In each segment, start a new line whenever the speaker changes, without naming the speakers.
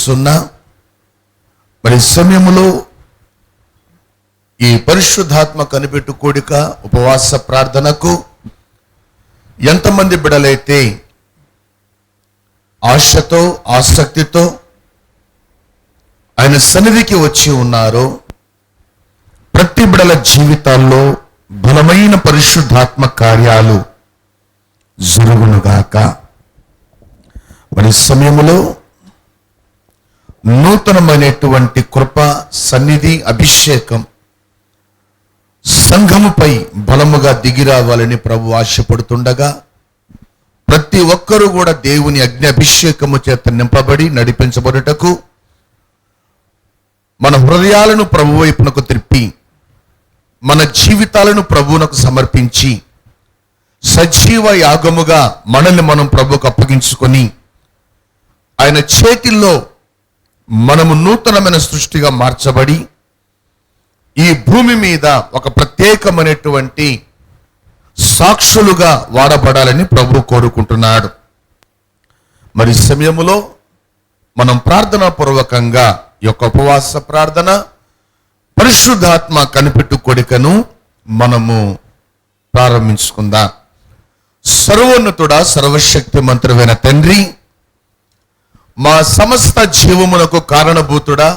చెల్లిస్తున్నా. మరి సమయంలో ఈ పరిశుద్ధాత్మ కనిపెట్టు కూడిక ఉపవాస ప్రార్థనకు ఎంతమంది బిడలైతే ఆశతో ఆసక్తితో ఆయన సన్నిధికి వచ్చి ఉన్నారో ప్రతి బిడల జీవితాల్లో బలమైన పరిశుద్ధాత్మ కార్యాలు జరుగునుగాక. మరి సమయంలో నూతనమైనటువంటి కృప సన్నిధి అభిషేకం సంఘముపై బలముగా దిగి రావాలని ప్రభు ఆశపడుతుండగా ప్రతి ఒక్కరూ కూడా దేవుని అగ్ని అభిషేకము చేత నింపబడి నడిపించబడుటకు మన హృదయాలను ప్రభు వైపునకు త్రిప్పి మన జీవితాలను ప్రభువునకు సమర్పించి సజీవ యాగముగా మనల్ని మనం ప్రభువుకు అప్పగించుకొని ఆయన చేతిల్లో మనము నూతనమైన సృష్టిగా మార్చబడి ఈ భూమి మీద ఒక ప్రత్యేకమైనటువంటి సాక్షులుగా వాడబడాలని ప్రభు కోరుకుంటున్నాడు. మరి సమయములో మనం ప్రార్థనా పూర్వకంగా ఈ యొక్క ఉపవాస ప్రార్థన పరిశుద్ధాత్మ కనిపెట్టు కొడికను మనము ప్రారంభించుకుందాం. సర్వోన్నతుడా, సర్వశక్తి మంత్రువైన తండ్రి, మా సమస్త జీవమునకు కారణభూతుడా,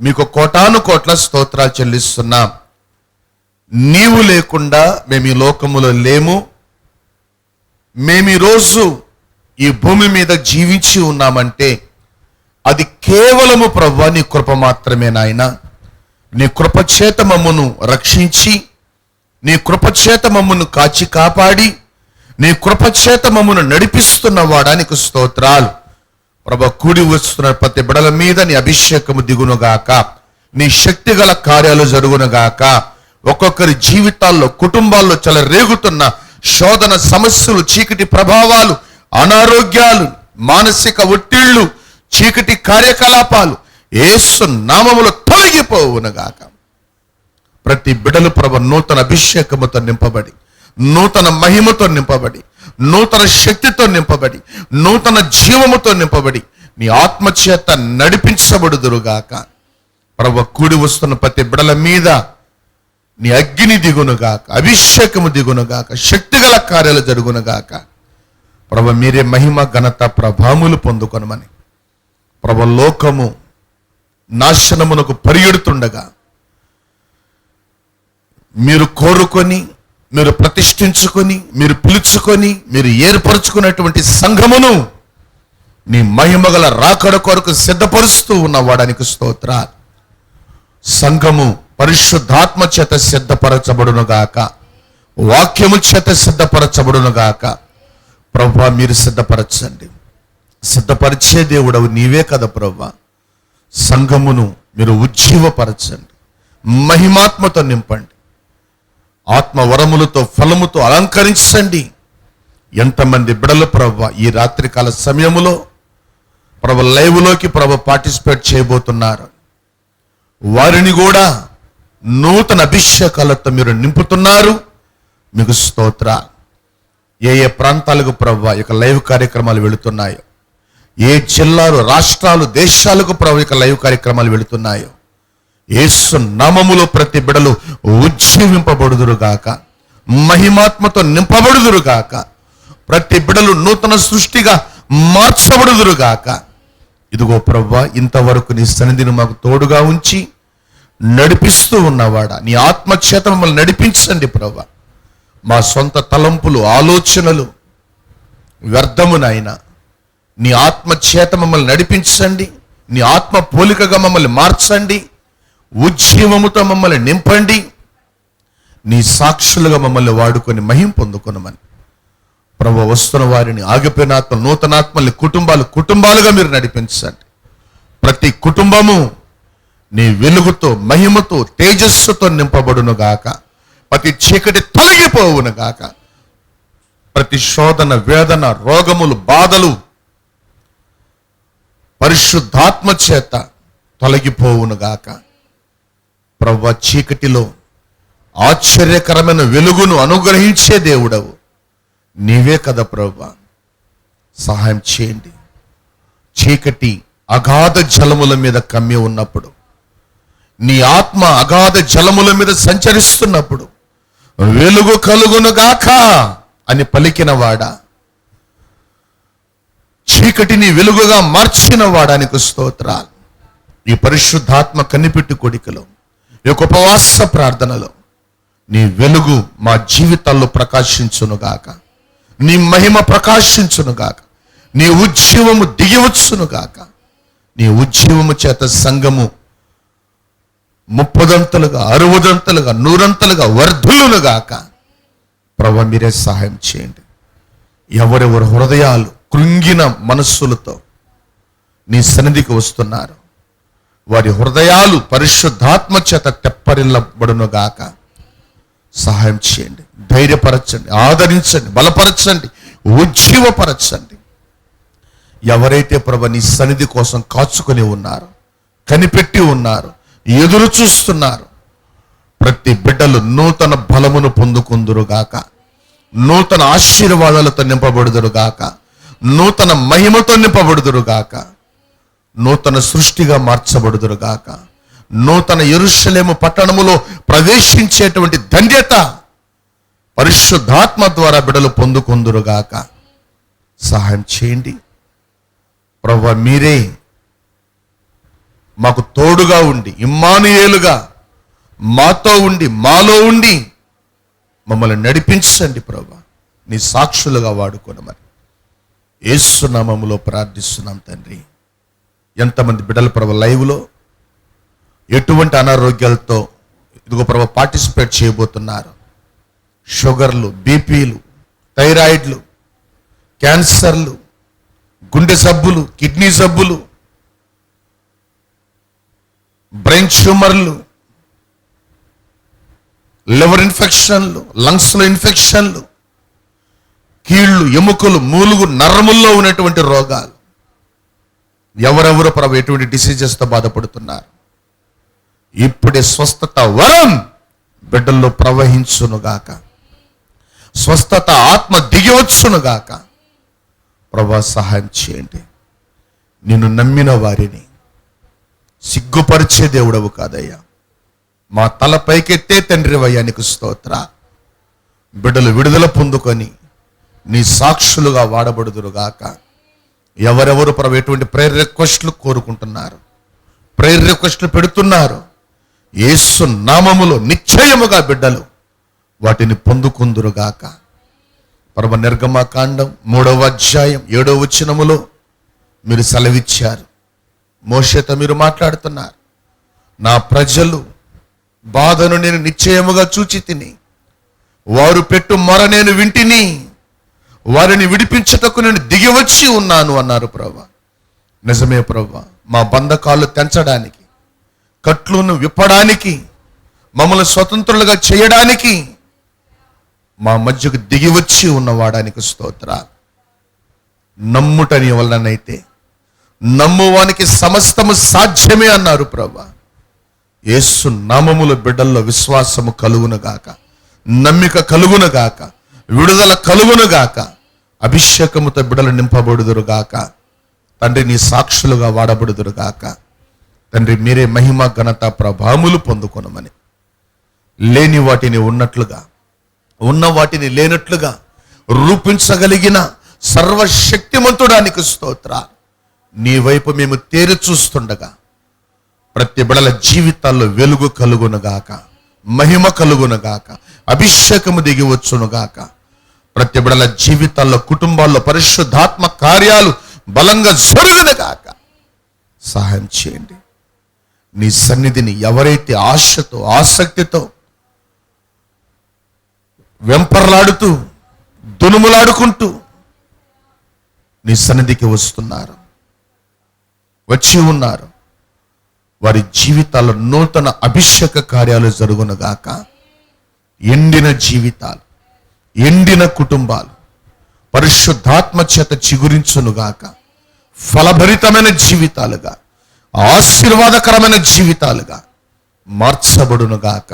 మీకు కోటాను కోట్ల స్తోత్రాలు చెల్లిస్తున్నాం. నీవు లేకుండా మేము ఈ లోకములో లేము. మేము ఈరోజు ఈ భూమి మీద జీవించి ఉన్నామంటే అది కేవలము ప్రభువా నీ కృప మాత్రమే నాయన. నీ కృపచేత మమ్మను రక్షించి, నీ కృపచేత మమ్మను కాచి కాపాడి, నీ కృపచేత మమ్మను నడిపిస్తున్న వాడానికి స్తోత్రాలు. ప్రభు, కూడి వస్తున్న ప్రతి బిడల మీద నీ అభిషేకము దిగునుగాక, నీ శక్తి గల కార్యాలు జరుగునుగాక. ఒక్కొక్కరి జీవితాల్లో కుటుంబాల్లో చెలరేగుతున్న శోధన సమస్యలు, చీకటి ప్రభావాలు, అనారోగ్యాలు, మానసిక ఒత్తిళ్లు, చీకటి కార్యకలాపాలు యేసు నామములో తొలగిపోవునుగాక. ప్రతి బిడలు ప్రభు నూతన అభిషేకముతో నింపబడి, నూతన మహిమతో నింపబడి, నూతన శక్తితో నింపబడి, నూతన జీవముతో నింపబడి నీ ఆత్మచేత నడిపించబడుదురుగాక. ప్రభు, కూడి వస్తున్న ప్రతి బిడల మీద నీ అగ్ని దిగునుగాక, అభిషేకము దిగునుగాక, శక్తిగల కార్యాలు జరుగునుగాక. ప్రభు, మీరే మహిమ ఘనత ప్రభావములు పొందుకొనమని ప్రభు, లోకము నాశనమునకు పరిగెడుతుండగా మీరు కోరుకొని, మీరు ప్రతిష్ఠించుకొని, మీరు పిలుచుకొని, మీరు ఏర్పరచుకున్నటువంటి సంఘమును నీ మహిమగల రాకడ కొరకు సిద్ధపరుస్తూ ఉన్నవాడానికి స్తోత్రాలు. సంఘము పరిశుద్ధాత్మ చేత సిద్ధపరచబడునుగాక, వాక్యము చేత సిద్ధపరచబడునుగాక. ప్రభువా, మీరు సిద్ధపరచండి. సిద్ధపరిచే దేవుడవు నీవే కదా ప్రభువా. సంఘమును మీరు ఉజ్జీవపరచండి, మహిమాత్మతో నింపండి, ఆత్మ వరములతో ఫలముతో అలంకరించండి. ఎంతమంది బిడలు ప్రభువా ఈ రాత్రికాల సమయములో ప్రభు లైవ్లోకి ప్రభు పార్టిసిపేట్ చేయబోతున్నారు, వారిని కూడా నూతన అభిషేకాలతో మీరు నింపుతున్నారు. మీకు స్తోత్ర. ఏ ఏ ప్రాంతాలకు ప్రభువా ఇక లైవ్ కార్యక్రమాలు వెళుతున్నాయో, ఏ జిల్లాలు, రాష్ట్రాలు, దేశాలకు ప్రభు ఇక లైవ్ కార్యక్రమాలు వెళుతున్నాయో, యేసు నామములో ప్రతి బిడలు ఉజ్జీవింపబడుదురుగాక, మహిమాత్మతో నింపబడుదురుగాక. ప్రతి బిడలు నూతన సృష్టిగా మార్చబడుదురుగాక. ఇదిగో ప్రభువా, ఇంతవరకు నీ సన్నిధిని మాకు తోడుగా ఉంచి నడిపిస్తూ ఉన్నవాడా, నీ ఆత్మచేత మమ్మల్ని నడిపించండి ప్రభువా. మా సొంత తలంపులు, ఆలోచనలు వ్యర్థమునైనా నీ ఆత్మచేత మమ్మల్ని నడిపించండి. నీ ఆత్మ పోలికగా మమ్మల్ని మార్చండి, ఉజ్జీవముతో మమ్మల్ని నింపండి. నీ సాక్షులుగా మమ్మల్ని వాడుకొని మహిమ పొందుకొనమని ప్రభు, వస్తున్న వారిని, ఆగిపోయిన ఆత్మ, నూతనాత్మల్ని కుటుంబాలుగా మీరు నడిపించండి. ప్రతి కుటుంబము నీ వెలుగుతో, మహిమతో, తేజస్సుతో నింపబడునుగాక. ప్రతి చీకటి తొలగిపోవునుగాక. ప్రతి శోధన, వేదన, రోగములు, బాధలు పరిశుద్ధాత్మ చేత తొలగిపోవునుగాక. ప్రభువా, చీకటిలో ఆశ్చర్యకరమైన వెలుగును అనుగ్రహించే దేవుడవు నీవే కదా ప్రభువా. సహాయం చేయండి. చీకటి అగాధ జలముల మీద కమ్మి ఉన్నప్పుడు, నీ ఆత్మ అగాధ జలముల మీద సంచరిస్తున్నప్పుడు వెలుగు కలుగునుగాక అని పలికిన వాడా, చీకటిని వెలుగుగా మార్చిన వాడానికి స్తోత్రాలు. ఈ పరిశుద్ధాత్మ కనిపెట్టు కొడికలో, ఈ యొక్క ఉపవాస ప్రార్థనలో నీ వెలుగు మా జీవితాల్లో ప్రకాశించునుగాక, నీ మహిమ ప్రకాశించునుగాక, నీ ఉజ్జీవము దిగివచ్చునుగాక. నీ ఉజ్జీవము చేత సంఘము 30దంతలుగా 60దంతలుగా 100ంతలుగా వర్ధులునుగాక. ప్రభువా, మీరే సహాయం చేయండి. ఎవరెవరు హృదయాలు కృంగిన మనస్సులతో నీ సన్నిధికి వస్తున్నారు, వారి హృదయాలు పరిశుద్ధాత్మ చేత తెప్పరిల్లబడునుగాక. సహాయం చేయండి, ధైర్యపరచండి, ఆదరించండి, బలపరచండి, ఉజ్జీవపరచండి. ఎవరైతే ప్రభు నీ సన్నిధి కోసం కాచుకొని ఉన్నారు, కనిపెట్టి ఉన్నారు, ఎదురు చూస్తున్నారు, ప్రతి బిడ్డలు నూతన బలమును పొందుకుందురుగాక, నూతన ఆశీర్వాదాలతో నింపబడుదురుగాక, నూతన మహిమతో నింపబడుదురుగాక, నూతన సృష్టిగా మార్చబడుదురుగాక, నూతన యెరూషలేము పట్టణములో ప్రవేశించేటువంటి ధన్యత పరిశుద్ధాత్మ ద్వారా బిడ్డలు పొందుకుందురుగాక. సహాయం చేయండి ప్రభువా. మీరే మాకు తోడుగా ఉండి, ఇమ్మానుయేలుగా మాతో ఉండి, మాలో ఉండి మమ్మల్ని నడిపించండి ప్రభువా. నీ సాక్షులుగా వాడుకోనమని యేసు నామములో ప్రార్థిస్తున్నాం తండ్రి. ఎంతమంది బిడ్డలు ప్రభు లైవ్లో ఎటువంటి అనారోగ్యాలతో ఇదిగో ప్రభు పార్టిసిపేట్ చేయబోతున్నారు. షుగర్లు, బీపీలు, థైరాయిడ్లు, క్యాన్సర్లు, గుండె జబ్బులు, కిడ్నీ జబ్బులు, బ్రెయిన్ ట్యూమర్లు, లివర్ ఇన్ఫెక్షన్లు, లంగ్స్లో ఇన్ఫెక్షన్లు, కీళ్ళు, ఎముకలు, మూలుగు, నరముల్లో ఉన్నటువంటి రోగాలు, ఎవరెవరు ప్రభు ఎటువంటి డిసీజెస్తో బాధపడుతున్నారు, ఇప్పుడే స్వస్థత వరం బిడ్డల్లో ప్రవహించునుగాక, స్వస్థత ఆత్మ దిగివచ్చునుగాక. ప్రభా, సహాయం చేయండి. నిన్ను నమ్మిన వారిని సిగ్గుపరిచే దేవుడవు కాదయ్యా, మా తల పైకెత్తే తండ్రివయ్యా, నీకు స్తోత్ర. బిడ్డలు విడుదల పొందుకొని నీ సాక్షులుగా వాడబడుదురుగాక. ఎవరెవరు ప్రభు ఎటువంటి ప్రేయర్ రిక్వెస్ట్లు కోరుకుంటున్నారు, ప్రేయర్ రిక్వెస్ట్లు పెడుతున్నారు, యేసు నామములో నిశ్చయముగా బిడ్డలు వాటిని పొందుకుందురుగాక. పరమ నిర్గమకాండం 3వ అధ్యాయం 7వ వచనములో మీరు సెలవిచ్చారు. మోషేతో మీరు మాట్లాడుతున్నారు, నా ప్రజలు బాధను నేను నిశ్చయముగా చూచి తిని, వారు పెట్టు మొర నేను వింటిని, వారిని విడిపించుటకు నేను దిగివచ్చి ఉన్నాను అన్నారు ప్రభా. నిజమే ప్రభా, మా బంధకాలు తెంచడానికి, కట్లును విప్పడానికి, మమ్మల్ని స్వతంత్రులుగా చేయడానికి మా మధ్యకు దిగివచ్చి ఉన్నవాడానికి స్తోత్ర. నమ్ముటని వలనైతే నమ్మువానికి సమస్తము సాధ్యమే అన్నారు ప్రభా. యేసు నామముల బిడ్డల్లో విశ్వాసము కలుగునుగాక, నమ్మిక కలుగునుగాక, విడుదల కలుగునుగాక, అభిషేకముతో బిడ్డలు నింపబడుదురుగాక. తండ్రి, నీ సాక్షులుగా వాడబడుదురుగాక. తండ్రి, మీరే మహిమ, ఘనత, ప్రభావములు పొందుకొనమని, లేని వాటిని ఉన్నట్లుగా, ఉన్న వాటిని లేనట్లుగా రూపించగలిగిన సర్వశక్తిమంతుడానికి స్తోత్ర. నీ వైపు మేము తేరి చూస్తుండగా ప్రతి బిడల జీవితాల్లో వెలుగు కలుగునుగాక, మహిమ కలుగునుగాక, అభిషేకము దిగి వచ్చునుగాక. ప్రతి బిడల జీవితాల్లో, కుటుంబాల్లో పరిశుద్ధాత్మ కార్యాలు బలంగా జరుగునుగాక. సహాయం చేయండి. నీ సన్నిధిని ఎవరైతే ఆశతో, ఆసక్తితో వెంపర్లాడుతూ, దునుములాడుకుంటూ నీ సన్నిధికి వస్తున్నారు, వచ్చి ఉన్నారు, వారి జీవితాల్లో నూతన అభిషేక కార్యాలు జరుగునుగాక. ఎండిన జీవితాలు, ఎండిన కుటుంబాలు పరిశుద్ధాత్మ చేత చిగురించునుగాక. ఫలభరితమైన జీవితాలుగా, ఆశీర్వాదకరమైన జీవితాలుగా మార్చబడునుగాక.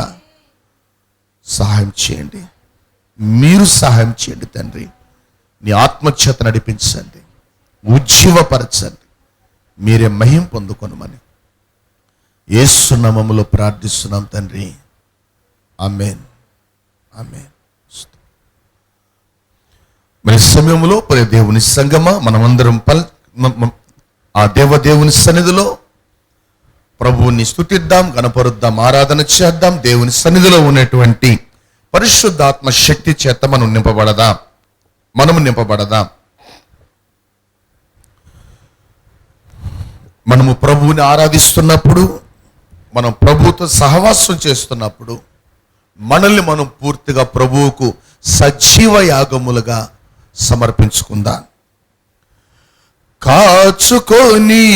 సహాయం చేయండి, మీరు సహాయం చేయండి తండ్రి. నీ ఆత్మచేత నడిపించండి, ఉజ్జీవపరచండి, మీరే మహిమ పొందుకొనమని యేసు నామములో ప్రార్థిస్తున్నాం తండ్రి. ఆమేన్, ఆమేన్. మరి సమయంలో పరి దేవుని సంగమా మనమందరం ఆ దేవదేవుని సన్నిధిలో ప్రభువుని స్తుతిద్దాం, గణపరుద్దాం, ఆరాధన చేద్దాం. దేవుని సన్నిధిలో ఉన్నటువంటి పరిశుద్ధాత్మ శక్తి చేత మనము నింపబడదాం. మనము ప్రభువుని ఆరాధిస్తున్నప్పుడు, మనం ప్రభువుతో సహవాసం చేస్తున్నప్పుడు మనల్ని మనం పూర్తిగా ప్రభువుకు సజీవ యాగములుగా సమర్పించుకుందాం. కాచుకొనియుందును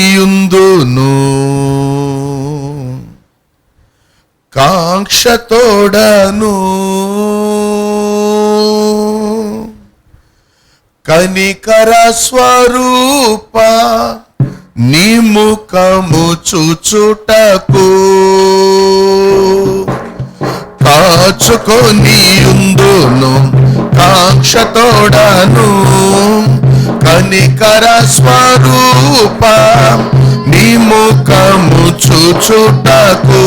కాంక్షతోడను కనికర స్వరూప నీ ముఖము చూచుటకు కాచుకొనియుందును కాంక్షతోడను కనికర స్వరూప నీ ముఖము చూచుటకు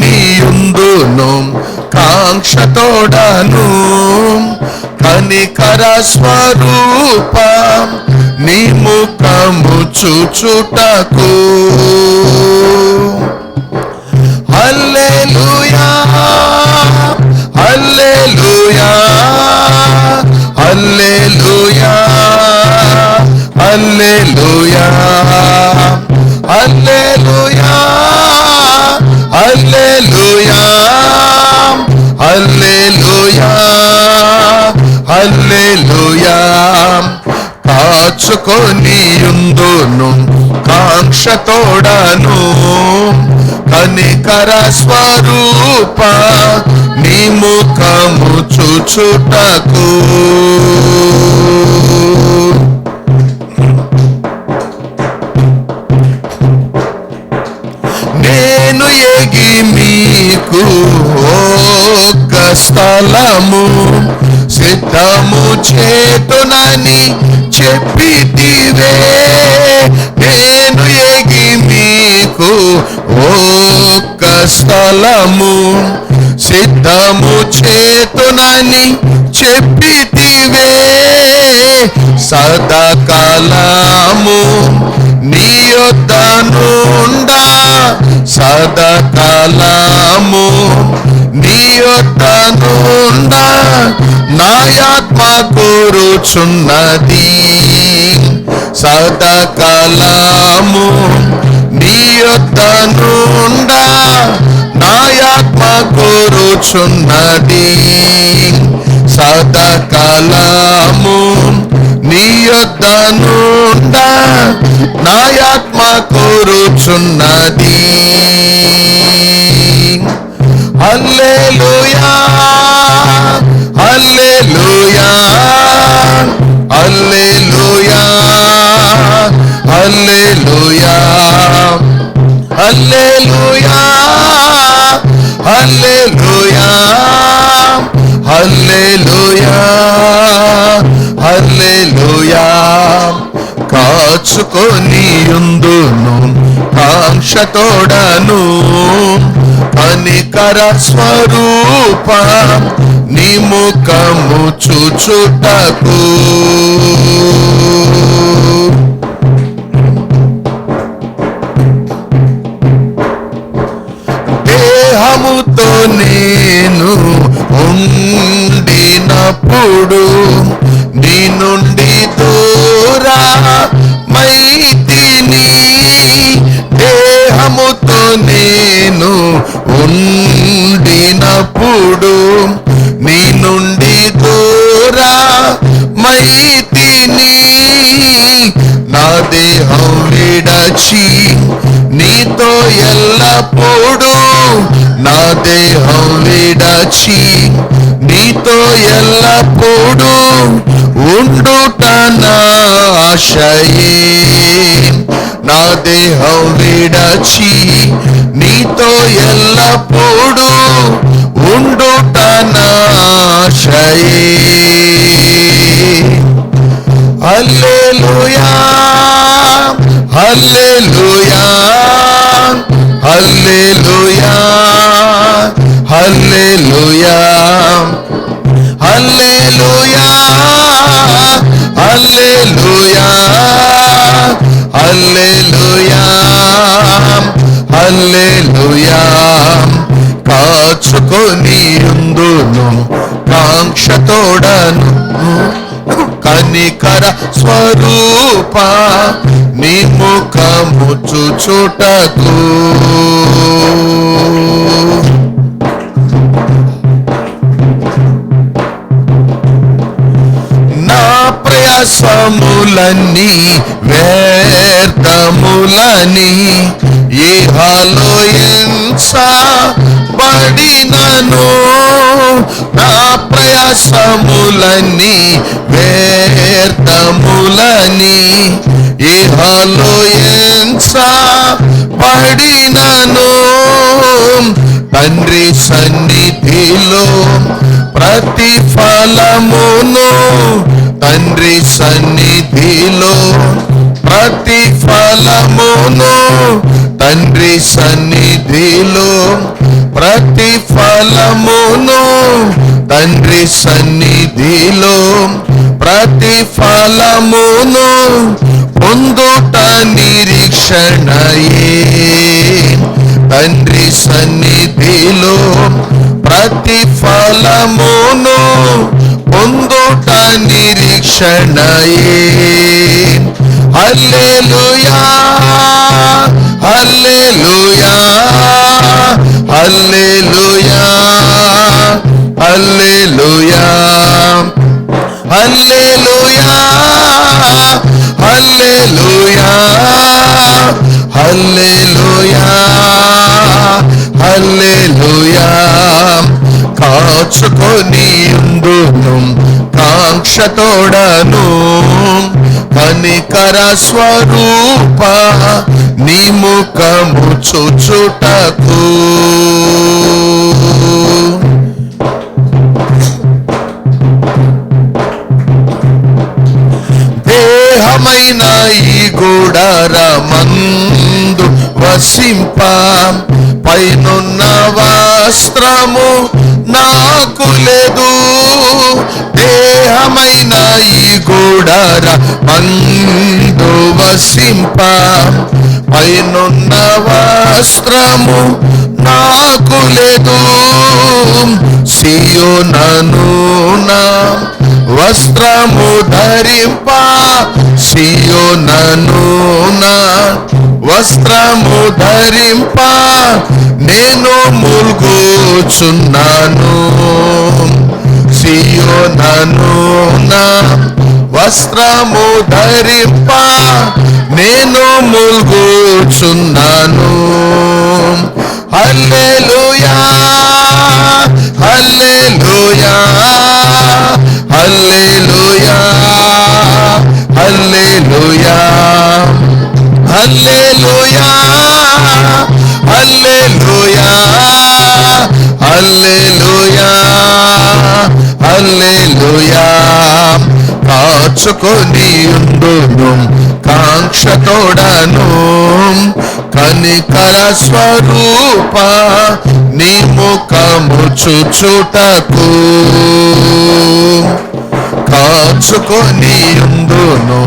కాచుకొనియుందును కాంక్షతోడను కనికర స్వరూప నీ ముఖము చూచుటకు. హల్లెలూయా, హల్లెలూయా, హల్లెలూయా, హల్లెలూయా, హల్లెలూయా, హల్లెలూయా, హల్లెలూయా, హల్లెలూయా. కాచుకొనియుందును కాంక్షతోడను కనికర స్వరూప నీ ముఖము చూచుటకు. నేను ఎగి మీకు ఒక్క స్థలము సిద్ధము చేతునని చెప్పితివే. నేను ఎగి మీకు ఒక్క స్థలము సిద్ధము చేతునని చెప్పితివే. సదాకాలము నీ యొద్దనుండా, సదాకాలము నీ యొద్దనుండా నా ఆత్మ కోరుచున్నది. సదాకాలము నీ యొద్దనుండా నా ఆత్మ కోరుచున్నది. సదాకాలము నీ యొద్దనుండా నా ఆత్మ కోరుచున్నది. హల్లెలూయా, హల్లెలూయా, హల్లెలూయా, హల్లెలూయా, హల్లెలూయా, హల్లెలూయా, హల్లెలూయా, హల్లెలూయా. కాచుకొనియుందును కాంక్షతోడను కనికర స్వరూప నీ ముఖము చూచుటకు. దేహముతో నేను ఉండినప్పుడు నీ నుండి దూరమైతిని. దేహముతో నేను ఉండినప్పుడు నీ నుండి దూరమైతిని. నా దేహం విడచి నీతో ఎల్లప్పుడూ, నా దేహం విడచి నీతో ఎల్లప్పుడూ ఉండుట నా ఆశయే. నా దేహం విడచి నీతో ఎల్లప్పుడూ ఉండుట నా ఆశయే. హల్లెలూయా హల్లెలూయా హల్లెలూయా హల్లెలూయా హల్లెలూయా హల్లెలూయా హల్లెలూయా హల్లెలూయా కాచుకొని ఉందును కాంక్షతోడను కనికర స్వరూప నీ ముఖము చూచుటకు నా ప్రయాసములన్నీ వ్యర్థములని ఇహలో ఎంచబడినను నా ప్రయాసములన్నీ వ్యర్థములని ఇహలో ఎంచబడినను తండ్రి సన్నిధిలో ప్రతిఫలమును తండ్రి సన్నిధిలో ప్రతిఫలమును తండ్రి సన్నిధిలో ప్రతిఫలమును తండ్రి సన్నిధిలో ప్రతిఫలమును పొందుట నిరీక్షణయే తండ్రి సన్నిధిలో ప్రతిఫలమును పొందుట నిరీక్షణయే హల్లెలూయా హల్లెలూయా హల్లెలూయా హల్లెలూయా హల్లెలూయా హల్లెలూయా హల్లెలూయా హల్లెలూయా కాచుకొని ఉందును కాంక్షతోడను కనికర స్వరూప నీ ముఖము చూచుటకు దేహమైన ఈ గుడారమందు వసింప పైనున్న వస్త్రము నాకు లేదు దేహమైన ఈ గుడారమందు వసింప పైనున్న వస్త్రము నాకు లేదు సియోనను నా వస్త్రము ధరింప సియోనను నా వస్త్రము ధరింప నేను మూల్గుచున్నాను సియోనను నా వస్త్రము ధరింప నేను మూల్గుచున్నాను హల్లెలూయా హల్లెలూయా హల్లెలూయా హల్లెలూయా హల్లెలూయా హల్లెలూయా హల్లెలూయా హల్లెలూయా కాచుకొని ఉందును కాంక్షతోడను కనికర స్వరూప నీ ముఖము చూచుటకు కాచుకొని ఉందును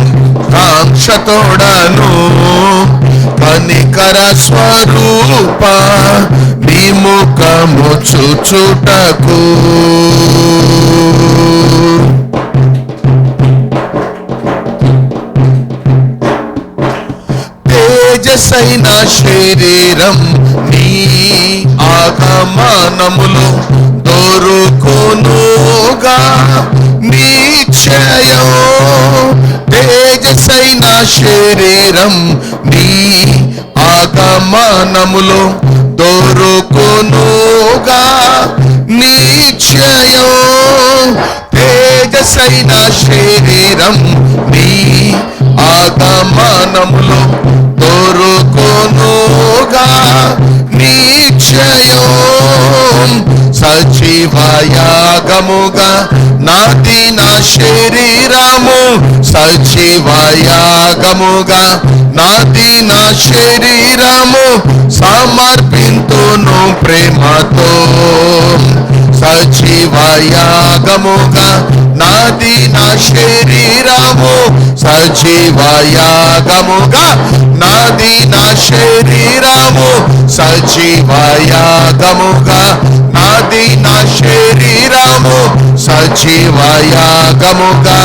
కాంక్షతోడను కనికర స్వరూప నీ ముఖము చూచుటకు తేజసైన శరీరం నీ ఆగమనములు దొరుకునుగా నిశ్చయం తేజసైన శరీరం నీ ఆగమనములు దొరుకునుగా నిశ్చయం తేజసైన శరీరం నీ ఆగమనములు దొరుకునుగా నిశ్చయం సజీవయాగముగా నాది నా శరీరము, సజీవయాగముగా నాది నా శరీరము, సమర్పింతును ప్రేమతో. సజీవయాగముగా నాది నా శరీరము, సజీవయాగముగా నాది నా శరీరము, సజీవయాగముగా నాది నా శరీరము, సజీవయాగముగా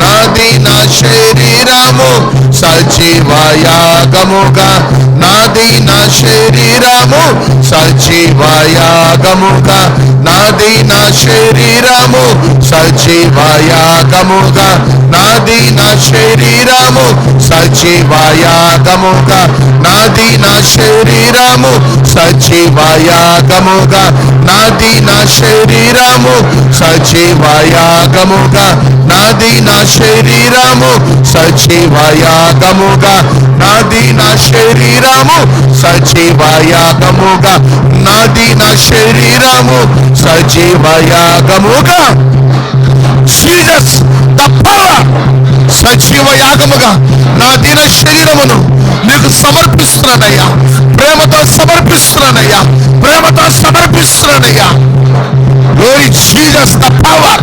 నాది నా శరీరము, సజీవయాగముగా నాది నా శరీరము, సజీవయాగముగా నాది నా శరీరము, సజీవయాగముగా నాది నా శరీరము, సజీవయాగముగా నాది నా శరీరము, సజీవయాగముగా నాది నా శరీరము, సజీవయాగముగా నాది నా శరీరము, సజీవయాగముగా నాది నా శరీరము, సజీవయాగముగా నాది నా శరీరము, సజీవయాగముగా. Jesus the power. సజీవయాగముగా నా దిన శరీరమును నీకు సమర్పిస్తున్నానయ్యా, ప్రేమతో సమర్పిస్తున్నానయ్యా, ప్రేమతో సమర్పిస్తున్నానయ్యా. Glory Jesus, the power.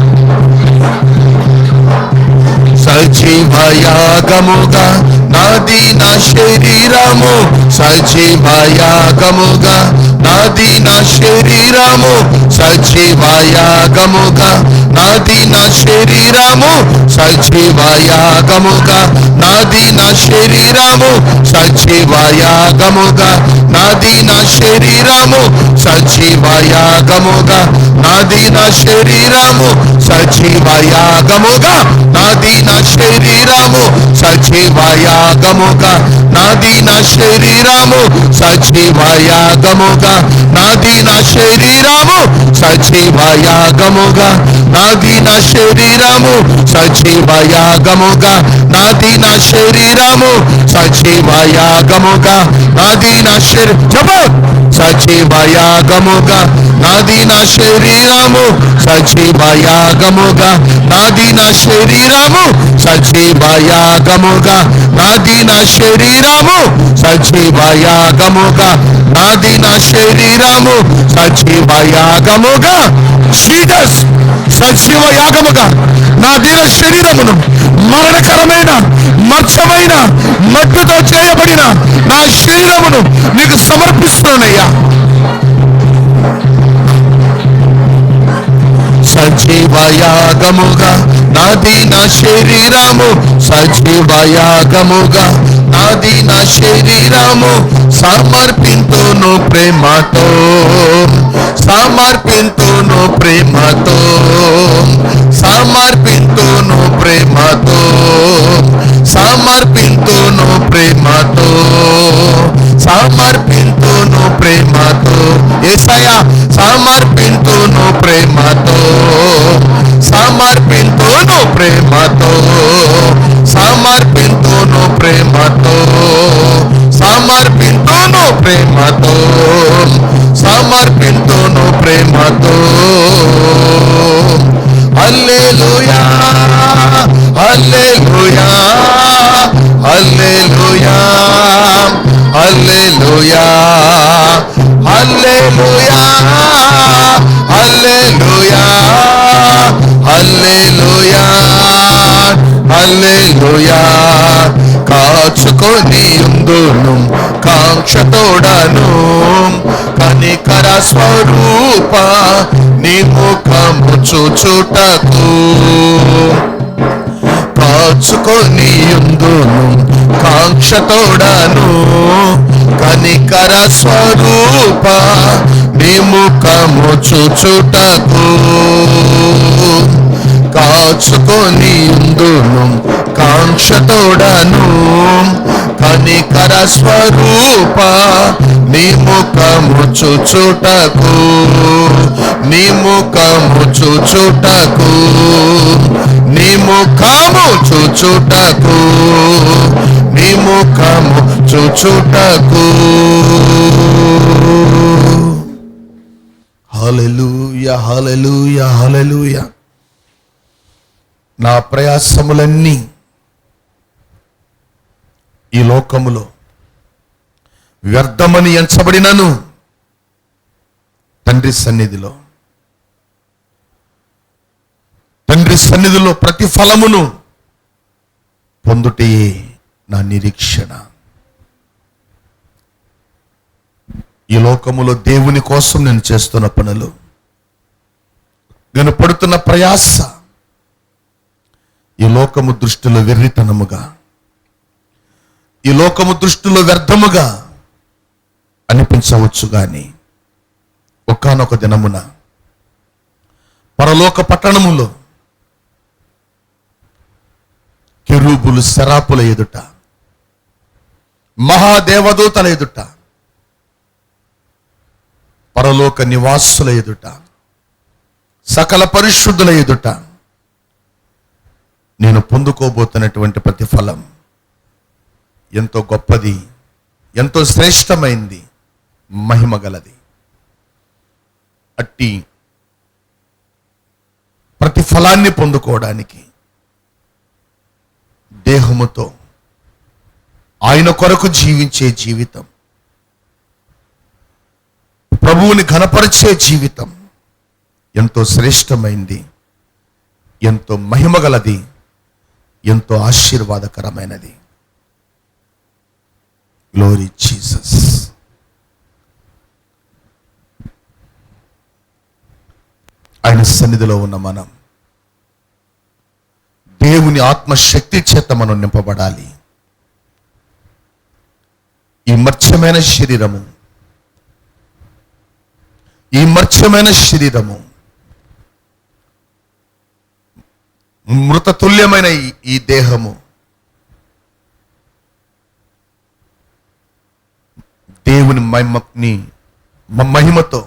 సజీవయాగముగా నాది నా శరీరము, సజీవయాగముగా నాది నా శరీరము, సజీవయాగముగా నాది నా శరీరము, సజీవయాగముగా నాది నా శరీరము, సజీవయాగముగా నాది నా శరీరము, సజీవయాగముగా నాది నా శరీరము, సజీవయాగముగా నాది నా శరీరము, సజీవయాగముగా నాది నా శరీరము, సజీవయాగముగా నాది నా శరీరము, సజీవయాగముగా నాది నా శరీరము, సజీవయాగముగా నాది నా శరీరము, సజీవయాగముగా నాది నా శరీరము, సజీవయాగముగా నాది నా శరీరము, సజీవయాగముగా నాది నా శరీరము, సజీవయాగముగా నాది నా శరీరము, సజీవయాగముగా నాది నా శరీరము, సజీవయాగముగా. జీసస్ సజీవయాగముగా నా దిన శరీరమును మరణకరమైన మచ్చమైన మట్టితో చేయబడిన నా శరీరమును నీకు సమర్పిస్తున్నానయ్యా. సజీవయాగముగా నాది నా శరీరము, సజీవయాగముగా నాది నా శరీరము, సమర్పింతును ప్రేమతో, సమర్పింతును ప్రేమతో, సమర్పింతును ప్రేమతో, సమర్పింతును ప్రేమతో, సమర్పింతును ప్రేమతో. యేసయ్యా సమర్పింతును ప్రేమతో, సమర్పింతును ప్రేమతో, సమర్పింతును ప్రేమతో, సమర్పింతును ప్రేమతో, సమర్పింతును ప్రేమతో. హల్లెలూయా హల్లెలూయా హల్లెలూయా హల్లెలూయా హల్లెలూయా హల్లెలూయా హల్లెలూయా హల్లెలూయా. కాచుకొని ఉందును కాంక్షతోడను, కనికర స్వరూప నీ ముఖము చూచుటకు. కాచుకొని ఉందును కాంక్షతోడను, కనికర స్వరూప నీ ముఖము చూచుటకు. కాచుకొని ఉందును కాంక్షతోడను, కనికర స్వరూప నీ ముఖము చూచుటకు, నీ ముఖము చూచుటకు, నీ ముఖము చూచుటకు, నీ ముఖము చూచుటకు. హల్లెలూయా. హల్లెలూయా, హల్లెలూయా. నా ప్రయాసములన్నీ ఈ లోకములో వ్యర్థమని ఎంచబడినను తండ్రి సన్నిధిలో ప్రతిఫలమును పొందుటే నా నిరీక్షణ. ఈ లోకములో దేవుని కోసం నేను చేస్తున్న పనులు, నేను పడుతున్న ప్రయాస ఈ లోకము దృష్టిలో వెర్రితనముగా, ఈ లోకము దృష్టిలో వ్యర్థముగా అనిపించవచ్చు. గాని ఒకానొక దినమున పరలోక పట్టణములో కెరూబులు శరాపుల ఎదుట, మహాదేవదూతల ఎదుట, పరలోక నివాసుల ఎదుట, సకల పరిశుద్ధుల ఎదుట నేను పొందుకోబోతున్నటువంటి ప్రతిఫలం ఎంతో గొప్పది, ఎంతో శ్రేష్టమైంది, మహిమ గలది. అట్టి ప్రతిఫలాన్ని పొందుకోవడానికి దేహముతో ఆయన కొరకు జీవించే జీవితం, ప్రభువుని ఘనపరిచే జీవితం ఎంతో శ్రేష్టమైంది, ఎంతో మహిమగలది, ఎంతో ఆశీర్వాదకరమైనది. Glory Jesus. ఆయన సన్నిధిలో ఉన్న మనం దేవుని ఆత్మశక్తి చేత మనం నింపబడాలి. ఈ మర్త్యమైన శరీరము, మృతతుల్యమైన ఈ దేహము దేవుని మహిమతో,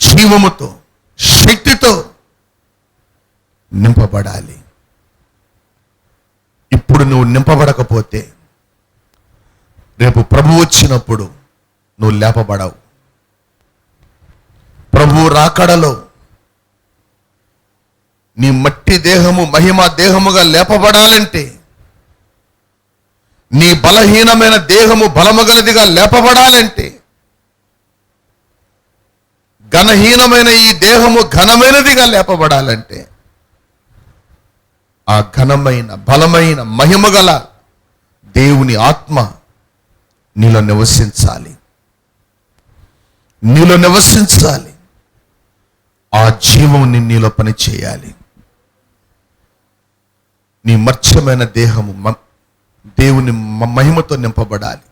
జీవముతో, శక్తితో నింపబడాలి. ఇప్పుడు నువ్వు నింపబడకపోతే రేపు ప్రభు వచ్చినప్పుడు నువ్వు లేపబడవు. ప్రభు రాకడలో నీ మట్టి దేహము మహిమ దేహముగా లేపబడాలంటే, నీ బలహీనమైన దేహము బలముగలదిగా లేపబడాలంటే, ఘనహీనమైన ఈ దేహము ఘనమైనదిగా లేపబడాలంటే, ఆ ఘనమైన బలమైన మహిమగల దేవుని ఆత్మ నీలో నివసించాలి. ఆ జీవం నీలో పని చేయాలి. నీ మర్త్యమైన దేహము దేవుని మహిమతో నింపబడాలి,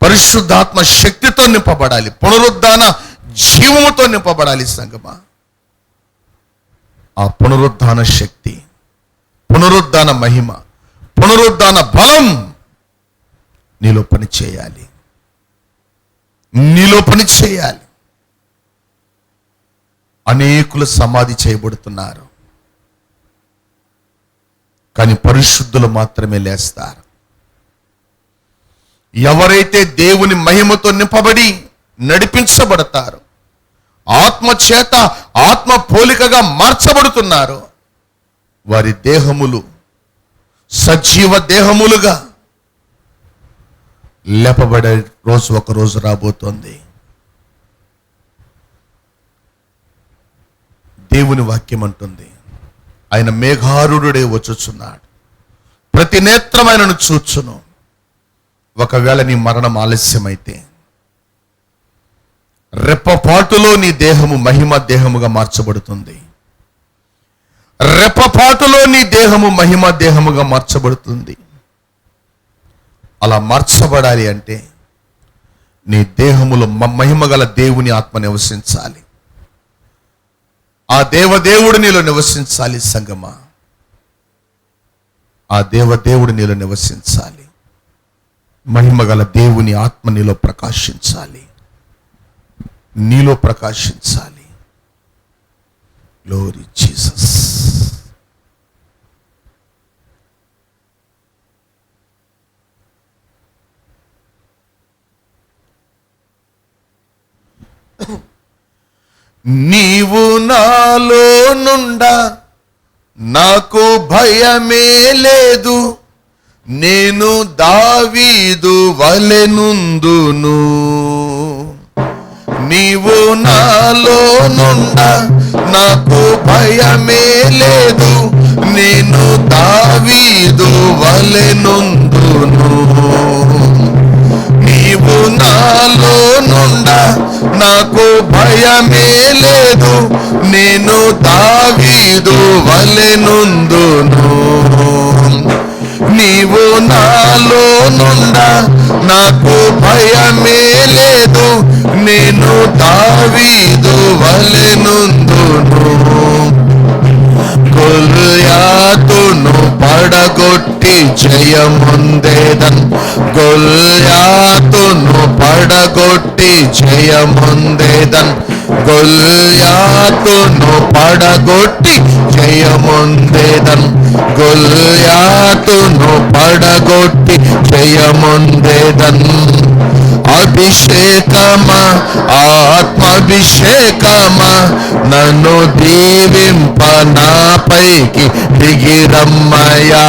పరిశుద్ధాత్మ శక్తితో నింపబడాలి, పునరుద్ధాన జీవముతో నింపబడాలి. సంగమా, ఆ పునరుద్ధాన శక్తి, పునరుద్ధాన మహిమ, పునరుద్ధాన బలం నీలో పని చేయాలి. అనేకులు సమాధి చేయబడుతున్నారు, కానీ పరిశుద్ధులు మాత్రమే లేస్తారు. ఎవరైతే దేవుని మహిమతో నింపబడి నడిపించబడతారో, ఆత్మ చేత ఆత్మ పోలికగా మార్చబడుతున్నారో, వారి దేహములు సజీవ దేహములుగా లేపబడే రోజు ఒక రోజు రాబోతోంది. దేవుని వాక్యం అంటుంది, ఆయన మేఘారుడే వచ్చుచున్నాడు, ప్రతి నేత్రమైనను చూచును. ఒకవేళ నీ మరణం ఆలస్యమైతే రెప్పపాటులో నీ దేహము మహిమ దేహముగా మార్చబడుతుంది. రెప్పపాటులో నీ దేహము మహిమ దేహముగా మార్చబడుతుంది. అలా మార్చబడాలి అంటే నీ దేహములో మహిమగల దేవుని ఆత్మ నివసించాలి. ఆ దేవదేవుడు నీలో నివసించాలి. సంగమా, ఆ దేవదేవుడు నీలో నివసించాలి. మహిమగల దేవుని ఆత్మ నీలో ప్రకాశించాలి. Glory Jesus. నీవు నాలో నుండా నాకు భయమే లేదు, నేను దావీదు వలెనుందును. నీవు నాలో నుండా నాకు భయమే లేదు, నేను దావీదు వలెనుందును. నీవు నాలో నుండా నాకు భయమే లేదు, నేను దావీదు వలెనుందును. నీవు నాలో నుండా నాకు భయమే లేదు, నేను దావీదు వలెనుందును. గొల్యాతును పడగొట్టి జయముందేదన్, గొల్యాతును పడగొట్టి జయముందేదన్, గొల్యాతును పడగొట్టి జయముందేదన్, గొల్యాతును పడగొట్టి జయముందేదన్. అభిషేకమా, ఆత్మాభిషేకమా, నన్ను దీవింప నాపైకి దిగిరమ్మయా.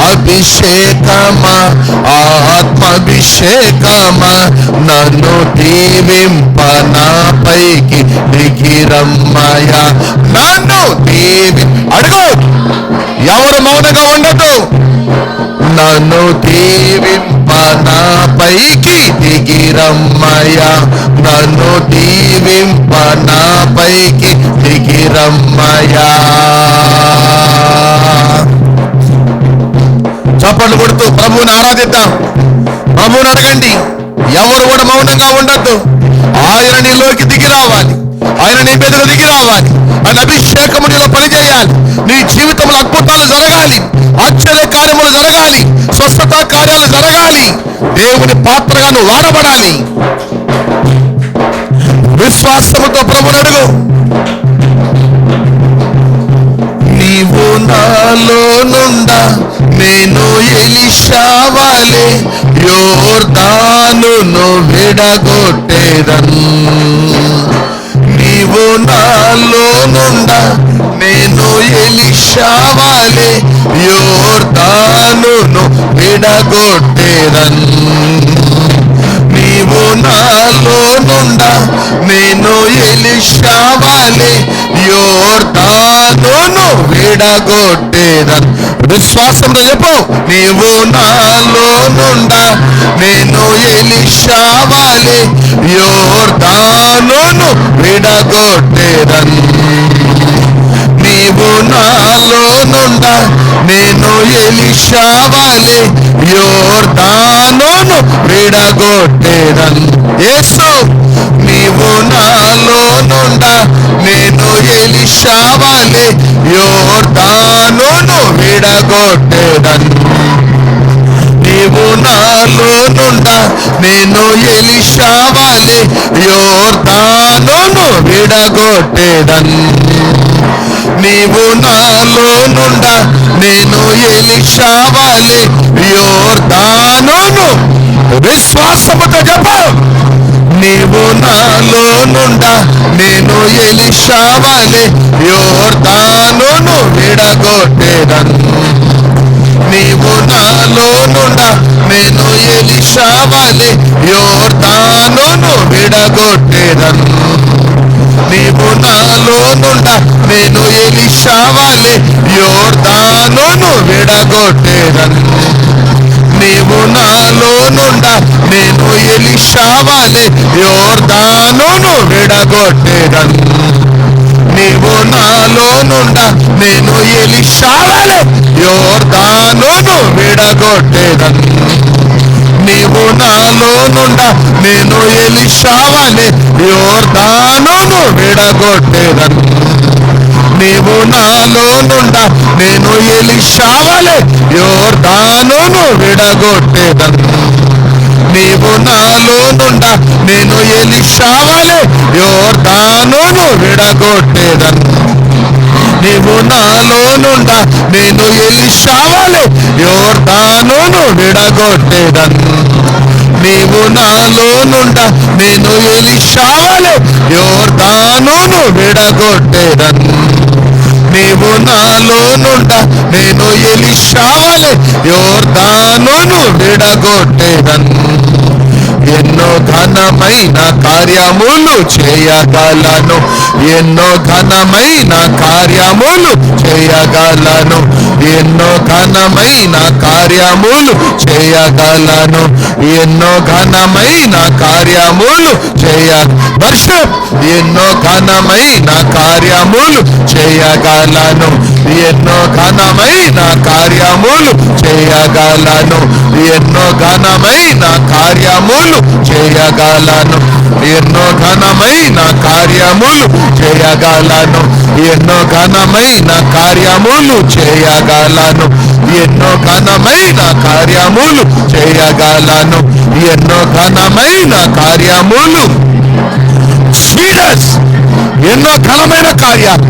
అభిషేకమా, ఆత్మాభిషేకమా, నన్ను దీవింప నాపైకి దిగిరమ్మయా. నన్ను అడుగు, ఎవరు మౌనంగా ఉండదు. నన్ను దీవింప నాపైకి దిగిరమ్మయా, నన్ను దీవింప నాపైకి దిగిరమ్మయా. చప్పట్లు కొడుతూ ప్రభువుని ఆరాధిద్దాం. ప్రభువుని అడగండి. ఎవరు కూడా మౌనంగా ఉండద్దు. ఆయన నీలోకి దిగి రావాలి, ఆయన నీ మీదకు దిగి రావాలి. ఆయన అభిషేకము నీలో పనిచేయాలి. నీ జీవితంలో అద్భుతాలు జరగాలి, ఆశ్చర్య కార్యములు జరగాలి, స్వస్థత కార్యాలు జరగాలి. దేవుని పాత్రగా నువ్వు వాడబడాలి. విశ్వాసముతో ప్రభువుని అడుగు. నీవు నాలో నుండా నేను ఎలీషా వలె యోర్దానును విడగొట్టేదన్. నీవు నాలో నుండా నేను ఎలీషా వలె యోర్దానును విడగొట్టేదన్. నీవు నాలో నుండా నేను ఎలీషా వలె యోర్దానును విడగొట్టేదన్. విశ్వాసంతో చెప్పు. నీవు నాలో నుండా నేను ఎలీషా వలె యోర్దానును విడగొట్టేదన్. నీవు నాలో నుండా నేను ఎలీషా వలె యోర్దానును విడగొట్టేదన్. యేసు, నీవు నాలో నుండా నేను ఎలీషా వలె యోర్దానును విడగొట్టేదన్. నీవు నాలో నుండా నేను ఎలీషా వలె యోర్దానును విడగొట్టేదన్. నీవు నాలో నుండా నేను ఎలీషా వలె యోర్దానును. విశ్వాసముతో చెప్పు. నీవు నాలో నుండా నేను ఎలీషా వలె యోర్దానును విడగొట్టేదన్. నీవు నాలో నుండా నేను ఎలీషా వలె యోర్దానును విడగొట్టేదన్. నీవు నాలో నుండా నేను ఎలీషా వలె యోర్దానును విడగొట్టేదన్. నీవు నాలో నుండా నేను ఎలీషా వలె యోర్దానును విడగొట్టేదన్. నీవు నాలో నుండా నేను ఎలీషా వలె యోర్దానును విడగొట్టేదన్. నీవు నాలో నుండా నేను ఎలీషా వలె యోర్దానును విడగొట్టేదన్. నీవు నాలో నుండా నేను ఎలీషా వలె యోర్దానును విడగొట్టేదన్. నీవు నాలో నుండా నేను ఎలీషా వలె యోర్దానును విడగొట్టేదన్. నీవు నాలో నుండా నేను ఎలీషా వలె యోర్దానును విడగొట్టేదన్. నీవు నాలో నుండ నేను ఎలీషావలే యోర్దానును విడగొట్టేదన్. నీవు నాలో నుండ నేను ఎలీషావలే యోర్దానును విడగొట్టేదన్. ఎన్నో ఘనమైన కార్యములు చేయగలను, ఎన్నో ఘనమైన కార్యములు చేయగలను, ఎన్నో ఘనమైన కార్యములు చేయగలను, ఎన్నో ఘనమైన కార్యములు వర్షం ఎన్నో ఘనమైన కార్యములు చేయగలను, ఎన్నో ఘనమైన కార్యములు చేయగలను, ఎన్నో ఘనమైన కార్యములు చేయగలను, ఎన్నో ఘనమైన కార్యములు చేయగలను, ఎన్నో ఘనమైన కార్యములు చేయగలను, ఎన్నో ఘనమైన కార్యములు చేయగలను, ఎన్నో ఘనమైన కార్యములు. జీసస్ ఎన్నో ఘనమైన కార్యాలు,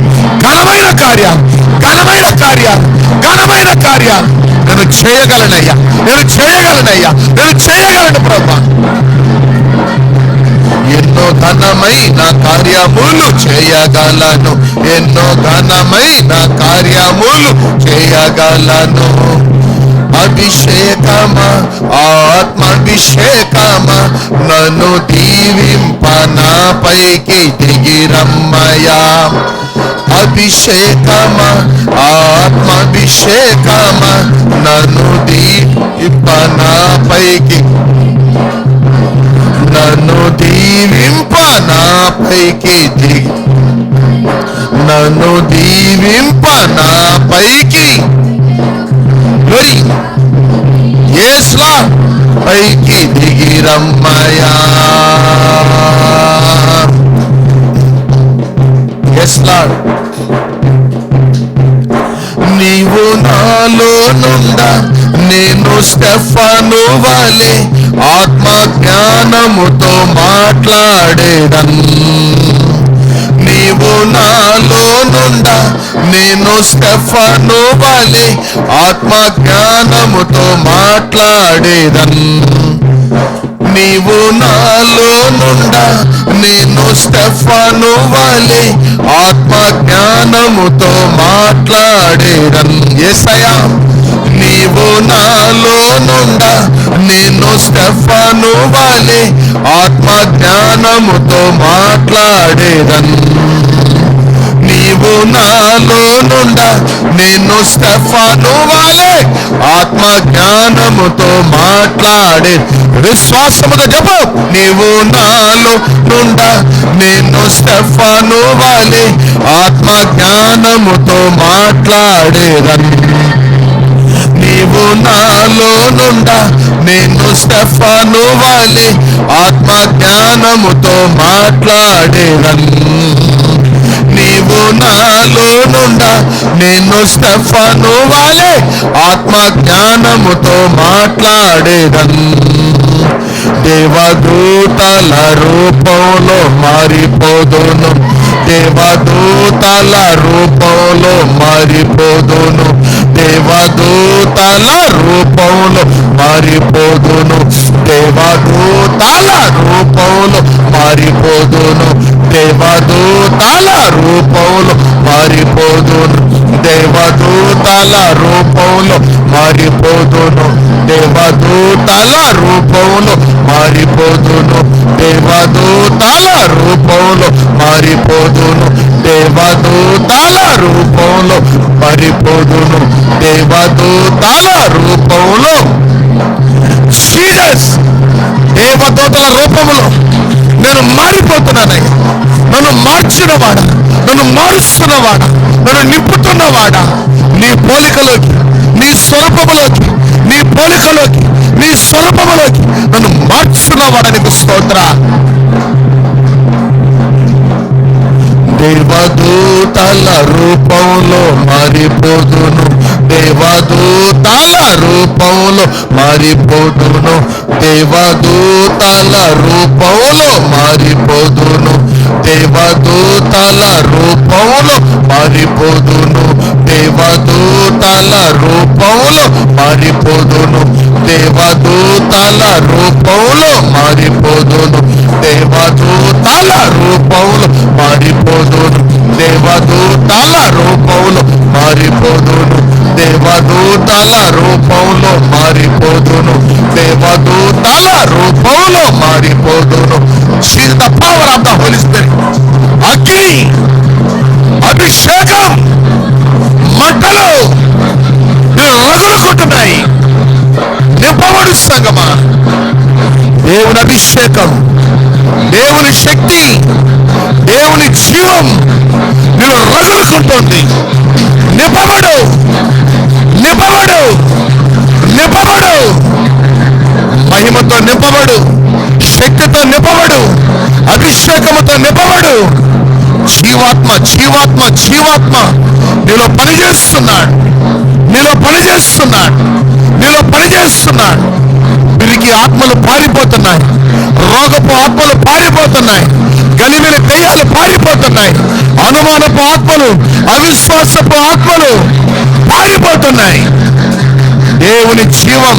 ఘనమైన కార్యాలు, ఘనమైన కార్యాలు, ఘనమైన కార్యాలు నేను చేయగలనయ్యా, నేను చేయగలనయ్యా, నేను చేయగలను ప్రభా. ఎన్నో ఘనమైన కార్యములు చేయగలను, ఎన్నో ఘనమైన కార్యములు చేయగలను. అభిషేకమా, ఆత్మాభిషేకమా, నన్ను దీవింప నాపైకి దిగిరమ్మయా. అభిషేకమా, ఆత్మాభిషేకమా, నన్ను దీవింప నాపైకి, నన్ను దీవింప నాపైకి దిగి, నన్ను దీవింప నాపైకి యేసులా పైకి దిగిరమ్మయా. యేసులా నీవు నాలో నుండ నేను స్టెఫను వలె ఆత్మ జ్ఞానముతో మాట్లాడేదన్. నీవు నాలో నుండ నేను స్టెఫను వలె ఆత్మ జ్ఞానముతో మాట్లాడేదన్. నీవు నాలో నుండ నేను స్టెఫను వలె ఆత్మ జ్ఞానముతో మాట్లాడేదన్. యేసయ్యా నీవు నాలో నుండ నేను స్టెఫను వలె ఆత్మ జ్ఞానముతో మాట్లాడేదన్. నీవు నాలో నుండ నేను స్టెఫను వలె ఆత్మ జ్ఞానముతో మాట్లాడే. విశ్వాసముతో చెప్పు. నీవు నాలో నుండ నేను స్టెఫను వలె ఆత్మ జ్ఞానముతో మాట్లాడేదన్. నీవు నాలో నుండ నేను స్టెఫను వలె ఆత్మ జ్ఞానముతో మాట్లాడేదన్. నీవు నాలో నుండ నేను స్టెఫను వలె ఆత్మ జ్ఞానముతో మాట్లాడేదన్. దేవదూతల రూపంలో మారిపోదును, దేవదూతల రూపంలో మారిపోదును, దేవదూతల రూపంలో మారిపోదును, దేవదూతల రూపంలో మారిపోదును, దేవదూతల రూపంలో మారిపోదును, దేవదూతల రూపంలో మారిపోదును, దేవదూతల రూపంలో మారిపోదును, దేవదూతల రూపంలో మారిపోదును, దేవదూతల రూపంలో మారిపోదును, దేవదూతల రూపంలో. జీసస్ దేవదూతల రూపంలో నేను మారిపోతున్నానయ్యా. నన్ను మార్చినవాడా, నన్ను మారుస్తున్నవాడా, నన్ను నింపుతున్నవాడా, నీ పోలికలోకి, నీ స్వరూపములోకి, నీ పోలికలోకి, నీ స్వరూపములోకి నన్ను మార్చుతున్నవాడా, నీకు స్తోత్ర. దేవదూతల రూపంలో మారిపోదును, దేవదూతల రూపంలో మారిపోదును, దేవదూతల రూపంలో మారిపోదును, దేవదూతల రూపంలో మారిపోదును, దేవదూత దేవదూతల రూపంలో మారిపోదును, దేవదూతల రూపంలో మారిపోదును, దేవదూతల రూపంలో మారిపోదును, దేవదూతల రూపంలో మారిపోదును, దేవదూతల రూపంలో మారిపోదును, దేవదూతల రూపంలో మారిపోదును. She's the power of the Holy Spirit. అగ్ని, అభిషేకం, మంటలు రగులుకుంటున్నాయి. నింపబడు సంగమా. దేవుని అభిషేకం, దేవుని శక్తి, దేవుని జీవం నేను రగులుకుంటుంది. నింపబడు, నింపబడు, నింపబడు, మహిమతో నింపబడు, శక్తితో నింపబడు, అభిషేకముతో నింపబడు. జీవాత్మ, జీవాత్మ, జీవాత్మ నీలో పనిచేస్తున్నాడు, నీలో పనిచేస్తున్నాడు, నీలో పనిచేస్తున్నాడు. పిరికి ఆత్మలు పారిపోతున్నాయి, రోగపు ఆత్మలు పారిపోతున్నాయి, గలిమిలి దెయ్యాలు పారిపోతున్నాయి, అనుమానపు ఆత్మలు, అవిశ్వాసపు ఆత్మలు పారిపోతున్నాయి. దేవుని జీవం,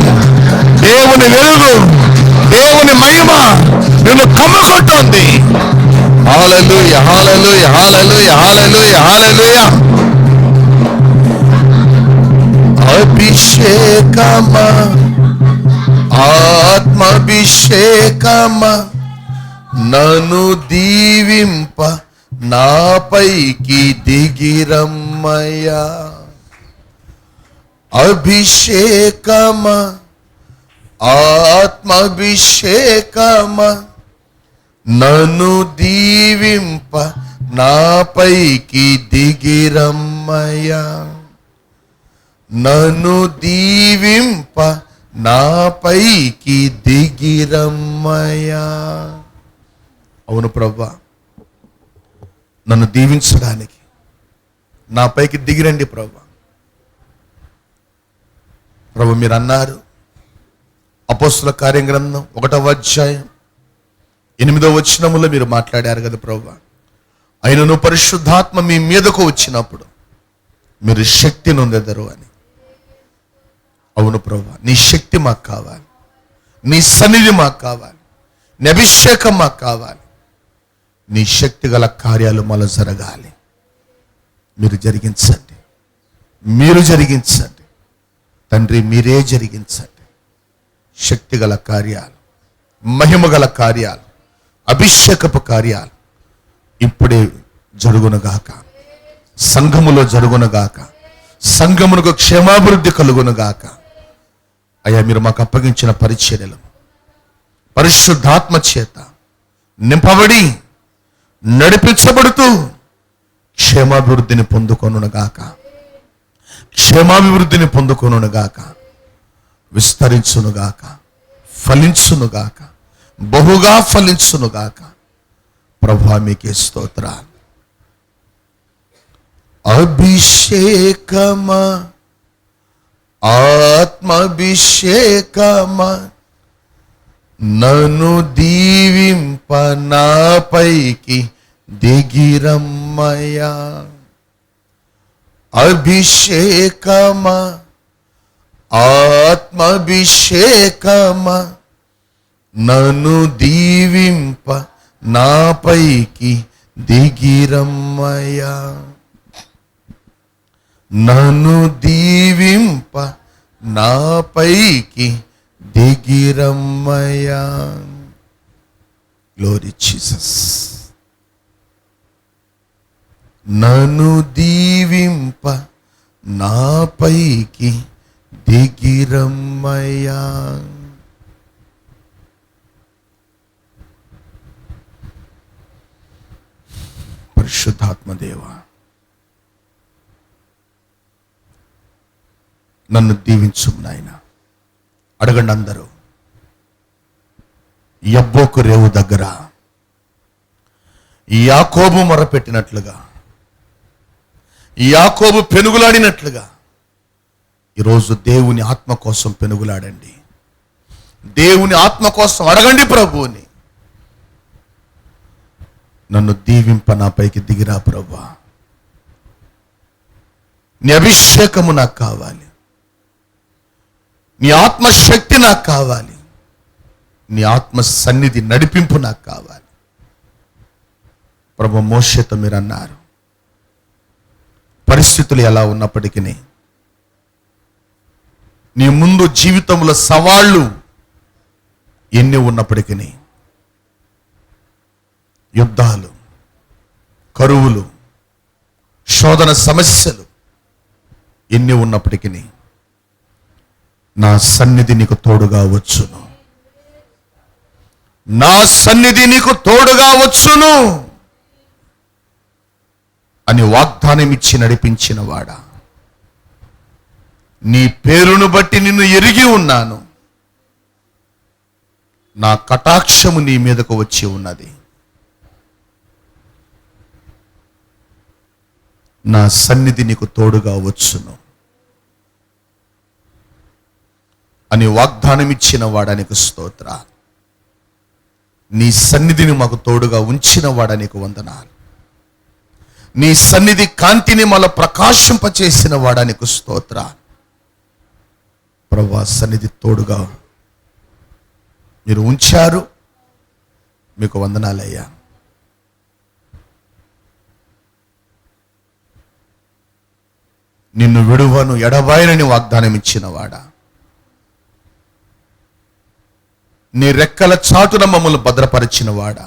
దేవుని వెలుగు, దేవుని మహిమ నిన్ను కమ్ముకుంటుంది. హల్లెలూయా, హల్లెలూయా, హల్లెలూయా, హల్లెలూయా, హల్లెలూయా. అభిషేకమా, ఆత్మాభిషేకమా, నన్ను దీవింప నాపైకి దిగిరమ్మయ్యా. అభిషేకమా, ఆత్మాభిషేకమా, నన్ను దీవింప నాపైకి దిగిరమ్మయ్యా. నన్ను దీవింప నాపైకి దిగిరమ్మయ్యా. అవును ప్రభువా, నన్ను దీవించడానికి నాపైకి దిగిరండి ప్రభువా. ప్రభు మీరు అన్నారు అపోస్తుల కార్యగ్రంథం 1వ అధ్యాయం 8వ వచనములో మీరు మాట్లాడారు కదా ప్రభువా, అయినను పరిశుద్ధాత్మ మీ మీదకు వచ్చినప్పుడు మీరు శక్తి నొందెదరు అని. అవును ప్రభువా, నీ శక్తి మాకు కావాలి, నీ సన్నిధి మాకు కావాలి, నీ అభిషేకం మాకు కావాలి. నీ శక్తి గల కార్యాలు మాలో జరగాలి. మీరు జరిగించండి, మీరు జరిగించండి తండ్రి, మీరే జరిగించండి. శక్తి గల కార్యాలు, మహిమ గల కార్యాలు, అభిషేకపు కార్యాలు ఇప్పుడే జరుగునుగాక, సంఘములో జరుగునుగాక, సంఘమునకు క్షేమాభివృద్ధి కలుగునుగాక. అయ్యా, మీరు మాకు అప్పగించిన పరిచర్యలు పరిశుద్ధాత్మ చేత నింపబడి నడిపించబడుతూ క్షేమాభివృద్ధిని పొందుకొనుగాక, క్షేమాభివృద్ధిని పొందుకొనుగాక, విస్తరించునుగాక, ఫలించునుగాక, బహుగా ఫలించునుగాక. ప్రభువా మీకే స్తోత్రాలు. అభిషేకమా, ఆత్మాభిషేకమా, నన్ను దీవింప నాపైకి దిగిరమ్మయ్యా. అభిషేకమా, ఆత్మాభిషేకమా, నన్ను దీవింప నాపైకి దిగిరమ్మయ్యా. నన్ను దీవింప నాపైకి దిగిరమ్మయ్యా. Glory Jesus. నన్ను దీవింప నాపైకి దిగిరమ్మయ్యా. పరిశుద్ధాత్మదేవా, నన్ను దీవించు నాయన. అడగండి అందరూ. యబ్బోకు రేవు దగ్గర యాకోబు మొరపెట్టినట్లుగా, యాకోబు పెనుగులాడినట్లుగా ఈరోజు దేవుని ఆత్మ కోసం పెనుగులాడండి. దేవుని ఆత్మ కోసం అడగండి ప్రభువుని. నన్ను దీవింప నాపైకి దిగిరా ప్రభువా. నీ అభిషేకము నాకు కావాలి, నీ ఆత్మశక్తి నాకు కావాలి, నీ ఆత్మ సన్నిధి నడిపింపు నాకు కావాలి. ప్రభు మోషేతో మీరు అన్నారు, పరిస్థితులు ఎలా ఉన్నప్పటికీ, నీ ముందు జీవితంలో సవాళ్ళు ఎన్ని ఉన్నప్పటికీ, యుద్ధాలు, కరువులు, శోధన సమస్యలు ఎన్ని ఉన్నప్పటికీ నా సన్నిధి నీకు తోడుగా వచ్చును, నా సన్నిధి నీకు తోడుగా వచ్చును అని వాగ్దానం ఇచ్చి నడిపించిన వాడా, నీ పేరును బట్టి నిన్ను ఎరిగి ఉన్నాను, నా కటాక్షము నీ మీదకు వచ్చి ఉన్నది, నా సన్నిధి నీకు తోడుగా వచ్చును అని వాగ్దానం ఇచ్చిన వాడానికి స్తోత్ర. నీ సన్నిధిని మాకు తోడుగా ఉంచిన వాడానికి వందనాలు. నీ సన్నిధి కాంతిని మళ్ళీ ప్రకాశింపచేసిన వాడానికి స్తోత్ర. ప్రభువా, సన్నిధి తోడుగా మీరు ఉంచారు, మీకు వందనాలయ్యా. నిన్ను విడువను ఎడబాయనని వాగ్దానం ఇచ్చిన వాడా, నీ రెక్కల చాటున మమ్మల్ని భద్రపరిచిన వాడా,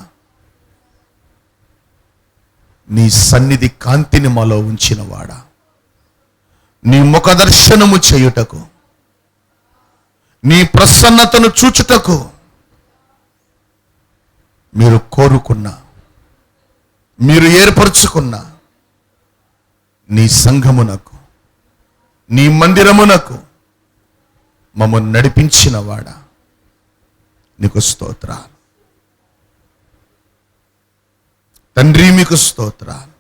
నీ సన్నిధి కాంతిని మాలో ఉంచిన వాడా, నీ ముఖ దర్శనము చేయుటకు, నీ ప్రసన్నతను చూచుటకు మీరు కోరుకున్న, మీరు ఏర్పరచుకున్న నీ సంఘమునకు, నీ మందిరమునకు మమ్మల్ని నడిపించిన వాడా, నీకు స్తోత్రాలు తండ్రి, మీకు స్తోత్రాలు.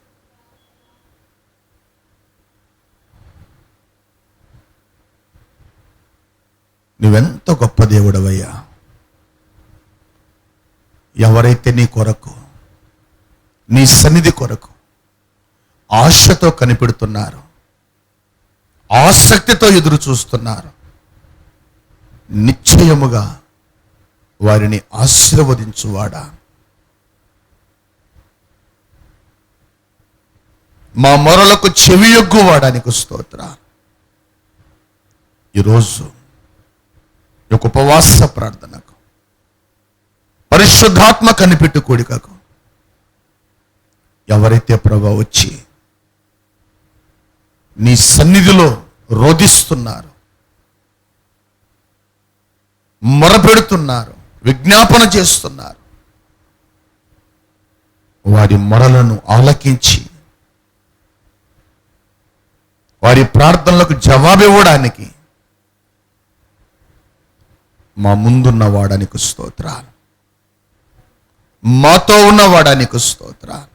నువ్వెంత గొప్ప దేవుడవయ్యా. ఎవరైతే నీ కొరకు, నీ సన్నిధి కొరకు ఆశతో కనిపెడుతున్నారు, ఆసక్తితో ఎదురు చూస్తున్నారు, నిశ్చయముగా వారిని ఆశీర్వదించువాడా, మా మొరలకు చెవియొగ్గువాడానికి స్తోత్ర. ఈరోజు ఒక ఉపవాస ప్రార్థనకు, పరిశుద్ధాత్మ కనిపెట్టు కూడికకు ఎవరైతే ప్రభు వచ్చి నీ సన్నిధిలో రోధిస్తున్నారు, మొరపెడుతున్నారు, విజ్ఞాపన చేస్తున్నారు, వారి మొరలను ఆలకించి వారి ప్రార్థనలకు జవాబివ్వడానికి మా ముందున్న వాడానికి స్తోత్రాలు, మాతో ఉన్న వాడానికి స్తోత్రాలు.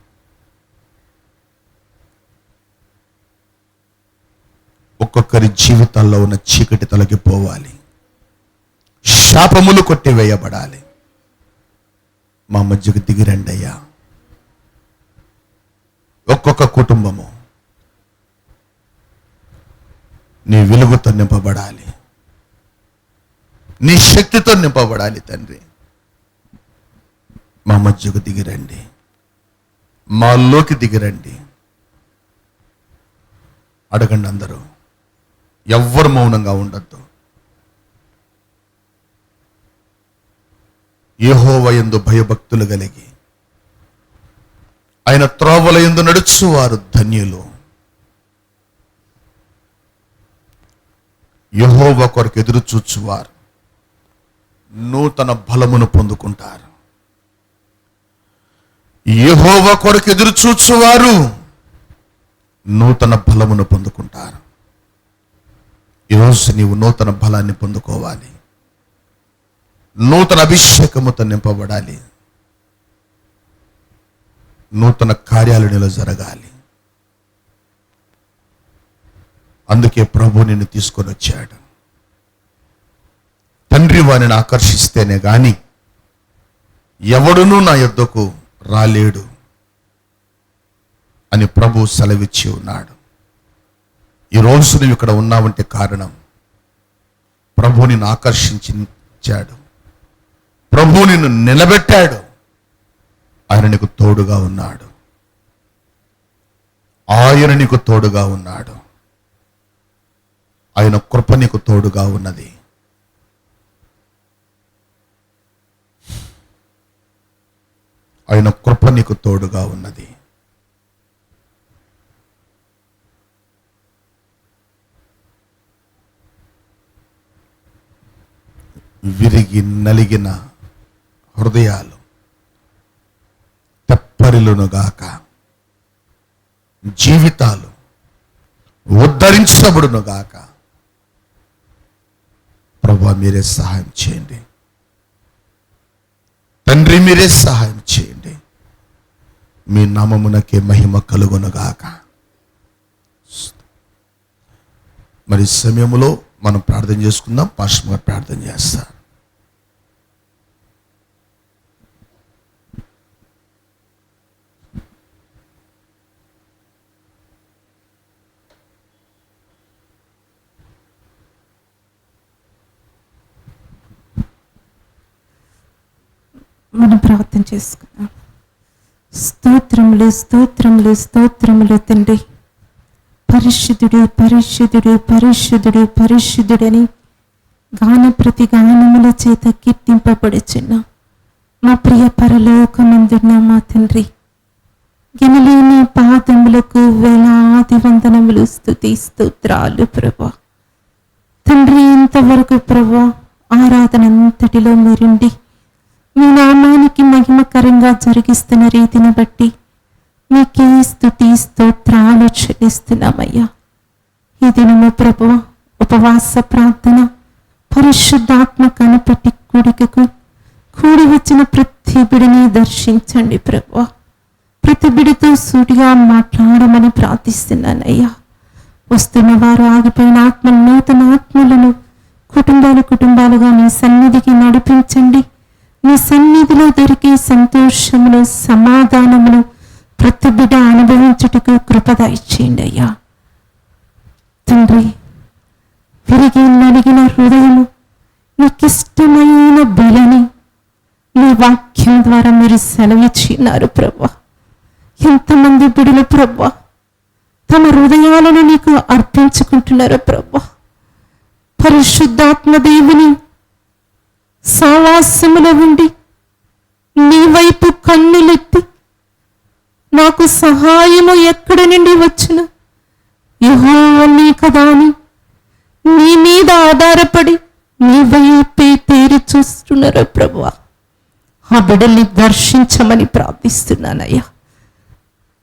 ఒక్కొక్కరి జీవితాల్లో ఉన్న చీకటి తొలగిపోవాలి, శాపములు కొట్టివేయబడాలి. మా మధ్యకు దిగిరండి అయ్యా. ఒక్కొక్క కుటుంబము నీ వెలుగుతో నింపబడాలి, నీ శక్తితో నింపబడాలి. తండ్రి, మా మధ్యకు దిగిరండి, మాలోకి దిగిరండి. అడగండి అందరూ, ఎవ్వరు మౌనంగా ఉండొద్దు. యెహోవా యందు భయభక్తులు కలిగి ఆయన త్రోవల యందు నడుచువారు ధన్యులు. యెహోవా కొరకు ఎదురు చూచువారు నూతన బలమును పొందుకుంటారు. యెహోవా కొరకు ఎదురు చూచువారు నూతన బలమును పొందుకుంటారు. ఈరోజు నీవు నూతన బలాన్ని పొందుకోవాలి, నూతన అభిషేకముతో నింపబడాలి, నూతన కార్యాలు నీలో జరగాలి. అందుకే ప్రభు నిన్ను తీసుకొని వచ్చాడు. తండ్రి వారిని ఆకర్షిస్తేనే గాని ఎవడునూ నా యొద్దకు రాలేడు అని ప్రభు సెలవిచ్చి ఉన్నాడు. ఈ రోజు నువ్వు ఇక్కడ ఉన్నావంటే కారణం ప్రభు నిన్ను ఆకర్షించాడు, ప్రభు నిన్ను నిలబెట్టాడు, ఆయన నీకు తోడుగా ఉన్నాడు, ఆయన నీకు తోడుగా ఉన్నాడు, ఆయన కృప నీకు తోడుగా ఉన్నది. ఆయన కృప నీకు తోడుగా ఉన్నది. విరిగి నలిగిన హృదయాలు తెప్పరిలునుగాక, జీవితాలు ఉద్ధరించబడునుగాక. ప్రభువా మీరే సహాయం చేయండి, తండ్రి మీరే సహాయం చేయండి. మీ నామమునకే మహిమ కలుగునుగాక. మరి సమయంలో మనం ప్రార్థన చేసుకుందాం. పాస్టర్ గారు ప్రార్థన చేస్తారు.
మనం ప్రార్థన చేసుకుందాం. స్తోత్రములు స్తోత్రములు స్తోత్రములు తండ్రి, పరిశుద్ధుడు పరిశుద్ధుడు పరిశుద్ధుడు పరిశుద్ధుడని గాన ప్రతి గానముల చేత కీర్తింపబడుచున్న మా ప్రియ పరలోకమందున్న మా తండ్రి, గినలేని పాదములకు వేలాది వందనములు స్తుతి స్తోత్రాలు ప్రభా. తండ్రి, ఇంతవరకు ప్రభా ఆరాధన అంతటిలో మీరుండి మీ నామానికి మహిమకరంగా జరిగిస్తున్న రీతిని బట్టి మీకే స్తుతి స్తోత్రాలు చెల్లిస్తున్నామయ్యా. ఈ దినము ప్రభువ ఉపవాస ప్రార్థన పరిశుద్ధాత్మ కనిపెట్టి కూడి వచ్చిన ప్రతి బిడిని దర్శించండి ప్రభువ. ప్రతి బిడితో సూటిగా మాట్లాడమని ప్రార్థిస్తున్నానయ్యా. వస్తున్న వారు ఆగిపోయిన ఆత్మ నూతన ఆత్మలను కుటుంబాలుగా నీ సన్నిధికి నడిపించండి. నీ సన్నిధిలో దొరికే సంతోషమును సమాధానమును ప్రతి బిడ్డ అనుభవించుటకు కృప దయచేయండి అయ్యా. తండ్రి, విరిగి నలిగిన హృదయము నీకిష్టమైన బలిని నీ వాక్యం ద్వారా మీరు సెలవిచ్చినారు ప్రభా. ఎంతమంది బిడ్డలు ప్రభా తమ హృదయాలను నీకు అర్పించుకుంటున్నారు ప్రభా. పరిశుద్ధాత్మ దేవుని సావాసములో ఉండి నీ వైపు కన్నులెత్తి నాకు సహాయము ఎక్కడి నుండి వచ్చును, యెహోవా నీ కదా అని నీ మీద ఆధారపడి నీ వైపే తేరి చూస్తున్నారు ప్రభువా. ఆ బిడ్డల్ని దర్శించమని ప్రార్థిస్తున్నానయ్యా.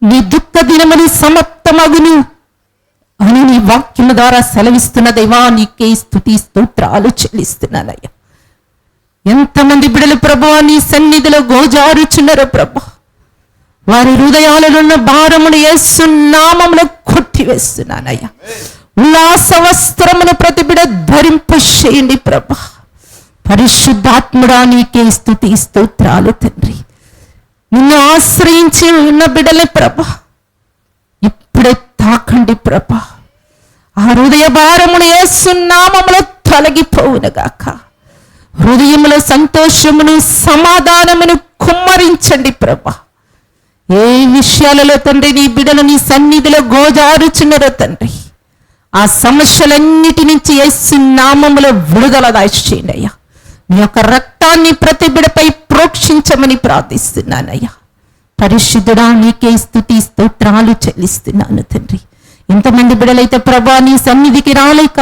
నీ దుఃఖ దినమని సమాప్తమగును అని నీ వాక్యం ద్వారా సెలవిస్తున్న దేవా, నీకే స్తుతి స్తోత్రాలు చెల్లిస్తున్నానయ్యా. ఎంతమంది బిడ్డలు ప్రభువా నీ సన్నిధిలో గోజారుచున్నారో ప్రభా, వారి హృదయాలలో ఉన్న భారమును యేసు నామములో కొట్టివేస్తున్నానయ్యా. ఉల్లాస వస్త్రమును ప్రతి బిడ్డ ధరింపచేయండి ప్రభా. పరిశుద్ధాత్ముడా నీకే స్తుతి స్తోత్రాలు తండ్రి. నిన్ను ఆశ్రయించి ఉన్న బిడ్డలే ప్రభా ఇప్పుడే తాకండి ప్రభా. ఆ హృదయ భారమును యేసు నామములో తొలగిపోవునుగాక. హృదయములో సంతోషమును సమాధానమును కుమ్మరించండి ప్రభా. ఏ విషయాలలో తండ్రి నీ బిడ్డలు నీ సన్నిధిలో గోజారుచున్నారో తండ్రి, ఆ సమస్యలన్నిటి నుంచి యేసు నామములో విడుదల దయచేయండి అయ్యా. నీ యొక్క రక్తాన్ని ప్రతి బిడ్డపై ప్రోక్షించమని ప్రార్థిస్తున్నానయ్యా. పరిశుద్ధుడా నీకే స్తుతి స్తోత్రాలు చెల్లిస్తున్నాను తండ్రి. ఇంతమంది బిడ్డలైతే ప్రభా నీ సన్నిధికి రాలేక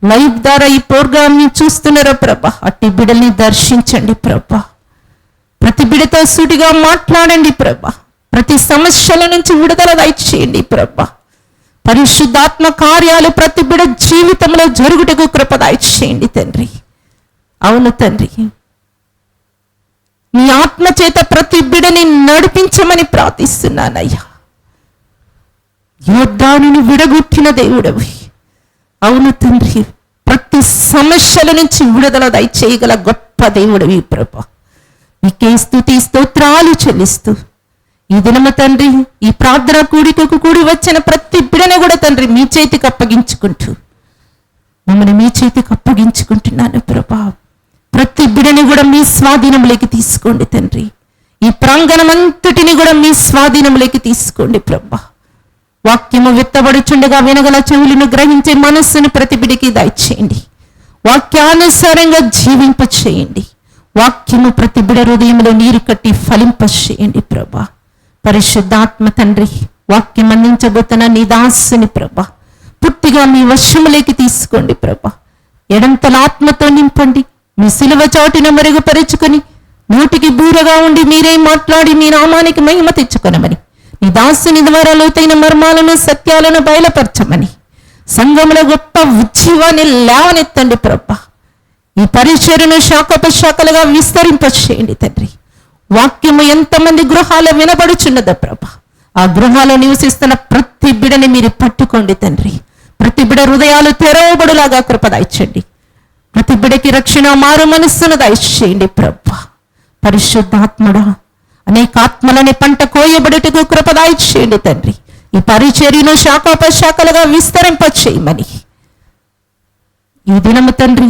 లైవ్ ద్వారా ఈ ప్రోగ్రామ్ ని చూస్తున్నారో ప్రభా, అట్టి బిడ్డల్ని దర్శించండి ప్రభా. ప్రతి బిడ్డతో సూటిగా మాట్లాడండి ప్రభా. ప్రతి సమస్యల నుంచి విడుదల దయచేయండి ప్రభా. పరిశుద్ధాత్మ కార్యాలు ప్రతి బిడ్డ జీవితంలో జరుగుటకు కృప దయచేయండి తండ్రి. అవును తండ్రి, నీ ఆత్మ చేత ప్రతి బిడ్డని నడిపించమని ప్రార్థిస్తున్నానయ్యా. యోర్దానుని విడగొట్టిన దేవుడవి. అవును తండ్రి, ప్రతి సమస్యల నుంచి విడుదల దయచేయగల గొప్ప దేవుడవి ప్రభా. నీకే స్తుతి స్తోత్రాలు చెల్లిస్తూ ఈ దినము తండ్రి ఈ ప్రార్థన కూడికకు కూడి వచ్చిన ప్రతి బిడను కూడా తండ్రి మీ చేతికి అప్పగించుకుంటూ మమ్మల్ని మీ చేతికి అప్పగించుకుంటున్నాను ప్రభా. ప్రతి బిడని కూడా మీ స్వాధీనంలోకి తీసుకోండి తండ్రి. ఈ ప్రాంగణమంతటిని కూడా మీ స్వాధీనంలోకి తీసుకోండి ప్రభా. వాక్యము విత్తబడుచుండగా వినగల చెవులను గ్రహించే మనస్సును ప్రతి బిడికి దయచేయండి. వాక్యానుసారంగా జీవింపచేయండి. వాక్యము ప్రతి బిడ హృదయంలో నీరు కట్టి ఫలింపచేయండి ప్రభా. పరిశుద్ధాత్మ తండ్రి, వాక్యం అందించబోతున్న నీ దాసుని ప్రభా పూర్తిగా మీ వశములోకి తీసుకోండి ప్రభా. ఎడంతల ఆత్మతో నింపండి. మీ సిలువ చాటును మెరుగుపరుచుకొని నోటికి బూరగా ఉండి మీరే మాట్లాడి మీ నామానికి మహిమ తెచ్చుకొనమని, నీ దాసుని ద్వారా లోతైన మర్మాలను సత్యాలను బయలుపరచమని, సంఘములో గొప్ప ఉజ్జీవాన్ని లేవనెత్తండి ప్రభా. ఈ పరిచర్యను శాఖోపశాఖలుగా విస్తరింపచేయండి తండ్రి. వాక్యము ఎంతమంది గృహాల్లో వినబడుచున్నదో ప్రభా, ఆ గృహాల్లో నివసిస్తున్న ప్రతి బిడని మీరు పట్టుకోండి తండ్రి. ప్రతి బిడ హృదయాలు తెరవబడులాగా కృప దయచేయండి. ప్రతి బిడకి రక్షణ మారు మనస్సును దయచేయండి ప్రభా. పరిశుద్ధాత్ముడా, అనేక ఆత్మలని పంట కోయబడుటకు కృప దయచేయండి తండ్రి. ఈ పరిచర్యను శాఖోపశాఖలుగా విస్తరింపచేయమని ఈ దినము తండ్రి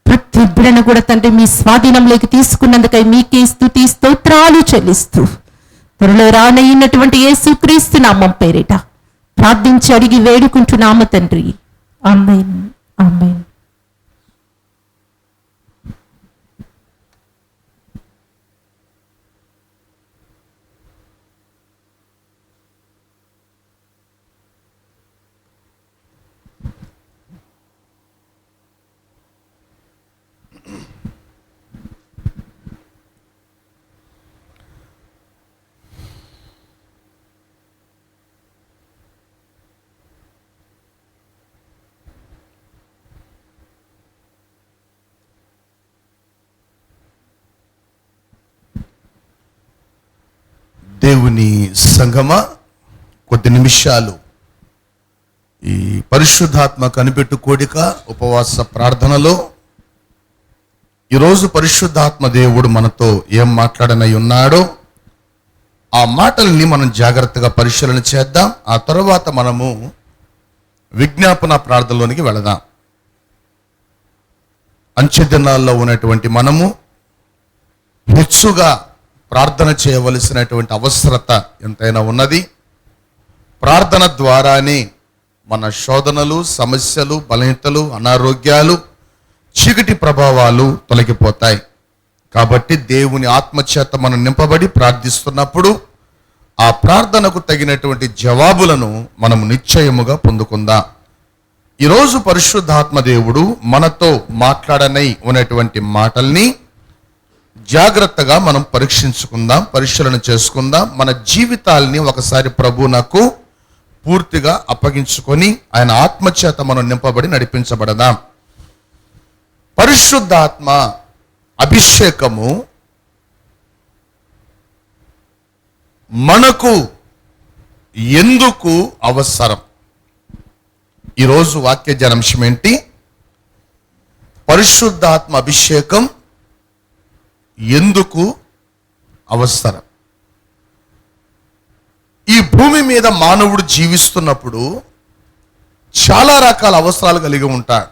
ప్రతి బిడను కూడా తండ్రి మీ స్వాధీనంలోకి తీసుకున్నందుకై మీకే స్తుతి స్తోత్రాలు చెల్లిస్తూ త్వరలో రానయ్యినటువంటి యేసుక్రీస్తు నామం పేరిట ప్రార్థించి అడిగి వేడుకుంటున్నాము తండ్రి. ఆమేన్, ఆమేన్.
దేవుని సంగమా, కొద్ది నిమిషాలు ఈ పరిశుద్ధాత్మ కనిపెట్టు కోడిక ఉపవాస ప్రార్థనలో ఈరోజు పరిశుద్ధాత్మ దేవుడు మనతో ఏం మాట్లాడనై ఉన్నాడో ఆ మాటల్ని మనం జాగ్రత్తగా పరిశీలన చేద్దాం. ఆ తర్వాత మనము విజ్ఞాపన ప్రార్థనలోనికి వెళదాం. అంచె దినాల్లో ఉన్నటువంటి మనము హెచ్చుగా ప్రార్థన చేయవలసినటువంటి అవసరత ఎంతైనా ఉన్నది. ప్రార్థన ద్వారానే మన శోధనలు, సమస్యలు, బలహీనతలు, అనారోగ్యాలు, చీకటి ప్రభావాలు తొలగిపోతాయి. కాబట్టి దేవుని ఆత్మచేత మనం నింపబడి ప్రార్థిస్తున్నప్పుడు ఆ ప్రార్థనకు తగినటువంటి జవాబులను మనం నిశ్చయముగా పొందుకుందాం. ఈరోజు పరిశుద్ధాత్మ దేవుడు మనతో మాట్లాడనై ఉన్నటువంటి మాటల్ని జాగ్రత్తగా మనం పరీక్షించుకుందాం, పరిశీలన చేసుకుందాం. మన జీవితాల్ని ఒకసారి ప్రభువునకు పూర్తిగా అప్పగించుకొని ఆయన ఆత్మచేత మనం నింపబడి నడిపించబడదాం. పరిశుద్ధాత్మ అభిషేకము మనకు ఎందుకు అవసరం? ఈరోజు వాక్య ధ్యానాంశం ఏంటి? పరిశుద్ధాత్మ అభిషేకం ఎందుకు అవసరం? ఈ భూమి మీద మానవుడు జీవిస్తున్నప్పుడు చాలా రకాల అవసరాలు కలిగి ఉంటాడు.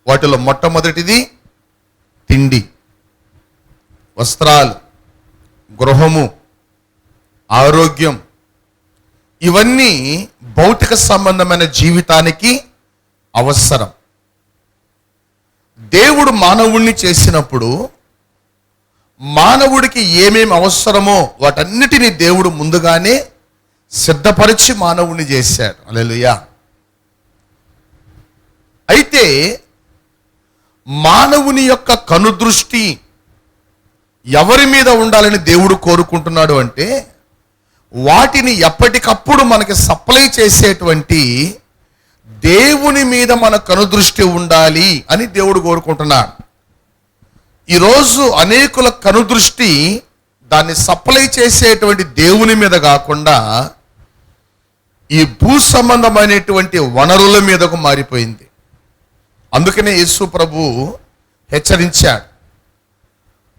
వాటిలో మొట్టమొదటిది తిండి, వస్త్రాలు, గృహము, ఆరోగ్యం. ఇవన్నీ భౌతిక సంబంధమైన జీవితానికి అవసరం. దేవుడు మానవుణ్ణి చేసినప్పుడు మానవుడికి ఏమేమి అవసరమో వాటన్నిటినీ దేవుడు ముందుగానే సిద్ధపరిచి మానవుణ్ణి చేశాడు. హల్లెలూయా. అయితే మానవుని యొక్క కనుదృష్టి ఎవరి మీద ఉండాలని దేవుడు కోరుకుంటున్నాడు అంటే, వాటిని ఎప్పటికప్పుడు మనకి సప్లై చేసేటువంటి దేవుని మీద మన కనుదృష్టి ఉండాలి అని దేవుడు కోరుకుంటున్నాడు. ఈరోజు అనేకుల కనుదృష్టి దాన్ని సప్లై చేసేటువంటి దేవుని మీద కాకుండా ఈ భూ సంబంధమైనటువంటి వనరుల మీదకు మారిపోయింది. అందుకనే యేసు ప్రభు హెచ్చరించాడు.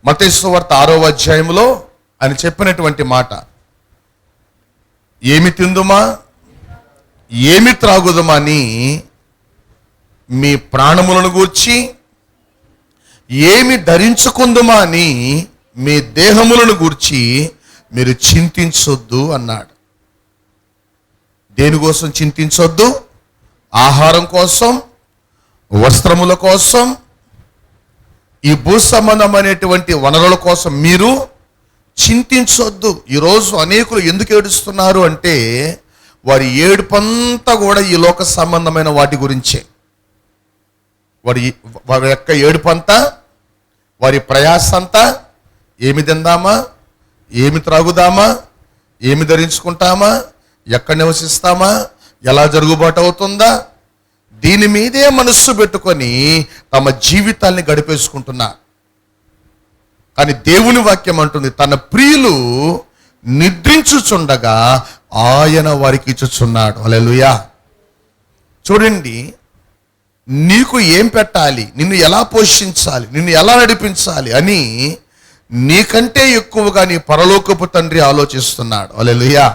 మత్తయి సువార్త 6వ అధ్యాయంలో అని చెప్పినటువంటి మాట, ఏమి తిందుమా ఏమి త్రాగుదమా అని మీ ప్రాణములను గూర్చి, ఏమి ధరించుకుందుమా అని మీ దేహములను గూర్చి మీరు చింతించొద్దు అన్నాడు. దేనికోసం చింతించొద్దు? ఆహారం కోసం, వస్త్రముల కోసం, ఈ భూ సంబంధమైనటువంటి వనరుల కోసం మీరు చింతించొద్దు. ఈరోజు అనేకులు ఎందుకు ఏడుస్తున్నారు అంటే వారి ఏడుపంతా కూడా ఈ లోక సంబంధమైన వాటి గురించే. వారి యొక్క ఏడుపంతా, వారి ప్రయాస అంతా ఏమి తిందామా, ఏమి త్రాగుదామా, ఏమి ధరించుకుంటామా, ఎక్కడ నివసిస్తామా, ఎలా జరుగుబాటు అవుతుందా, దీని మీదే మనస్సు పెట్టుకొని తమ జీవితాల్ని గడిపేసుకుంటున్నారు. కానీ దేవుని వాక్యం అంటుంది, తన ప్రియులు నిద్రించుచుండగా ఆయన వారికి ఇచ్చుచున్నాడు. హల్లెలూయా. చూడండి, నీకు ఏం పెట్టాలి, నిన్ను ఎలా పోషించాలి, నిన్ను ఎలా నడిపించాలి అని నీకంటే ఎక్కువగా నీ పరలోకపు తండ్రి ఆలోచిస్తున్నాడు. హల్లెలూయా.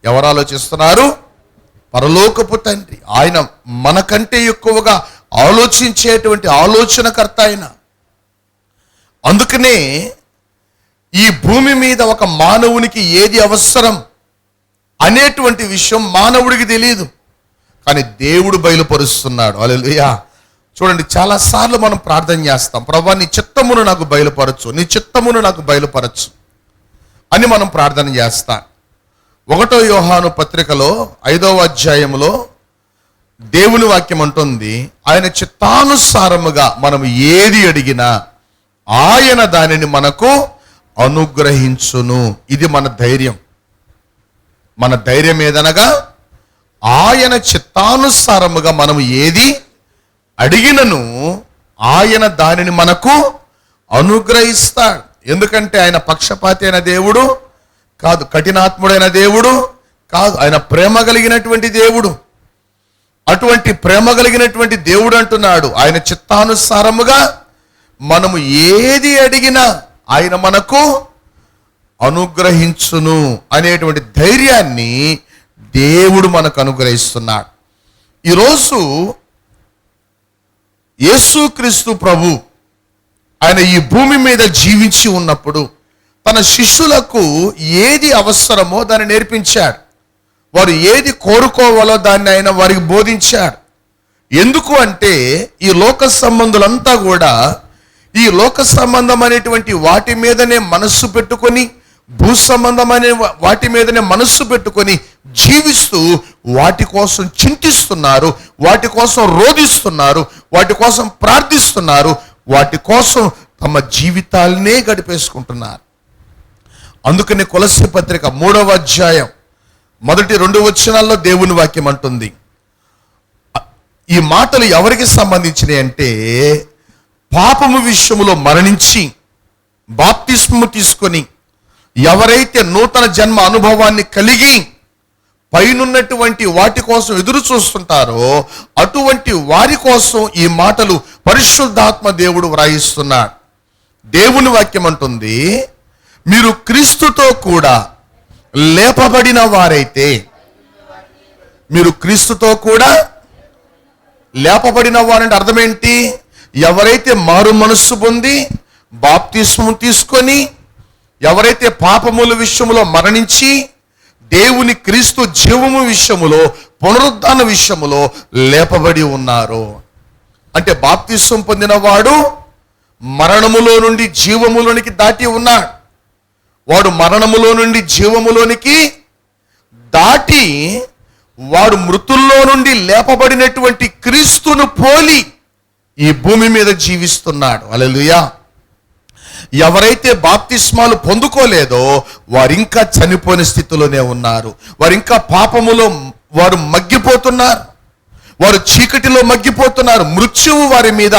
ఎవరు ఆలోచిస్తున్నారు? పరలోకపు తండ్రి. ఆయన మనకంటే ఎక్కువగా ఆలోచించేటువంటి ఆలోచనకర్త ఆయన. అందుకనే ఈ భూమి మీద ఒక మానవునికి ఏది అవసరం అనేటువంటి విషయం మానవుడికి తెలియదు, కానీ దేవుడు బయలుపరుస్తున్నాడు. హల్లెలూయా. చూడండి, చాలాసార్లు మనం ప్రార్థన చేస్తాం, ప్రభువా నీ చిత్తమును నాకు బయలుపరచు, నీ చిత్తమును నాకు బయలుపరచు అని మనం ప్రార్థన చేస్తాం. 1 యోహాను పత్రికలో 5వ అధ్యాయంలో దేవుని వాక్యం అంటుంది, ఆయన చిత్తానుసారముగా మనం ఏది అడిగినా ఆయన దానిని మనకు అనుగ్రహించును. ఇది మన ధైర్యం. మన ధైర్యం ఏదనగా ఆయన చిత్తానుసారముగా మనం ఏది అడిగినను ఆయన దానిని మనకు అనుగ్రహిస్తాడు. ఎందుకంటే ఆయన పక్షపాతి అయిన దేవుడు కాదు, కఠినాత్ముడైన దేవుడు కాదు, ఆయన ప్రేమ కలిగినటువంటి దేవుడు. అటువంటి ప్రేమ కలిగినటువంటి దేవుడు అంటున్నాడు, ఆయన చిత్తానుసారముగా మనము ఏది అడిగినా ఆయన మనకు అనుగ్రహించును అనేటువంటి ధైర్యాన్ని దేవుడు మనకు అనుగ్రహిస్తున్నాడు. ఈరోజు యేసుక్రీస్తు ప్రభు ఆయన ఈ భూమి మీద జీవించి ఉన్నప్పుడు తన శిష్యులకు ఏది అవసరమో దాన్ని నేర్పించాడు. వారు ఏది కోరుకోవాలో దాన్ని ఆయన వారికి బోధించాడు. ఎందుకు అంటే ఈ లోక సంబంధులంతా కూడా ఈ లోక సంబంధమైనటువంటి వాటి మీదనే మనస్సు పెట్టుకొని, భూ సంబంధమైన వాటి మీదనే మనస్సు పెట్టుకొని జీవిస్తూ వాటి కోసం చింతిస్తున్నారు, వాటి కోసం రోధిస్తున్నారు, వాటి కోసం ప్రార్థిస్తున్నారు, వాటి కోసం తమ జీవితాలనే గడిపేసుకుంటున్నారు. అందుకని కొలస్సీ పత్రిక 3వ అధ్యాయం మొదటి 2 వచనాల్లో దేవుని వాక్యం అంటుంది, ఈ మాటలు ఎవరికి సంబంధించినవి అంటే పాపము విషయములో మరణించి బాప్తిస్మము తీసుకొని ఎవరైతే నూతన జన్మ అనుభవాన్ని కలిగి పైనున్నటువంటి వాటి కోసం ఎదురు చూస్తుంటారో అటువంటి వారి కోసం ఈ మాటలు పరిశుద్ధాత్మ దేవుడు వ్రాయిస్తున్నాడు. దేవుని వాక్యం అంటుంది, మీరు క్రీస్తుతో కూడా లేపబడిన వారైతే, మీరు క్రీస్తుతో కూడా లేపబడిన వారంటే అర్థం ఏంటి? ఎవరైతే మారు మనస్సు పొంది బాప్తిస్మము తీసుకొని ఎవరైతే పాపముల విషయములో మరణించి దేవుని క్రీస్తు జీవము విషయములో పునరుద్ధాన విషయములో లేపబడి ఉన్నారు. అంటే బాప్తిస్మం పొందిన వాడు మరణములో నుండి జీవములోనికి దాటి ఉన్నాడు. వాడు మరణములో నుండి జీవములోనికి దాటి వాడు మృతుల్లో నుండి లేపబడినటువంటి క్రీస్తును పోలి ఈ భూమి మీద జీవిస్తున్నాడు. హల్లెలూయా. ఎవరైతే బాప్తిస్మాలు పొందుకోలేదో వారింకా చనిపోయిన స్థితిలోనే ఉన్నారు. వారింకా పాపములో వారు మగ్గిపోతున్నారు, వారు చీకటిలో మగ్గిపోతున్నారు. మృత్యువు వారి మీద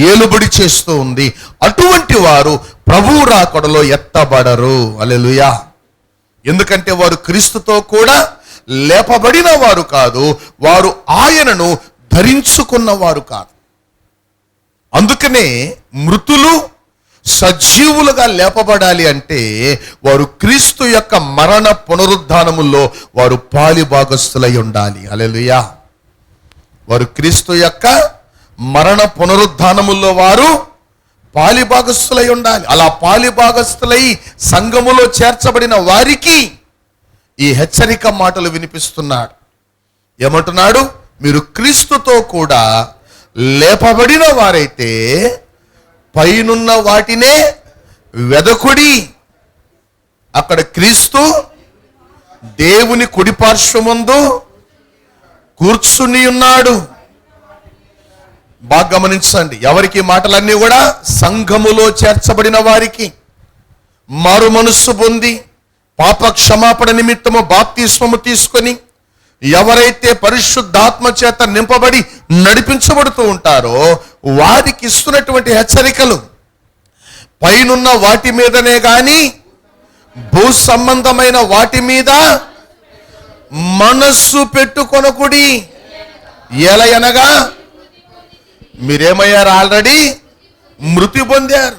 ఏలుబడి చేస్తూ ఉంది. అటువంటి వారు ప్రభువు రాకడలో ఎత్తబడరు. హల్లెలూయా. ఎందుకంటే వారు క్రీస్తుతో కూడా లేపబడిన వారు కాదు, వారు ఆయనను ధరించుకున్న వారు కాదు. అందుకనే మృతులు సజీవులుగా లేపబడాలి అంటే వారు క్రీస్తు యొక్క మరణ పునరుద్ధానముల్లో వారు పాలిభాగస్తులై ఉండాలి. హల్లెలూయా. వారు క్రీస్తు యొక్క మరణ పునరుద్ధానముల్లో వారు పాలిభాగస్తులై ఉండాలి. అలా పాలిభాగస్తులై సంఘములో చేర్చబడిన వారికి ఈ హెచ్చరిక మాటలు వినిపిస్తున్నాడు. ఏమంటున్నాడు? మీరు క్రీస్తుతో కూడా లేపబడిన వారైతే పైనున్న వాటినే వెదకుడి. అక్కడ క్రీస్తు దేవుని కుడి పార్శ్వమందు కూర్చుని ఉన్నాడు. బాగా గమనించండి. ఎవరికి మాటలన్నీ కూడా? సంఘములో చేర్చబడిన వారికి, మారు మనస్సు పొంది పాప క్షమాపణ నిమిత్తము బాప్తిస్మము తీసుకొని ఎవరైతే పరిశుద్ధాత్మ చేత నింపబడి నడిపించబడుతూ ఉంటారో వారికి ఇస్తున్నటువంటి హెచ్చరికలు. పైనున్న వాటి మీదనే గాని భూ సంబంధమైన వాటి మీద మనస్సు పెట్టుకొనకుడి. ఎలయనగా మీరేమయ్యారు? ఆల్రెడీ మృతి పొందారు.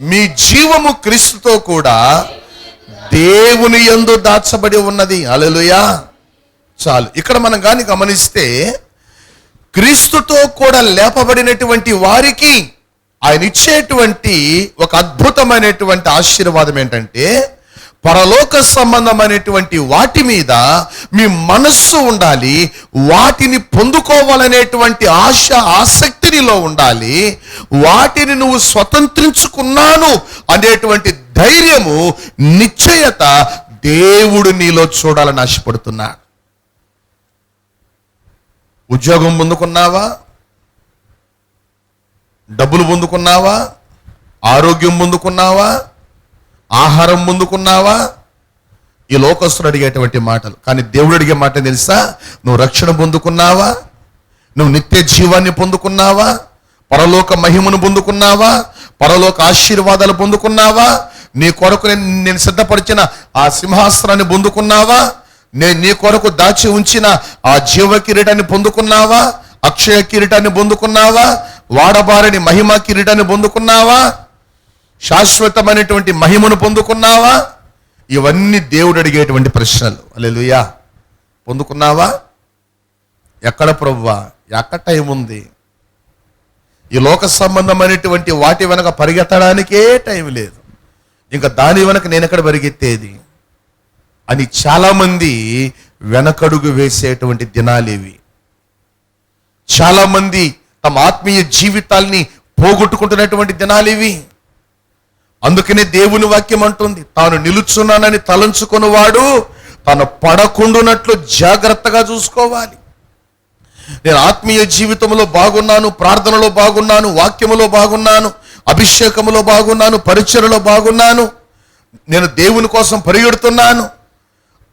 మీ జీవము క్రీస్తుతో కూడా దేవుని యందు దాచబడి ఉన్నది. హల్లెలూయా. చాలు. ఇక్కడ మనం కానీ గమనిస్తే క్రీస్తుతో కూడా లేపబడినటువంటి వారికి ఆయన ఇచ్చేటువంటి ఒక అద్భుతమైనటువంటి ఆశీర్వాదం ఏంటంటే, పరలోక సంబంధమైనటువంటి వాటి మీద మీ మనస్సు ఉండాలి. వాటిని పొందుకోవాలనేటువంటి ఆశ, ఆసక్తి నీలో ఉండాలి. వాటిని నువ్వు స్వతంత్రించుకున్నాను అనేటువంటి ధైర్యము, నిశ్చయత దేవుడు నీలో చూడాలని ఆశపడుతున్నాడు. ఉద్యోగం పొందుకున్నావా? డబ్బులు పొందుకున్నావా? ఆరోగ్యం పొందుకున్నావా? ఆహారం పొందుకున్నావా? ఈ లోకస్తులు అడిగేటువంటి మాటలు. కానీ దేవుడు అడిగే మాట తెలుసా? నువ్వు రక్షణ పొందుకున్నావా? నువ్వు నిత్య జీవాన్ని పొందుకున్నావా? పరలోక మహిమను పొందుకున్నావా? పరలోక ఆశీర్వాదాలు పొందుకున్నావా? నీ కొరకు నేను సిద్ధపరిచిన ఆ సింహాసనాన్ని పొందుకున్నావా? నేను నీ కొరకు దాచి ఉంచిన ఆ జీవ కిరీటాన్ని పొందుకున్నావా? అక్షయ కిరీటాన్ని పొందుకున్నావా? వాడబారని మహిమ కిరీటాన్ని పొందుకున్నావా? శాశ్వతమైనటువంటి మహిమను పొందుకున్నావా? ఇవన్నీ దేవుడు అడిగేటువంటి ప్రశ్నలు. హల్లెలూయా. పొందుకున్నావా? ఎక్కడ ప్రభువా? ఎక్కడ టైం ఉంది? ఈ లోక సంబంధమైనటువంటి వాటి వెనక పరిగెత్తడానికే టైం లేదు. ఇంకా దాని వెనక నేను ఎక్కడ పరిగెత్తేది అని చాలామంది వెనకడుగు వేసేటువంటి దినాలు ఇవి. చాలామంది తమ ఆత్మీయ జీవితాల్ని పోగొట్టుకుంటున్నటువంటి దినాలు ఇవి. అందుకనే దేవుని వాక్యం అంటుంది, తాను నిలుచున్నానని తలంచుకున్నవాడు తాను పడకుండునట్లు జాగ్రత్తగా చూసుకోవాలి. నేను ఆత్మీయ జీవితంలో బాగున్నాను, ప్రార్థనలో బాగున్నాను, వాక్యములో బాగున్నాను, అభిషేకములో బాగున్నాను, పరిచర్యలో బాగున్నాను, నేను దేవుని కోసం పరిగెడుతున్నాను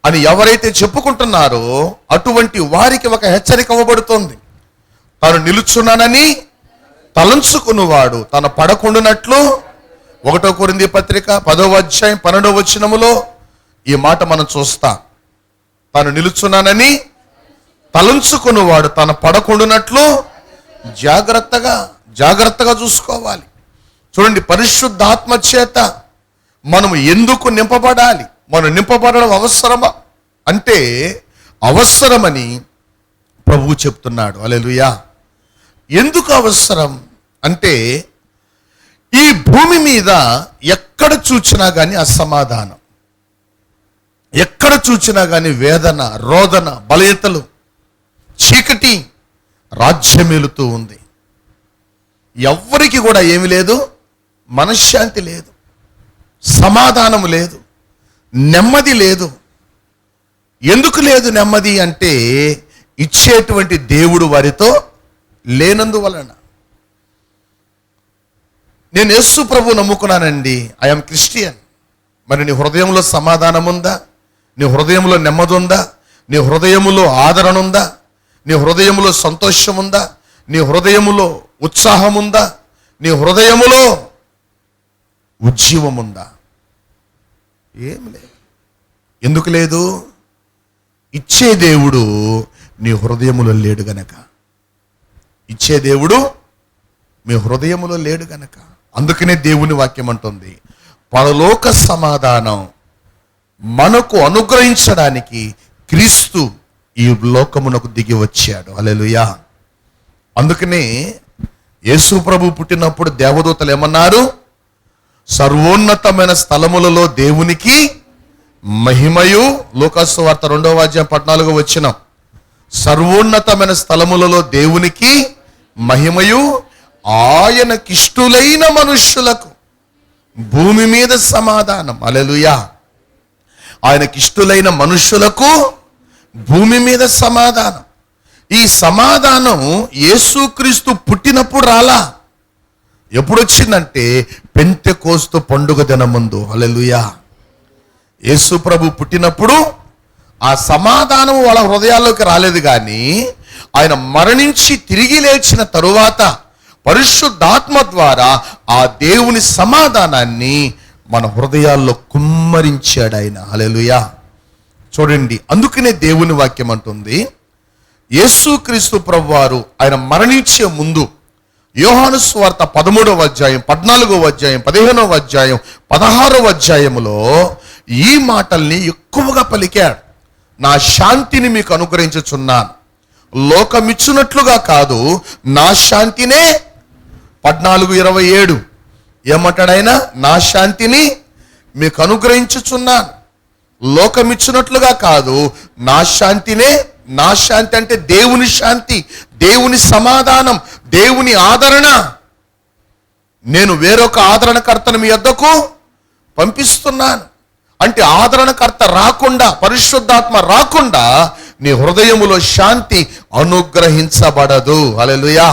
అని ఎవరైతే చెప్పుకుంటున్నారో అటువంటి వారికి ఒక హెచ్చరిక ఇవ్వబడుతుంది. తాను నిలుచున్నానని తలంచుకున్నవాడు తను పడకుండునట్లు 1 కొరింథీ పత్రిక 10వ అధ్యాయం 12వ వచనములో ఈ మాట మనం చూస్తాం. తాను నిలుచున్నానని తలంచుకున్నవాడు తను పడకుండునట్లు జాగ్రత్తగా చూసుకోవాలి. చూడండి, పరిశుద్ధాత్మ చేత మనం ఎందుకు నింపబడాలి? మనం నింపబడడం అవసరమా అంటే అవసరమని ప్రభువు చెప్తున్నాడు. హల్లెలూయా. ఎందుకు అవసరం అంటే ఈ భూమి మీద ఎక్కడ చూచినా కానీ అసమాధానం, ఎక్కడ చూచినా కానీ వేదన, రోదన, బలహీనతలు, చీకటి రాజ్యమేలుతూ ఉంది. ఎవ్వరికి కూడా ఏమి లేదు, మనశ్శాంతి లేదు, సమాధానం లేదు, నెమ్మది లేదు. ఎందుకు లేదు నెమ్మది అంటే ఇచ్చేటువంటి దేవుడు వారితో లేనందువలన. నేను యేసు ప్రభు నమ్ముకున్నానండి, ఐఎమ్ క్రిస్టియన్. మరి నీ హృదయంలో సమాధానం ఉందా? నీ హృదయంలో నెమ్మది ఉందా? నీ హృదయములో ఆదరణ ఉందా? నీ హృదయములో సంతోషం ఉందా? నీ హృదయములో ఉత్సాహం ఉందా? నీ హృదయములో ఉజ్జీవం ఉందా? ఏం లేదు. ఎందుకు లేదు? ఇచ్చే దేవుడు నీ హృదయములో లేడు గనక. ఇచ్చే దేవుడు మీ హృదయములో లేడు గనక. అందుకనే దేవుని వాక్యం అంటుంది, పరలోక సమాధానం మనకు అనుగ్రహించడానికి క్రీస్తు ఈ లోకమునకు దిగి వచ్చాడు. హల్లెలూయా. అందుకనే యేసు ప్రభు పుట్టినప్పుడు దేవదూతలు ఏమన్నారు? సర్వోన్నతమైన స్థలములలో దేవునికి మహిమయు, లూకాసు వార్త 2:14 సర్వోన్నతమైన స్థలములలో దేవునికి మహిమయు, ఆయనకిష్టులైన మనుష్యులకు భూమి మీద సమాధానం. హల్లెలూయా. ఆయనకిష్టులైన మనుష్యులకు భూమి మీద సమాధానం. ఈ సమాధానం యేసుక్రీస్తు పుట్టినప్పుడు రాలా. ఎప్పుడు వచ్చిందంటే పెంతెకోస్తు పండుగ దినమందు. హల్లెలూయా. యేసు ప్రభు పుట్టినప్పుడు ఆ సమాధానం వాళ్ళ హృదయాల్లోకి రాలేదు, కానీ ఆయన మరణించి తిరిగి లేచిన తరువాత పరిశుద్ధాత్మ ద్వారా ఆ దేవుని సమాధానాన్ని మన హృదయాల్లో కుమ్మరించాడు ఆయన. హల్లెలూయా. చూడండి, అందుకనే దేవుని వాక్యం అంటుంది, యేసుక్రీస్తు ప్రభువారు ఆయన మరణించే ముందు యోహాను సువార్త 13 14 15 16 ఈ మాటల్ని ఎక్కువగా పలికాడు. నా శాంతిని మీకు అనుగ్రహించుచున్నాను, లోకమిచ్చునట్లుగా కాదు, నా శాంతినే. 14:27 ఏమంటాడైనా? నా శాంతిని మీకు అనుగ్రహించుచున్నాను, లోకమిచ్చునట్లుగా కాదు, నా శాంతినే. నా శాంతి అంటే దేవుని శాంతి, దేవుని సమాధానం, దేవుని ఆదరణ. నేను వేరొక ఆదరణకర్తను మీ వద్దకు పంపిస్తున్నాను. అంటే ఆదరణకర్త రాకుండా, పరిశుద్ధాత్మ రాకుండా నీ హృదయములో శాంతి అనుగ్రహించబడదు. హల్లెలూయా.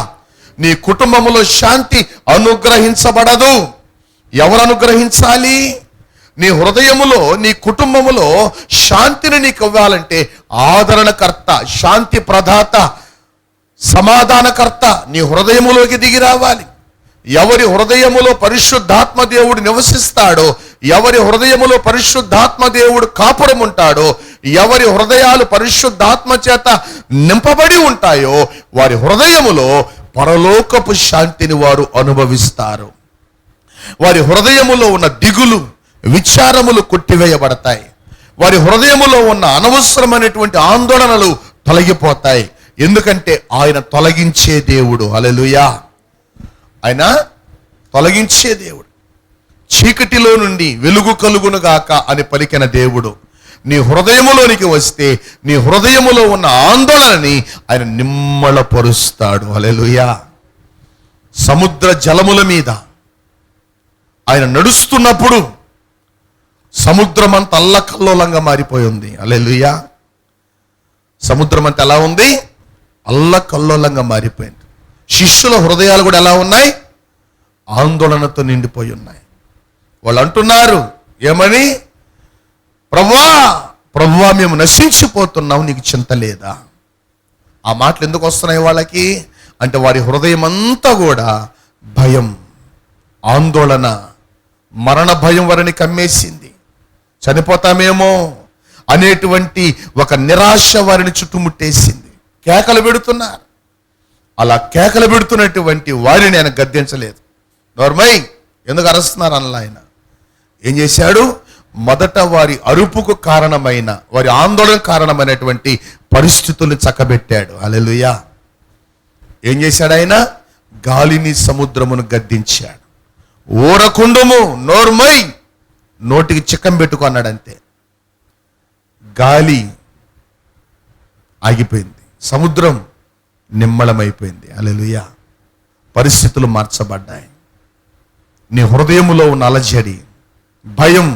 నీ కుటుంబములో శాంతి అనుగ్రహించబడదు. ఎవరు అనుగ్రహించాలి? నీ హృదయములో, నీ కుటుంబములో శాంతిని నీకు ఇవ్వాలంటే ఆదరణకర్త, శాంతి ప్రదాత, సమాధానకర్త నీ హృదయములోకి దిగి రావాలి. ఎవరి హృదయములో పరిశుద్ధాత్మ దేవుడు నివసిస్తాడో, ఎవరి హృదయములో పరిశుద్ధాత్మ దేవుడు కాపురం ఉంటాడో, ఎవరి హృదయాలు పరిశుద్ధాత్మ చేత నింపబడి ఉంటాయో వారి హృదయములో పరలోకపు శాంతిని వారు అనుభవిస్తారు. వారి హృదయములో ఉన్న దిగులు, విచారములు కొట్టివేయబడతాయి. వారి హృదయములో ఉన్న అనవసరమైనటువంటి ఆందోళనలు తొలగిపోతాయి. ఎందుకంటే ఆయన తొలగించే దేవుడు. హల్లెలూయా. ఆయన తొలగించే దేవుడు. చీకటిలో నుండి వెలుగు కలుగునుగాక అని పలికిన దేవుడు నీ హృదయములోనికి వస్తే నీ హృదయములో ఉన్న ఆందోళనని ఆయన నిమ్మళపరుస్తాడు. హల్లెలూయా. సముద్ర జలముల మీద ఆయన నడుస్తున్నప్పుడు సముద్రం అంతా అల్లకల్లోలంగా మారిపోయి ఉంది. హల్లెలూయా. సముద్రం అంతా ఎలా ఉంది? అల్లకల్లోలంగా మారిపోయింది. శిష్యుల హృదయాలు కూడా ఎలా ఉన్నాయి? ఆందోళనతో నిండిపోయి ఉన్నాయి. వాళ్ళు అంటున్నారు ఏమని? ప్రభువా మేము నశించిపోతున్నాం, నీకు చింత లేదా? ఆ మాటలు ఎందుకు వస్తున్నాయి వాళ్ళకి అంటే వారి హృదయం అంతా కూడా భయం, ఆందోళన, మరణ భయం వారిని కమ్మేసింది. చనిపోతామేమో అనేటువంటి ఒక నిరాశ వారిని చుట్టుముట్టేసింది. కేకలు పెడుతున్నారు. అలా కేకలు పెడుతున్నటువంటి వారిని ఆయన గద్దించలేదు. నోర్మై ఎందుకు అరుస్తున్నారు అన్నలా ఆయన ఏం చేశాడు? మొదట వారి అరుపుకు కారణమైన, వారి ఆందోళన కారణమైనటువంటి పరిస్థితుల్ని చక్కబెట్టాడు. హల్లెలూయా. ఏం చేశాడు ఆయన? గాలిని, సముద్రమును గద్దించాడు. ఊరకుండుము, నోర్మై, నోటికి చిక్కం పెట్టుకున్నాడంతే. గాలి ఆగిపోయింది, సముద్రం నిమ్మళమైపోయింది. హల్లెలూయా. పరిస్థితులు మార్చబడ్డాయి. నీ హృదయములో ఉన్న అలజడి, భయం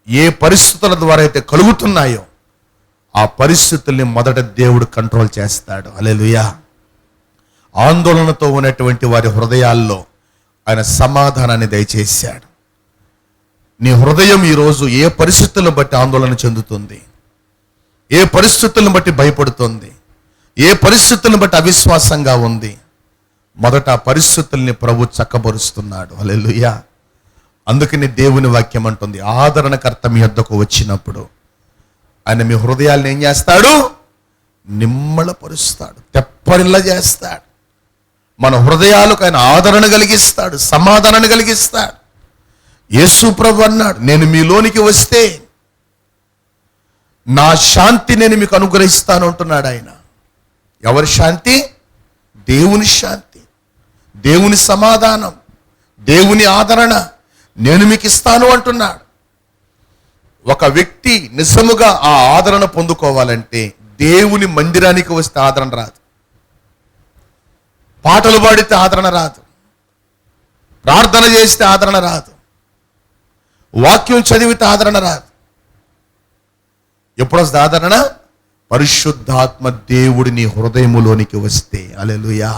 ఏ పరిస్థితుల ద్వారా అయితే కలుగుతున్నాయో ఆ పరిస్థితుల్ని మొదట దేవుడు కంట్రోల్ చేస్తాడు. హల్లెలూయా. ఆందోళనతో ఉన్నటువంటి వారి హృదయాల్లో ఆయన సమాధానాన్ని దయచేశాడు. నీ హృదయం ఈరోజు ఏ పరిస్థితులను బట్టి ఆందోళన చెందుతుంది? ఏ పరిస్థితులను బట్టి భయపడుతుంది? ఏ పరిస్థితులను బట్టి అవిశ్వాసంగా ఉంది? మొదట ఆ పరిస్థితుల్ని ప్రభు చక్కబరుస్తున్నాడు. హల్లెలూయా. అందుకని దేవుని వాక్యం అంటుంది, ఆదరణకర్త మీ వద్దకు వచ్చినప్పుడు ఆయన మీ హృదయాలను ఏం చేస్తాడు? నిమ్మళపరుస్తాడు, తెప్పరిల్ల చేస్తాడు. మన హృదయాలకు ఆయన ఆదరణ కలిగిస్తాడు, సమాధానాన్ని కలిగిస్తాడు. యేసు ప్రభు అన్నాడు, నేను మీలోనికి వస్తే నా శాంతి నేను మీకు అనుగ్రహిస్తాను అంటున్నాడు ఆయన. ఎవరి శాంతి? దేవుని శాంతి, దేవుని సమాధానం, దేవుని ఆదరణ నేను మీకు ఇస్తాను అంటున్నాడు. ఒక వ్యక్తి నిజముగా ఆ ఆదరణ పొందుకోవాలంటే దేవుని మందిరానికి వస్తే ఆదరణ రాదు, పాటలు పాడితే ఆదరణ రాదు, ప్రార్థన చేస్తే ఆదరణ రాదు, వాక్యం చదివితే ఆదరణ రాదు. ఎప్పుడు వస్తుంది ఆదరణ? పరిశుద్ధాత్మ దేవుడు నీ హృదయములోనికి వస్తే. హల్లెలూయా.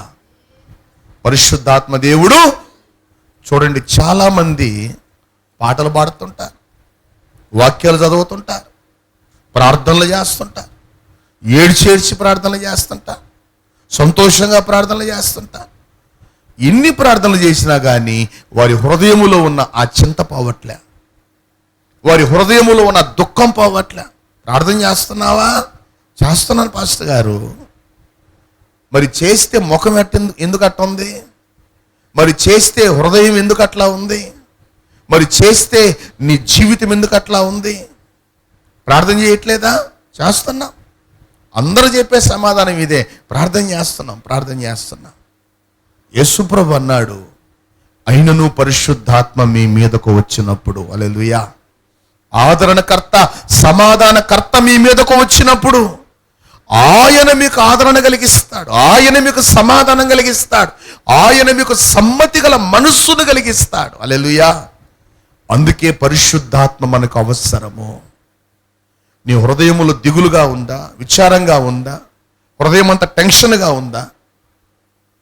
పరిశుద్ధాత్మ దేవుడు, చూడండి, చాలా మంది పాటలు పాడుతుంటారు, వాక్యాలు చదువుతుంటారు, ప్రార్థనలు చేస్తుంటారు, ఏడ్చేడ్చి ప్రార్థనలు చేస్తుంటారు, సంతోషంగా ప్రార్థనలు చేస్తుంటారు. ఎన్ని ప్రార్థనలు చేసినా కానీ వారి హృదయములో ఉన్న ఆ చింత పోవట్లే, వారి హృదయములో ఉన్న దుఃఖం పోవట్లే. ప్రార్థన చేస్తున్నావా? చేస్తున్నాను పాస్టర్ గారు. మరి చేస్తే ముఖం ఎందుకు అట్లా ఉంది? మరి చేస్తే హృదయం ఎందుకు అట్లా ఉంది? మరి చేస్తే నీ జీవితం ఎందుకు అట్లా ఉంది? ప్రార్థన చేయట్లేదా? చేస్తున్నాం. అందరూ చెప్పే సమాధానం ఇదే, ప్రార్థన చేస్తున్నాం, ప్రార్థన చేస్తున్నాం. యేసు ప్రభు అన్నాడు, అయినను పరిశుద్ధాత్మ మీ మీదకు వచ్చినప్పుడు, హల్లెలూయా, ఆదరణకర్త, సమాధానకర్త మీ మీదకు వచ్చినప్పుడు ఆయన మీకు ఆదరణ కలిగిస్తాడు, ఆయన మీకు సమాధానం కలిగిస్తాడు, ఆయన మీకు సమ్మతి గల మనస్సును కలిగిస్తాడు. హల్లెలూయా. అందుకే పరిశుద్ధాత్మ మనకు అవసరము. నీ హృదయములో దిగులుగా ఉందా? విచారంగా ఉందా? హృదయం అంతా టెన్షన్గా ఉందా?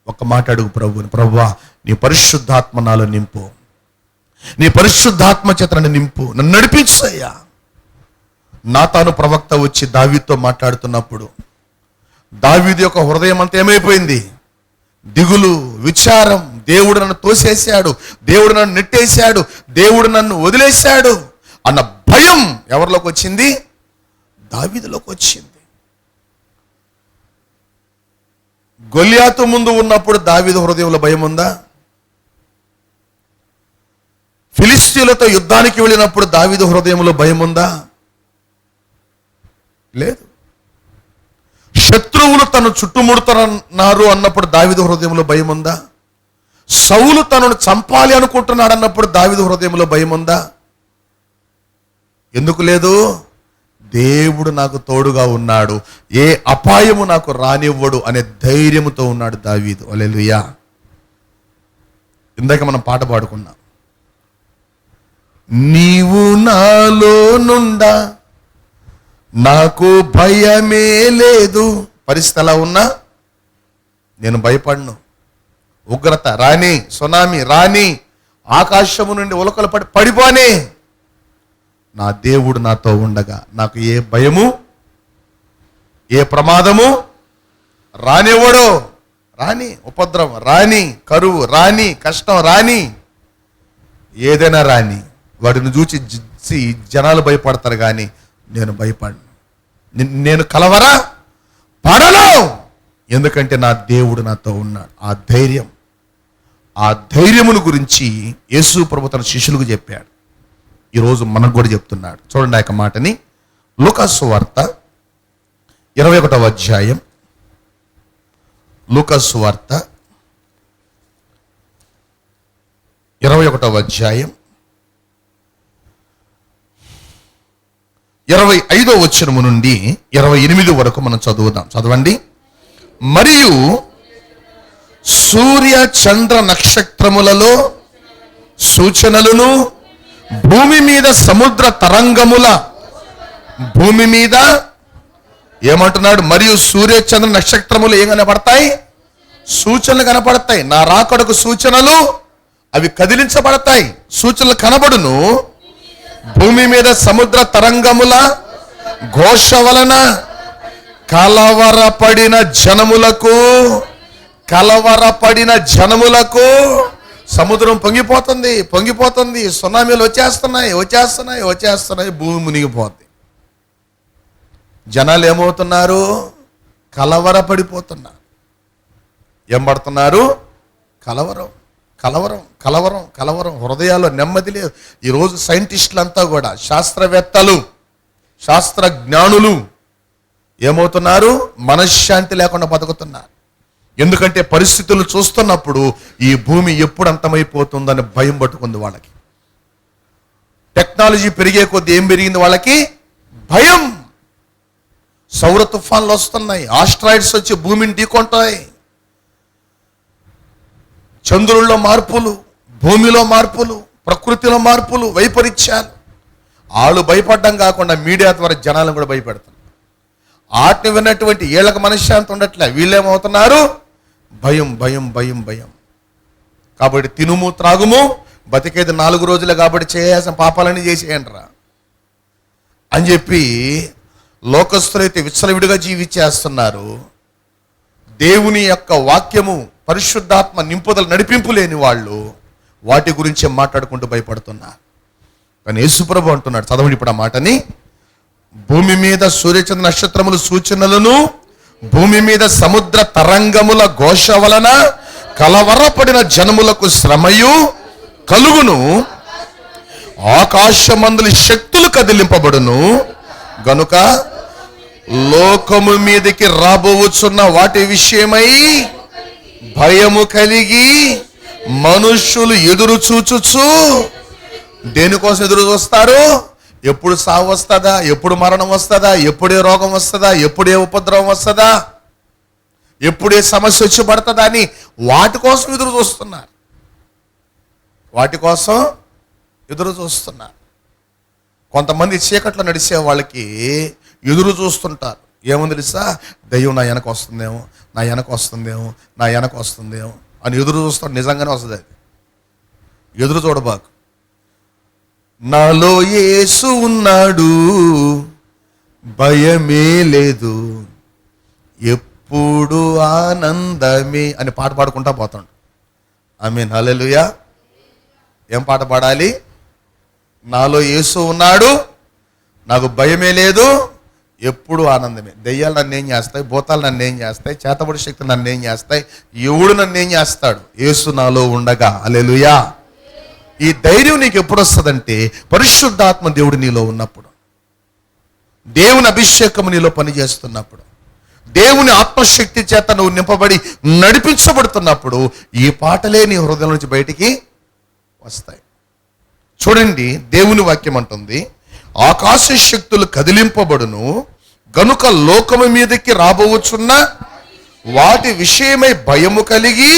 ఒక మాట అడుగు ప్రభువుని, ప్రభువా నీ పరిశుద్ధాత్మ నాలో నింపు, నీ పరిశుద్ధాత్మ చేత నన్ను నింపు, నన్ను నడిపించయ్యా. నాతాను ప్రవక్త వచ్చి దావీదుతో మాట్లాడుతున్నప్పుడు దావీదు యొక్క హృదయం అంతా ఏమైపోయింది? దిగులు, విచారం. దేవుడు నన్ను తోసేశాడు, దేవుడు నన్ను నెట్టేశాడు, దేవుడు నన్ను వదిలేశాడు అన్న భయం ఎవరిలోకి వచ్చింది? దావీదులోకి వచ్చింది. గొల్యాతు ముందు ఉన్నప్పుడు దావీదు హృదయంలో భయం ఉందా? ఫిలిష్తీయులతో యుద్ధానికి వెళ్ళినప్పుడు దావీదు హృదయంలో భయం ఉందా? లేదు. శత్రువులు తను చుట్టుముడుతున్నారు అన్నప్పుడు దావీదు హృదయంలో భయం ఉందా? సౌలు తనను చంపాలి అనుకుంటున్నాడు అన్నప్పుడు దావీదు హృదయంలో భయం ఉందా? ఎందుకు లేదు? దేవుడు నాకు తోడుగా ఉన్నాడు, ఏ అపాయము నాకు రానివ్వడు అనే ధైర్యముతో ఉన్నాడు దావీదు. హల్లెలూయా. ఇందాక మనం పాట పాడుకున్నాం, నీవు నాలో నుండా నాకు భయమే లేదు. పరిస్థితి ఎలా ఉన్నా నేను భయపడను. ఉగ్రత రాని, సునామీ రాని, ఆకాశము నుండి ఉలకలు పడిపోనే, నా దేవుడు నాతో ఉండగా నాకు ఏ భయము, ఏ ప్రమాదము రానివ్వడు. రాని ఉపద్రవం రాని, కరువు రాని, కష్టం రాని, ఏదైనా రాని, వాడిని చూసి జనాలు భయపడతారు కానీ నేను భయపడను. నేను కలవరా పడను, ఎందుకంటే నా దేవుడు నాతో ఉన్నాడు. ఆ ధైర్యమును గురించి యేసు ప్రభు తన శిష్యులకు చెప్పాడు. ఈరోజు మనకు కూడా చెప్తున్నాడు. చూడండి ఆ యొక్క మాటని. లూకాసు సువార్త 21వ అధ్యాయం, లూకాసు సువార్త 21వ అధ్యాయం 25వ వచనము నుండి 28 వరకు మనం చదువుదాం. చదవండి. మరియు సూర్య చంద్ర నక్షత్రములలో సూచనలను, భూమి మీద సముద్ర తరంగముల, భూమి మీద ఏమంటున్నాడు? మరియు సూర్య చంద్ర నక్షత్రములు ఏం కనపడతాయి? సూచనలు కనపడతాయి. నా రాకడకు సూచనలు, అవి కదిలించబడతాయి, సూచనలు కనబడును. భూమి మీద సముద్ర తరంగముల ఘోష వలన కలవరపడిన జనములకు సముద్రం పొంగిపోతుంది, సునామీలు వచ్చేస్తున్నాయి, భూమి మునిగిపోతుంది. జనాలు ఏమవుతున్నారు? కలవరపడిపోతున్నారు. ఏం పడుతున్నారు? కలవరం కలవరం కలవరం కలవరం, హృదయాల్లో నెమ్మది లేదు. ఈరోజు సైంటిస్టులంతా కూడా, శాస్త్రవేత్తలు, శాస్త్రజ్ఞానులు ఏమవుతున్నారు? మనశ్శాంతి లేకుండా బతుకుతున్నారు. ఎందుకంటే పరిస్థితులు చూస్తున్నప్పుడు ఈ భూమి ఎప్పుడు అంతమైపోతుందని భయం పట్టుకుంది వాళ్ళకి. టెక్నాలజీ పెరిగే కొద్దీ ఏం పెరిగింది వాళ్ళకి? భయం. సౌర తుఫాన్లు వస్తున్నాయి, ఆస్ట్రాయిడ్స్ వచ్చి భూమిని ఢీకొంటాయి, చంద్రుల్లో మార్పులు, భూమిలో మార్పులు, ప్రకృతిలో మార్పులు, వైపరీత్యాలు. వాళ్ళు భయపడడం కాకుండా మీడియా ద్వారా జనాలను కూడా భయపెడుతున్నారు. ఆటిని విన్నటువంటి వీళ్ళకి మనశ్శాంతి ఉండట్లే, వీళ్ళేమవుతున్నారు? భయం భయం భయం భయం. కాబట్టి తినుము త్రాగుము, బతికేది 4 రోజులే కాబట్టి చేయాల్సిన పాపాలని చేసేయండిరా అని చెప్పి లోకస్తులైతే విచ్చలవిడిగా జీవించేస్తున్నారు. దేవుని యొక్క వాక్యము, పరిశుద్ధాత్మ నింపుదల, నడిపింపు లేని వాళ్ళు వాటి గురించే మాట్లాడుకుంటూ భయపడుతున్నారు. కానీ యేసుప్రభు అంటున్నాడు, చదవండి ఇప్పుడు ఆ మాటని. భూమి మీద సూర్యచంద్ర నక్షత్రముల సూచనలను, భూమి మీద సముద్ర తరంగముల ఘోష వలన కలవరపడిన జనములకు శ్రమయు కలుగును, ఆకాశమందుల శక్తులు కదిలింపబడును గనుక లోకము మీదకి రాబోవచ్చున్న వాటి విషయమై భయము కలిగి మనుష్యులు ఎదురు చూచుచు. దేనికోసం ఎదురు చూస్తారు? ఎప్పుడు సావు వస్తుందా, ఎప్పుడు మరణం వస్తుందా, ఎప్పుడే రోగం వస్తుందా, ఎప్పుడే ఉపద్రవం వస్తుందా, ఎప్పుడే సమస్య వచ్చి పడుతుందా అని వాటి కోసం ఎదురు చూస్తున్నారు. వాటి కోసం ఎదురు చూస్తున్నారు. కొంతమంది చీకట్లో నడిచే వాళ్ళకి ఎదురు చూస్తుంటారు. ఏముంది తెలుసా? దయ్యం నా వెనక వస్తుందేమో, నా వెనక వస్తుందేమో, నా వెనక వస్తుందేమో అని ఎదురు చూస్తాడు. నిజంగానే వస్తుంది. అది ఎదురు చూడబాకు. నాలో యేసు ఉన్నాడు, భయమే లేదు, ఎప్పుడు ఆనందమే అని పాట పాడుకుంటా పోతాడు. ఆమేన్, హల్లెలూయా. ఏం పాట పాడాలి? నాలో యేసు ఉన్నాడు, నాకు భయమే లేదు, ఎప్పుడు ఆనందమే. దెయ్యాలు నన్ను ఏం చేస్తాయి, భూతాలు నన్ను ఏం చేస్తాయి, చేతబడి శక్తులు నన్ను ఏం చేస్తాయి, ఎవడు నన్ను ఏం చేస్తాడు? యేసు నాలో ఉండగా. హల్లెలూయా. ఈ ధైర్యం నీకు ఎప్పుడు వస్తుందంటే పరిశుద్ధాత్మ దేవుడు నీలో ఉన్నప్పుడు, దేవుని అభిషేకము నీలో పనిచేస్తున్నప్పుడు, దేవుని ఆత్మశక్తి చేత నువ్వు నింపబడి నడిపించబడుతున్నప్పుడు ఈ పాటలే నీ హృదయం నుంచి బయటికి వస్తాయి. చూడండి, దేవుని వాక్యం అంటుంది, ఆకాశ శక్తులు కదిలింపబడును గనుక లోకము మీదకి రాబోవచ్చున్న వాటి విషయమై భయము కలిగి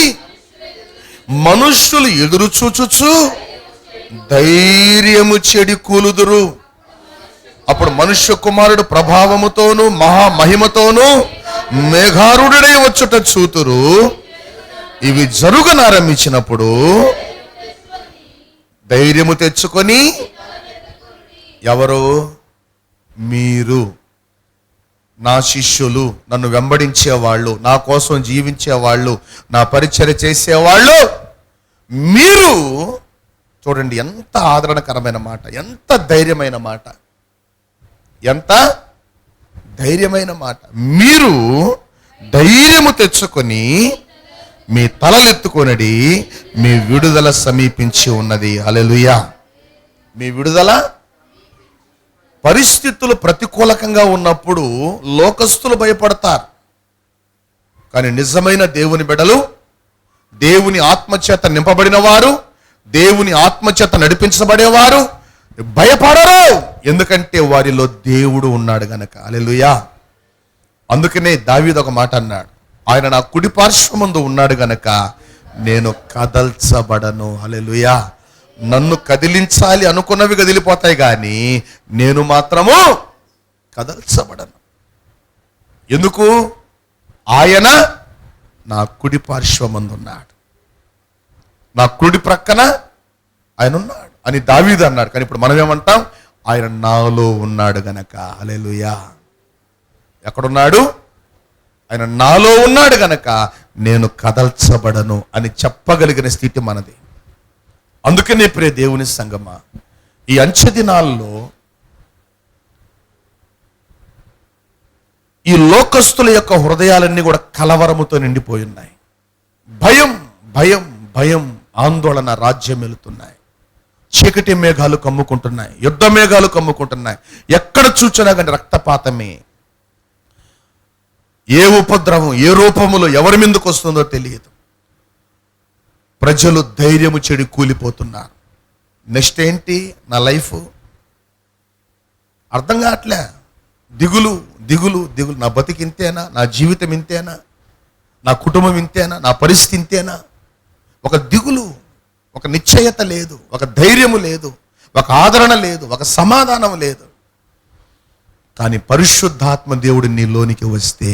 మనుష్యులు ఎదురు చూచుచు ధైర్యము చెడి కూలుదురు. అప్పుడు మనుష్య కుమారుడు ప్రభావముతోను మహామహిమతోను మేఘారుడై వచ్చుట చూతురు. ఇవి జరుగునారంభించినప్పుడు ధైర్యము తెచ్చుకొని, ఎవరు? మీరు నా శిష్యులు, నన్ను వెంబడించేవాళ్ళు, నా కోసం జీవించేవాళ్ళు, నా పరిచర్య చేసేవాళ్ళు మీరు. చూడండి ఎంత ఆదరణకరమైన మాట, ఎంత ధైర్యమైన మాట, ఎంత ధైర్యమైన మాట. మీరు ధైర్యము తెచ్చుకొని మీ తలలెత్తుకొనడి, మీ విడుదల సమీపించి ఉన్నది. హల్లెలూయా. మీ విడుదల. పరిస్థితులు ప్రతికూలకంగా ఉన్నప్పుడు లోకస్తులు భయపడతారు, కానీ నిజమైన దేవుని బిడ్డలు, దేవుని ఆత్మచేత నింపబడిన వారు, దేవుని ఆత్మచేత నడిపించబడేవారు భయపడరు. ఎందుకంటే వారిలో దేవుడు ఉన్నాడు గనక. హల్లెలూయా. అందుకనే దావీదు ఒక మాట అన్నాడు, ఆయన నా కుడి పార్శ్వమందు ఉన్నాడు గనక నేను కదల్చబడను. హల్లెలూయా. నన్ను కదిలించాలి అనుకున్నవి కదిలిపోతాయి, కానీ నేను మాత్రము కదల్చబడను. ఎందుకు? ఆయన నా కుడి పార్శ్వమందు ఉన్నాడు, నా కుడి ప్రక్కన ఆయన ఉన్నాడు అని దావీదు అన్నాడు. కానీ ఇప్పుడు మనం ఏమంటాం? ఆయన నాలో ఉన్నాడు గనక. హల్లెలూయా. ఎక్కడున్నాడు? ఆయన నాలో ఉన్నాడు గనక నేను కదల్చబడను అని చెప్పగలిగిన స్థితి మనది. అందుకనే ప్రియ దేవుని సంగమా, ఈ అంచె దినాల్లో ఈ లోకస్తుల యొక్క హృదయాలన్నీ కూడా కలవరముతో నిండిపోయి ఉన్నాయి. భయం భయం భయం, ఆందోళన రాజ్యం వెళుతున్నాయి. చీకటి మేఘాలు కమ్ముకుంటున్నాయి, యుద్ధ మేఘాలు కమ్ముకుంటున్నాయి. ఎక్కడ చూచినా కానీ రక్తపాతమే. ఏ ఉపద్రవం ఏ రూపములో ఎవరి మీదకు వస్తుందో తెలియదు. ప్రజలు ధైర్యము చెడి కూలిపోతున్నారు. నెక్స్ట్ ఏంటి నా లైఫ్ అర్థం కావట్లే. దిగులు దిగులు దిగులు. నా బతికి ఇంతేనా? నా జీవితం ఇంతేనా? నా కుటుంబం ఇంతేనా? నా పరిస్థితి ఇంతేనా? ఒక దిగులు, ఒక నిశ్చయత లేదు, ఒక ధైర్యము లేదు, ఒక ఆదరణ లేదు, ఒక సమాధానం లేదు. కానీ పరిశుద్ధాత్మ దేవుడు నీలోనికి వస్తే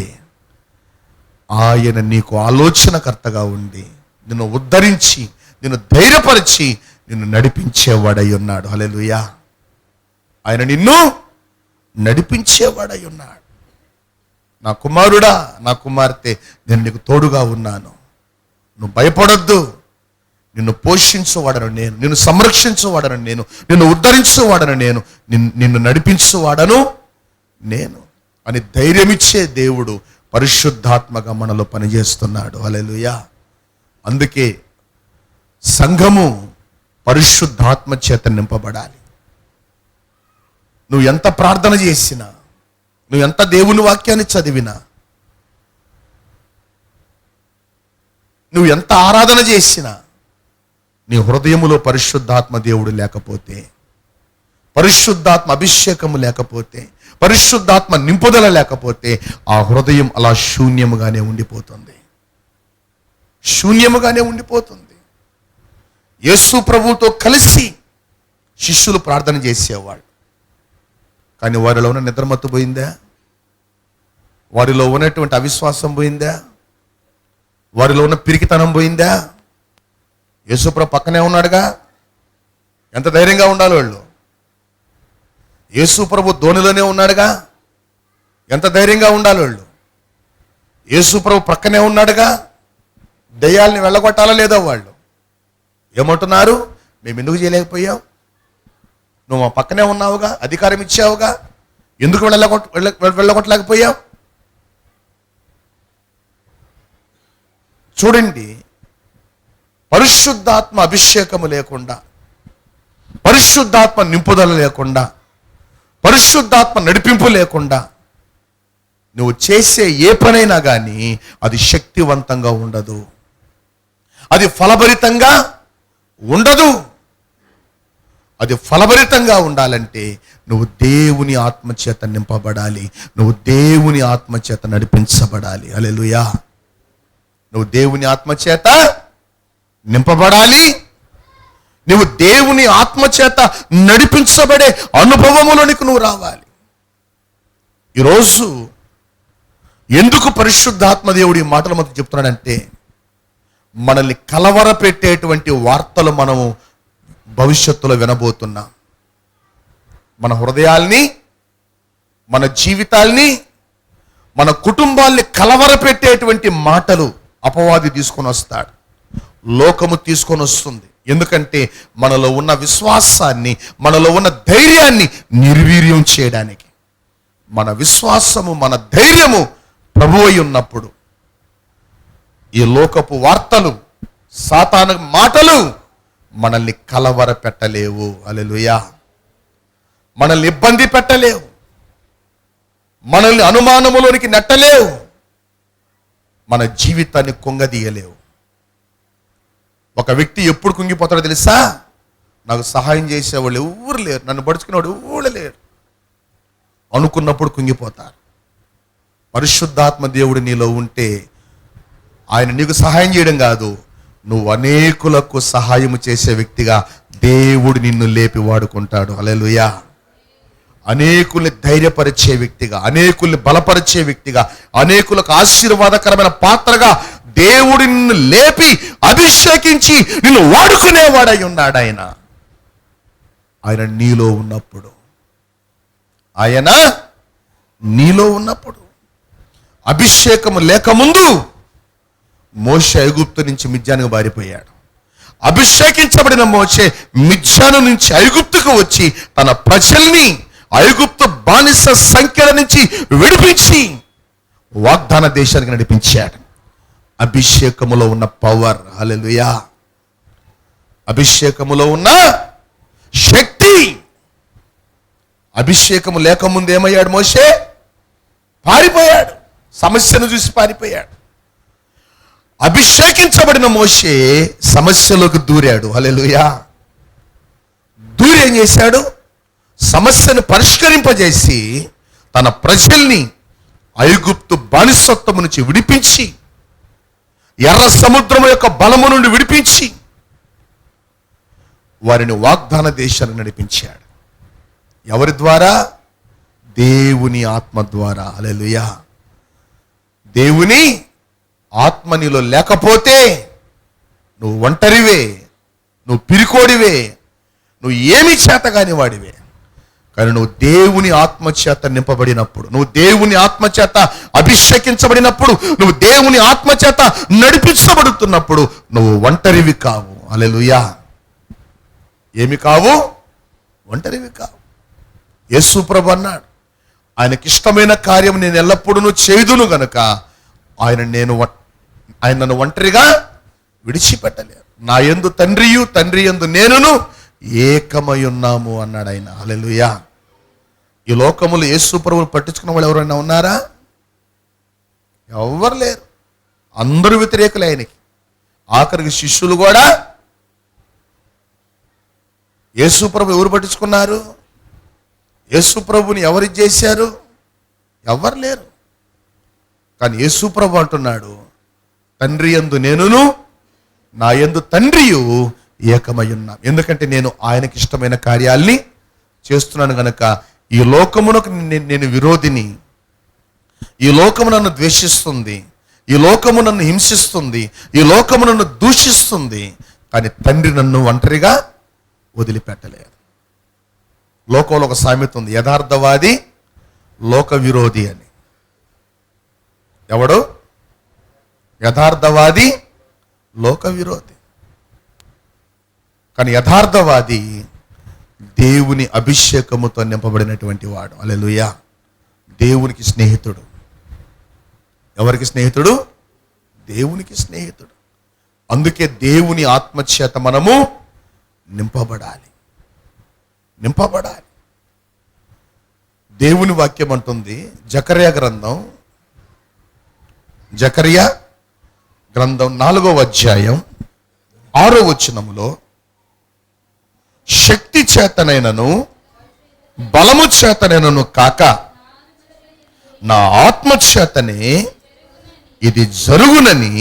ఆయన నీకు ఆలోచనకర్తగా ఉండి నిన్ను ఉద్ధరించి నిన్ను ధైర్యపరిచి నిన్ను నడిపించేవాడై ఉన్నాడు. హల్లెలూయా. ఆయన నిన్ను నడిపించేవాడై ఉన్నాడు. నా కుమారుడా, నా కుమార్తె, నేను నీకు తోడుగా ఉన్నాను, నువ్వు భయపడొద్దు, నిన్ను పోషించువాడను నేను, నిన్ను సంరక్షించువాడను నేను, నిన్ను ఉద్ధరించువాడను నేను, నిన్ను నడిపించువాడను నేను అని ధైర్యమిచ్చే దేవుడు పరిశుద్ధాత్మగా మనలో పనిచేస్తున్నాడు. హల్లెలూయా. అందుకే సంఘము పరిశుద్ధాత్మ చేత నింపబడాలి. నువ్వు ఎంత ప్రార్థన చేసినా, నువ్వు ఎంత దేవుని వాక్యాన్ని చదివినా, నువ్వు ఎంత ఆరాధన చేసినా, నీ హృదయములో పరిశుద్ధాత్మ దేవుడు లేకపోతే, పరిశుద్ధాత్మ అభిషేకము లేకపోతే, పరిశుద్ధాత్మ నింపుదల లేకపోతే ఆ హృదయం అలా శూన్యముగానే ఉండిపోతుంది. శూన్యముగానే ఉండిపోతుంది. యేసు ప్రభువుతో కలిసి శిష్యులు ప్రార్థన చేసేవాళ్ళు. కానీ వారిలో ఉన్న నిద్రమత్తు పోయిందా? వారిలో ఉన్నటువంటి అవిశ్వాసం పోయిందా? వారిలో ఉన్న పిరికితనం పోయిందా? యేసుప్రభు పక్కనే ఉన్నాడుగా. ఎంత ధైర్యంగా ఉండాలి వాళ్ళు. యేసుప్రభు ధోనిలోనే ఉన్నాడుగా. ఎంత ధైర్యంగా ఉండాలి వాళ్ళు. యేసుప్రభు ప్రక్కనే ఉన్నాడుగా. దయ్యాల్ని వెళ్ళగొట్టాలా లేదా వాళ్ళు? ఏమంటున్నారు? మేము ఎందుకు చేయలేకపోయావు? నువ్వు మా పక్కనే ఉన్నావుగా, అధికారం ఇచ్చావుగా, ఎందుకు వెళ్ళగొట్టలేకపోయావు? చూడండి, పరిశుద్ధాత్మ అభిషేకము లేకుండా, పరిశుద్ధాత్మ నింపుదల లేకుండా, పరిశుద్ధాత్మ నడిపింపు లేకుండా నువ్వు చేసే ఏ పనైనా కానీ అది శక్తివంతంగా ఉండదు, అది ఫలభరితంగా ఉండదు. అది ఫలభరితంగా ఉండాలంటే నువ్వు దేవుని ఆత్మచేత నింపబడాలి, నువ్వు దేవుని ఆత్మచేత నడిపించబడాలి. హల్లెలూయా. నువ్వు దేవుని ఆత్మచేత నింపబడాలి, నువ్వు దేవుని ఆత్మచేత నడిపించబడే అనుభవములోనికి నువ్వు రావాలి. ఈరోజు ఎందుకు పరిశుద్ధాత్మ దేవుడు ఈ మాటల మధ్య చెప్తున్నాడంటే, మనల్ని కలవరపెట్టేటువంటి వార్తలు మనము భవిష్యత్తులో వినబోతున్నాం. మన హృదయాల్ని, మన జీవితాల్ని, మన కుటుంబాల్ని కలవరపెట్టేటువంటి మాటలు అపవాది తీసుకొని వస్తాడు, లోకము తీసుకొని వస్తుంది. ఎందుకంటే మనలో ఉన్న విశ్వాసాన్ని, మనలో ఉన్న ధైర్యాన్ని నిర్వీర్యం చేయడానికి. మన విశ్వాసము, మన ధైర్యము ప్రభువై ఉన్నప్పుడు ఈ లోకపు వార్తలు, సాతాను మాటలు మనల్ని కలవర పెట్టలేవు. హల్లెలూయా. మనల్ని ఇబ్బంది పెట్టలేవు, మనల్ని అనుమానములోనికి నెట్టలేవు, మన జీవితాన్ని కుంగదీయలేవు. ఒక వ్యక్తి ఎప్పుడు కుంగిపోతాడో తెలుసా? నాకు సహాయం చేసేవాళ్ళు ఎవరు లేరు, నన్ను పడుచుకునేవాడు ఎవరు లేరు అనుకున్నప్పుడు కుంగిపోతారు. పరిశుద్ధాత్మ దేవుడు నీలో ఉంటే ఆయన నీకు సహాయం చేయడం కాదు, నువ్వు అనేకులకు సహాయం చేసే వ్యక్తిగా దేవుడు నిన్ను లేపి వాడుకుంటాడు. హల్లెలూయా. అనేకుల్ని ధైర్యపరిచే వ్యక్తిగా, అనేకుల్ని బలపరిచే వ్యక్తిగా, అనేకులకు ఆశీర్వాదకరమైన పాత్రగా దేవుడు నిన్ను లేపి అభిషేకించి నిన్ను వాడుకునేవాడై ఉన్నాడు. ఆయన నీలో ఉన్నప్పుడు, ఆయన నీలో ఉన్నప్పుడు, అభిషేకము లేకముందు మోషే ఐగుప్తు నుంచి మిద్యానుకు పారిపోయాడు. అభిషేకించబడిన మోషే మిద్యాను నుంచి ఐగుప్తుకు వచ్చి తన ప్రజల్ని ఐగుప్తు బానిస సంఖ్యల నుంచి విడిపించి వాగ్దాన దేశానికి నడిపించాడు. అభిషేకములో ఉన్న పవర్. హల్లెలూయా. అభిషేకములో ఉన్న శక్తి. అభిషేకము లేకముందు ఏమయ్యాడు మోషే? పారిపోయాడు, సమస్యను చూసి పారిపోయాడు. అభిషేకించబడిన మోషే సమస్యలోకి దూరాడు. హల్లెలూయా. దూరి ఏం చేశాడు? సమస్యను పరిష్కరింపజేసి తన ప్రజల్ని ఐగుప్తు బానిసత్వము నుంచి విడిపించి, ఎర్ర సముద్రము యొక్క బలము నుండి విడిపించి వారిని వాగ్దాన దేశాన్ని నడిపించాడు. ఎవరి ద్వారా? దేవుని ఆత్మ ద్వారా. హల్లెలూయా. దేవుని ఆత్మ నీలో లేకపోతే నువ్వు ఒంటరివే, నువ్వు పిరికోడివే, నువ్వు ఏమి చేతగాని వాడివే. కానీ నువ్వు దేవుని ఆత్మచేత నింపబడినప్పుడు, నువ్వు దేవుని ఆత్మచేత అభిషేకించబడినప్పుడు, నువ్వు దేవుని ఆత్మచేత నడిపించబడుతున్నప్పుడు నువ్వు ఒంటరివి కావు. హల్లెలూయా. ఏమి కావు? ఒంటరివి కావు. యేసు ప్రభు అన్నాడు, ఆయనకిష్టమైన కార్యం నేను ఎల్లప్పుడూ చేయుదును గనుక ఆయన నన్ను ఒంటరిగా విడిచిపెట్టలేదు. నా యందు తండ్రియు, తండ్రి యందు నేనును ఏకమై ఉన్నాము అన్నాడు ఆయన. హల్లెలూయా. ఈ లోకములు యేసు ప్రభువును పట్టించుకున్న వాళ్ళు ఎవరైనా ఉన్నారా? ఎవరు లేరు. అందరూ వ్యతిరేకులే ఆయనకి. ఆఖరికి శిష్యులు కూడా యేసు ప్రభు ఎవరు పట్టించుకున్నారు? యేసు ప్రభుని ఎవరు చేశారు? ఎవరు లేరు. కానీ యేసు ప్రభు అంటున్నాడు, తండ్రి యందు నేనును నా యందు తండ్రియు ఏకమై ఉన్నాం. ఎందుకంటే నేను ఆయనకి ఇష్టమైన కార్యాల్ని చేస్తున్నాను గనక. ఈ లోకమునకు నేను విరోధిని. ఈ లోకము నన్ను ద్వేషిస్తుంది, ఈ లోకము నన్ను హింసిస్తుంది, ఈ లోకము నన్ను దూషిస్తుంది. కానీ తండ్రి నన్ను ఒంటరిగా వదిలిపెట్టలేదు. లోకంలో ఒక సామెత ఉంది, యథార్థవాది లోక విరోధి అని. ఎవడు? యథార్థవాది లోక విరోధి. కానీ యథార్థవాది దేవుని అభిషేకముతో నింపబడినటువంటి వాడు. హల్లెలూయా. దేవునికి స్నేహితుడు. ఎవరికి స్నేహితుడు? దేవునికి స్నేహితుడు. అందుకే దేవుని ఆత్మచేత మనము నింపబడాలి. దేవుని వాక్యం అంటుంది, జకర్యా గ్రంథం 4వ అధ్యాయం 6వ వచనములో, శక్తి చేతనైనను బలము చేతనైనను కాక నా ఆత్మ చేతనే ఇది జరుగునని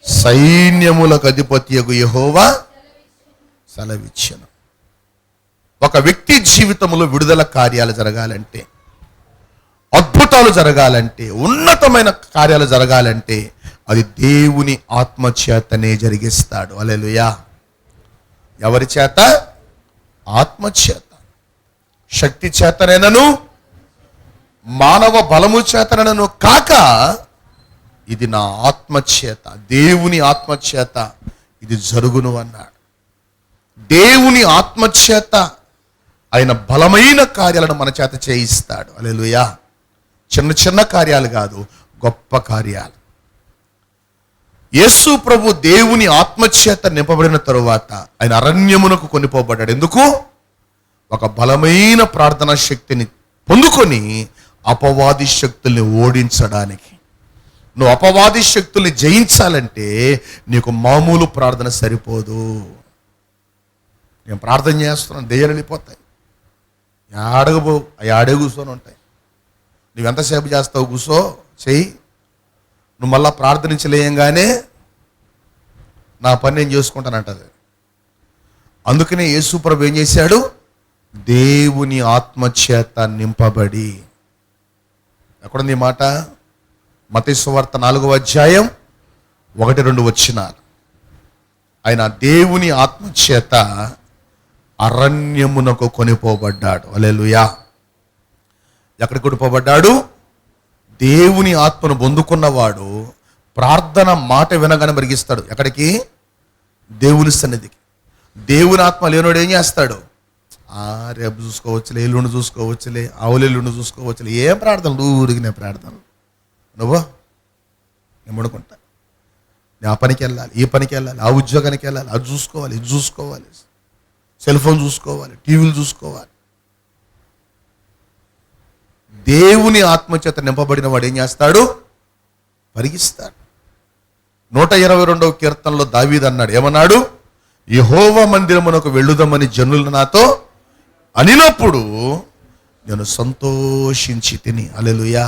సైన్యములకు అధిపతియగు యెహోవా సెలవిచ్చెను. ఒక వ్యక్తి జీవితంలో విడుదల కార్యాలు జరగాలంటే, అద్భుతాలు జరగాలంటే, ఉన్నతమైన కార్యాలు జరగాలంటే అది దేవుని ఆత్మ చేతనే జరిగిస్తాడు. హల్లెలూయా. ఎవరి చేత? ఆత్మ చేత. శక్తి చేతనైనను మానవ బలము చేతనైనను కాక ఇది నా ఆత్మ చేత, దేవుని ఆత్మ చేత ఇది జరుగును అన్నాడు. దేవుని ఆత్మ చేత ఆయన బలమైన కార్యాలను మన చేత చేయిస్తాడు. హల్లెలూయా. చిన్న చిన్న కార్యాలు కాదు, గొప్ప కార్యాలు. యేసు ప్రభు దేవుని ఆత్మచేత నింపబడిన తరువాత ఆయన అరణ్యమునకు కొనిపోబడ్డాడు. ఎందుకు? ఒక బలమైన ప్రార్థనా శక్తిని పొందుకొని అపవాది శక్తుల్ని ఓడించడానికి. నువ్వు అపవాది శక్తుల్ని జయించాలంటే నీకు మామూలు ప్రార్థన సరిపోదు. నేను ప్రార్థన చేస్తున్నాను, దెయ్యాలు వెళ్ళిపోతాయి. ఆడగబోవు, అవి ఆడే కూర్చొని ఉంటాయి. నువ్వెంతసేపు చేస్తావు? కూర్చో, చెయ్యి. నువ్వు మళ్ళా ప్రార్థించలేయంగానే నా పని నేను చేసుకుంటానంటది. అందుకనే యేసు ప్రభు ఏం చేశాడు? దేవుని ఆత్మచేత నింపబడి. ఎక్కడుంది ఈ మాట? మత్తయి సువార్త 4వ అధ్యాయం 1-2 వచనాలు. ఆయన దేవుని ఆత్మచేత అరణ్యమునకు కొనిపోబడ్డాడు. హల్లెలూయా. ఎక్కడికి కొనిపోబడ్డాడు? దేవుని ఆత్మను పొందుకున్నవాడు ప్రార్థన మాట వినగానే మరిగిస్తాడు. ఎక్కడికి? దేవుని సన్నిధికి. దేవుని ఆత్మ లేనోడు ఏం చేస్తాడు? రేపు చూసుకోవచ్చులే, ఎల్లుండి చూసుకోవచ్చులే, ఆవులెల్లుండి చూసుకోవచ్చులే. ఏం ప్రార్థనలు? ఊరికి నేను ప్రార్థనలు. నువ్వు నేను పడుకుంటా. నేను ఆ పనికి వెళ్ళాలి, ఈ పనికి వెళ్ళాలి, ఆ ఉద్యోగానికి వెళ్ళాలి, అది చూసుకోవాలి, ఇది చూసుకోవాలి, సెల్ ఫోన్ చూసుకోవాలి, టీవీలు చూసుకోవాలి. దేవుని ఆత్మచేత నింపబడిన వాడు ఏం చేస్తాడు? పరిగిస్తాడు. 122వ కీర్తనలో దావీదు అన్నాడు, ఏమన్నాడు? యెహోవా మందిరమునకు వెళ్ళుదామని జనులు నాతో అనినప్పుడు నేను సంతోషించి తిని. హల్లెలూయా.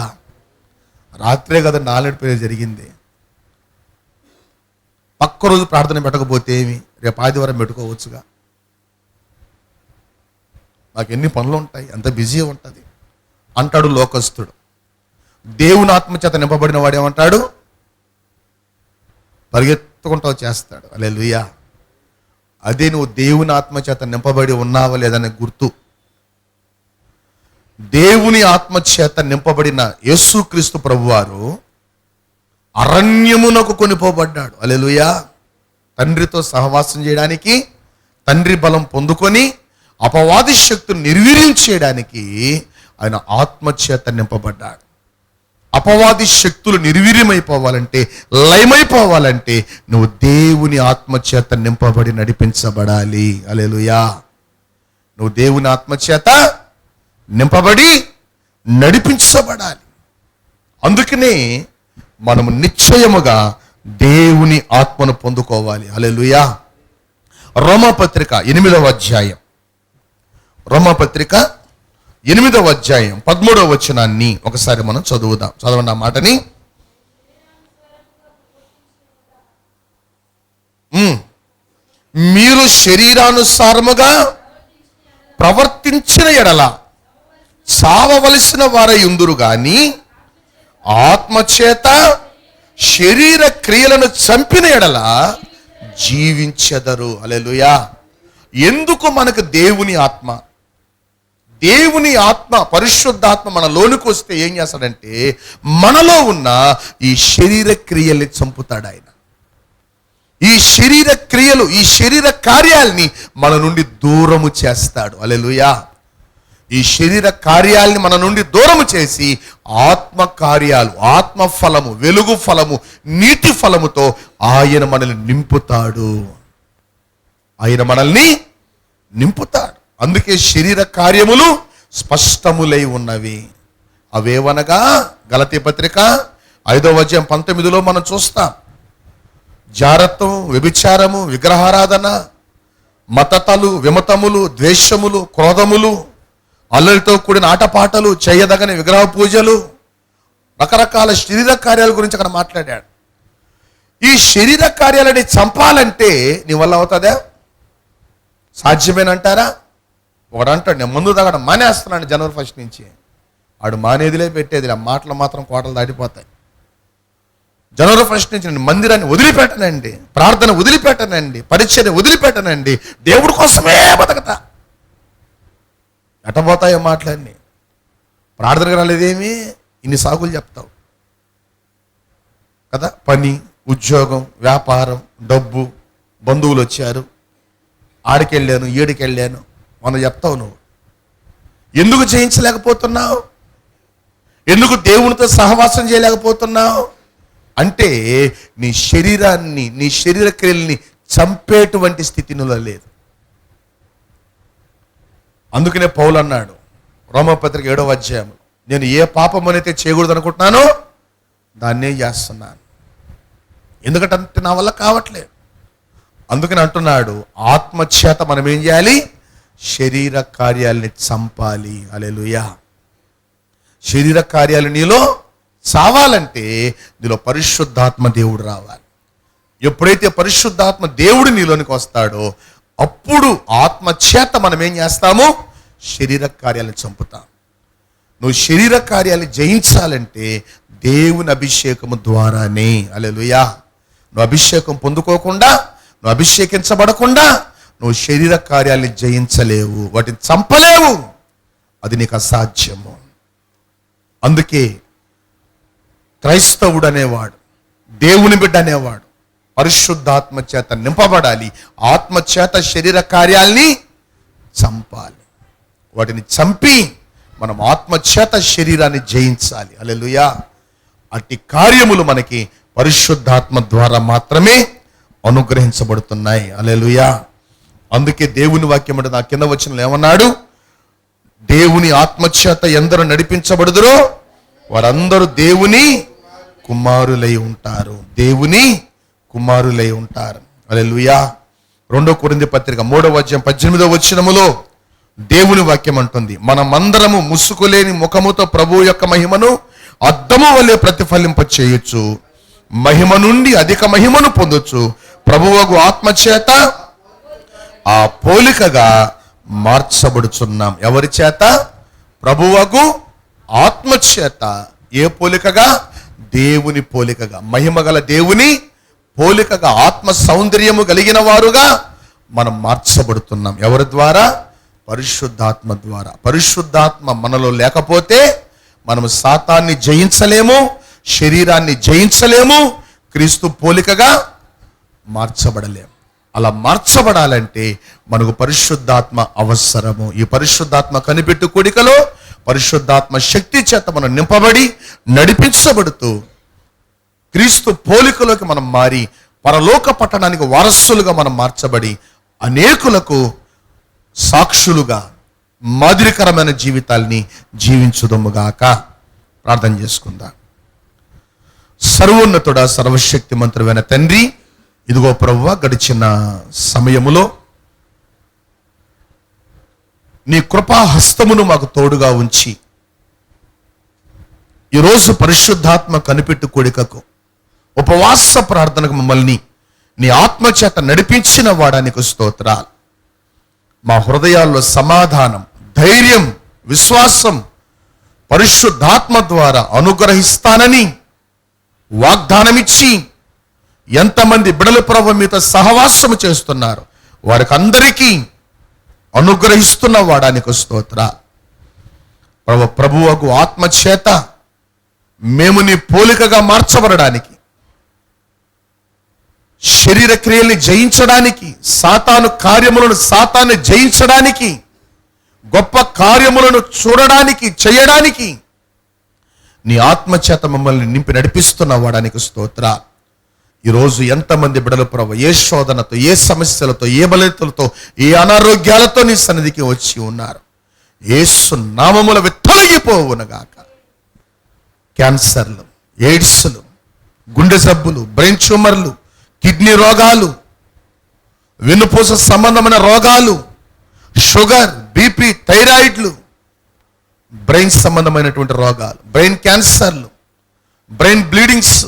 రాత్రే కదా 4 పేరు జరిగింది. పక్క రోజు ప్రార్థన పెట్టకపోతే ఏమి? రేపు ఆదివారం పెట్టుకోవచ్చుగా. నాకు ఎన్ని పనులు ఉంటాయి, ఎంత బిజీ ఉంటుంది అంటాడు లోకస్తుడు. దేవుని ఆత్మచేత నింపబడిన వాడు ఏమంటాడు? పరిగెత్తుకుంటూ చేస్తాడు. హల్లెలూయా. అదే నువ్వు దేవుని ఆత్మచేత నింపబడి ఉన్నావా లేదనే గుర్తు. దేవుని ఆత్మచేత నింపబడిన యేసుక్రీస్తు ప్రభువారు అరణ్యమునకు కొనిపోబడ్డాడు. హల్లెలూయా. తండ్రితో సహవాసం చేయడానికి, తండ్రి బలం పొందుకొని అపవాది శక్తులు నిర్వీర్యం చేయడానికి ఆయన ఆత్మచేత నింపబడ్డాడు. అపవాది శక్తులు నిర్వీర్యమైపోవాలంటే, లయమైపోవాలంటే నువ్వు దేవుని ఆత్మచేత నింపబడి నడిపించబడాలి. హల్లెలూయా. నువ్వు దేవుని ఆత్మచేత నింపబడి నడిపించబడాలి. అందుకనే మనము నిశ్చయముగా దేవుని ఆత్మను పొందుకోవాలి. హల్లెలూయా. రోమాపత్రిక 8వ అధ్యాయం, రోమాపత్రిక 8వ అధ్యాయం 13వ వచనాన్ని ఒకసారి మనం చదువుదాం. చదవండి ఆ మాటని. మీరు శరీరానుసారముగా ప్రవర్తించిన ఎడల చావవలసిన వారై ఉందురు గాని ఆత్మచేత శరీర క్రియలను చంపిన ఎడల జీవించెదరు. హల్లెలూయా. ఎందుకు మనకు దేవుని ఆత్మ? దేవుని ఆత్మ, పరిశుద్ధాత్మ మన లోనికి వస్తే ఏం చేస్తాడంటే మనలో ఉన్న ఈ శరీర క్రియల్ని చంపుతాడు ఆయన. ఈ శరీర క్రియలు, ఈ శరీర కార్యాలని మన నుండి దూరము చేస్తాడు. హల్లెలూయా. ఈ శరీర కార్యాలని మన నుండి దూరము చేసి ఆత్మ కార్యాలు, ఆత్మ ఫలము, వెలుగు ఫలము, నీతి ఫలముతో ఆయన మనల్ని నింపుతాడు. ఆయన మనల్ని నింపుతాడు. అందుకే శరీర కార్యములు స్పష్టములై ఉన్నవి. అవేవనగా గలతీ పత్రిక 5వ అధ్యాయం 19లో మనం చూస్తాం. జారత్వం, వ్యభిచారము, విగ్రహారాధన, మతతలు, విమతములు, ద్వేషములు, క్రోధములు, అల్లరితో కూడిన ఆటపాటలు, చేయదగని విగ్రహ పూజలు, రకరకాల శరీర కార్యాల గురించి అక్కడ మాట్లాడాడు. ఈ శరీర కార్యాలని చంపాలంటే నీ వల్ల అవుతుందా? సాధ్యమేనంటారా? ఒకడు అంటాడు, నేను ముందు తాగడం మానేస్తున్నాను జనవరి 1 నుంచి. ఆడు మానేదిలే పెట్టేదిలే, మాటలు మాత్రం కోటలు దాటిపోతాయి. జనవరి 1 నుంచి నేను మందిరాన్ని వదిలిపెట్టనండి, ప్రార్థన వదిలిపెట్టనండి, పరిచర్య వదిలిపెట్టనండి, దేవుడి కోసమే బతకతా. ఎట్టబోతాయో మాటలన్నీ. ప్రార్థనకు రాలేదేమి, ఇన్ని సాగులు చెప్తావు కదా. పని, ఉద్యోగం, వ్యాపారం, డబ్బు, బంధువులు వచ్చారు, ఆడికెళ్ళాను, ఈడికెళ్ళాను, మనం చెప్తావు. నువ్వు ఎందుకు జయించలేకపోతున్నావు? ఎందుకు దేవునితో సహవాసం చేయలేకపోతున్నావు అంటే నీ శరీరాన్ని, నీ శరీర క్రియల్ని చంపేటువంటి స్థితి నువ్వు లేదు. అందుకనే పౌలు అన్నాడు రోమాపత్రిక 7వ అధ్యాయం, నేను ఏ పాపం అయితే చేయకూడదు అనుకుంటున్నానో దాన్నే చేస్తున్నాను. ఎందుకంటే నా వల్ల కావట్లేదు. అందుకని అంటున్నాడు, ఆత్మచేత మనం ఏం చేయాలి? శరీర కార్యాలని చంపాలి. హల్లెలూయా. శరీర కార్యాలు నీలో చావాలంటే నీలో పరిశుద్ధాత్మ దేవుడు రావాలి. ఎప్పుడైతే పరిశుద్ధాత్మ దేవుడు నీలోనికి వస్తాడో అప్పుడు ఆత్మచేత మనం ఏం చేస్తాము? శరీర కార్యాలను చంపుతాం. నువ్వు శరీర కార్యాలు జయించాలంటే దేవుని అభిషేకము ద్వారానే. హల్లెలూయా. నువ్వు అభిషేకం పొందుకోకుండా, నువ్వు అభిషేకించబడకుండా నువ్వు శరీర కార్యాలని జయించలేవు, వాటిని చంపలేవు. అది నీకు అసాధ్యము. అందుకే క్రైస్తవుడు అనేవాడు, దేవుని బిడ్డ అనేవాడు పరిశుద్ధాత్మ చేత నింపబడాలి. ఆత్మచేత శరీర కార్యాల్ని చంపాలి. వాటిని చంపి మనం ఆత్మచేత శరీరాన్ని జయించాలి. హల్లెలూయా. అట్టి కార్యములు మనకి పరిశుద్ధాత్మ ద్వారా మాత్రమే అనుగ్రహించబడుతున్నాయి. హల్లెలూయా. అందుకే దేవుని వాక్యం అంటే నా కింద వచనంలో ఏమన్నాడు? దేవుని ఆత్మచేత ఎందరు నడిపించబడుదురో వారందరూ దేవుని కుమారులై ఉంటారు. దేవుని కుమారులై ఉంటారు. హల్లెలూయా. 2 కొరింథీ పత్రిక 3వ అధ్యాయం 18వ వచనములో దేవుని వాక్యం అంటుంది, మనమందరము ముసుకులేని ముఖముతో ప్రభువు యొక్క మహిమను అద్దము వలె ప్రతిఫలింప చేయొచ్చు, మహిమ నుండి అధిక మహిమను పొందొచ్చు, ప్రభువగు ఆత్మచేత ఆ పోలికగా మార్చబడుచున్నాం. ఎవరి చేత? ప్రభువగు ఆత్మచేత. ఏ పోలికగా? దేవుని పోలికగా, మహిమ గల దేవుని పోలికగా, ఆత్మ సౌందర్యము కలిగిన వారుగా మనం మార్చబడుతున్నాం. ఎవరి ద్వారా? పరిశుద్ధాత్మ ద్వారా. పరిశుద్ధాత్మ మనలో లేకపోతే మనము సాతాన్ని జయించలేము, శరీరాన్ని జయించలేము, క్రీస్తు పోలికగా మార్చబడలేము. అలా మార్చబడాలంటే మనకు పరిశుద్ధాత్మ అవసరము. ఈ పరిశుద్ధాత్మ కనిపెట్టు కూడికలో పరిశుద్ధాత్మ శక్తి చేత మనం నింపబడి నడిపించబడుతూ క్రీస్తు పోలికలోకి మనం మారి పరలోక పట్టణానికి వారసులుగా మనం మార్చబడి అనేకులకు సాక్షులుగా మాదిరికరమైన జీవితాల్ని జీవించుదముగాక. ప్రార్థన చేసుకుందాం. సర్వోన్నతుడా, సర్వశక్తిమంతుడైన తండ్రి, ఇదిగో ప్రభువా, గడిచిన సమయములో నీ కృపా హస్తమును మాకు తోడుగా ఉంచి ఈరోజు పరిశుద్ధాత్మ కనిపెట్టు కూడికకు ఉపవాస ప్రార్థనకు మమ్మల్ని నీ ఆత్మచేత నడిపించిన వాడానికి స్తోత్రాలు. మా హృదయాల్లో సమాధానం, ధైర్యం, విశ్వాసం పరిశుద్ధాత్మ ద్వారా అనుగ్రహిస్తానని వాగ్దానమిచ్చి ఎంతమంది బిడలు ప్రభు మీతో సహవాసము చేస్తున్నారు వారికి అందరికీ అనుగ్రహిస్తున్న వాడానికి స్తోత్రాలు. ప్రభువగు ఆత్మచేత మేము నీ పోలికగా మార్చబడడానికి, శరీర క్రియల్ని జయించడానికి, సాతాను జయించడానికి, గొప్ప కార్యములను చూడడానికి, చేయడానికి నీ ఆత్మచేత మమ్మల్ని నింపి నడిపిస్తున్న వాడానికి స్తోత్రాలు. ఈరోజు ఎంతమంది బిడలు ప్రభు ఏ శోధనతో, ఏ సమస్యలతో, ఏ బలహీనతలతో, ఏ అనారోగ్యాలతో నీ సన్నిధికి వచ్చి ఉన్నారు, యేసు నామముల తొలగిపోవునగాక. క్యాన్సర్లు, ఎయిడ్స్లు, గుండె జబ్బులు, బ్రెయిన్ ట్యూమర్లు, కిడ్నీ రోగాలు, వెన్నుపూస సంబంధమైన రోగాలు, షుగర్, బీపీ, థైరాయిడ్లు, బ్రెయిన్ సంబంధమైనటువంటి రోగాలు, బ్రెయిన్ క్యాన్సర్లు, బ్రెయిన్ బ్లీడింగ్స్,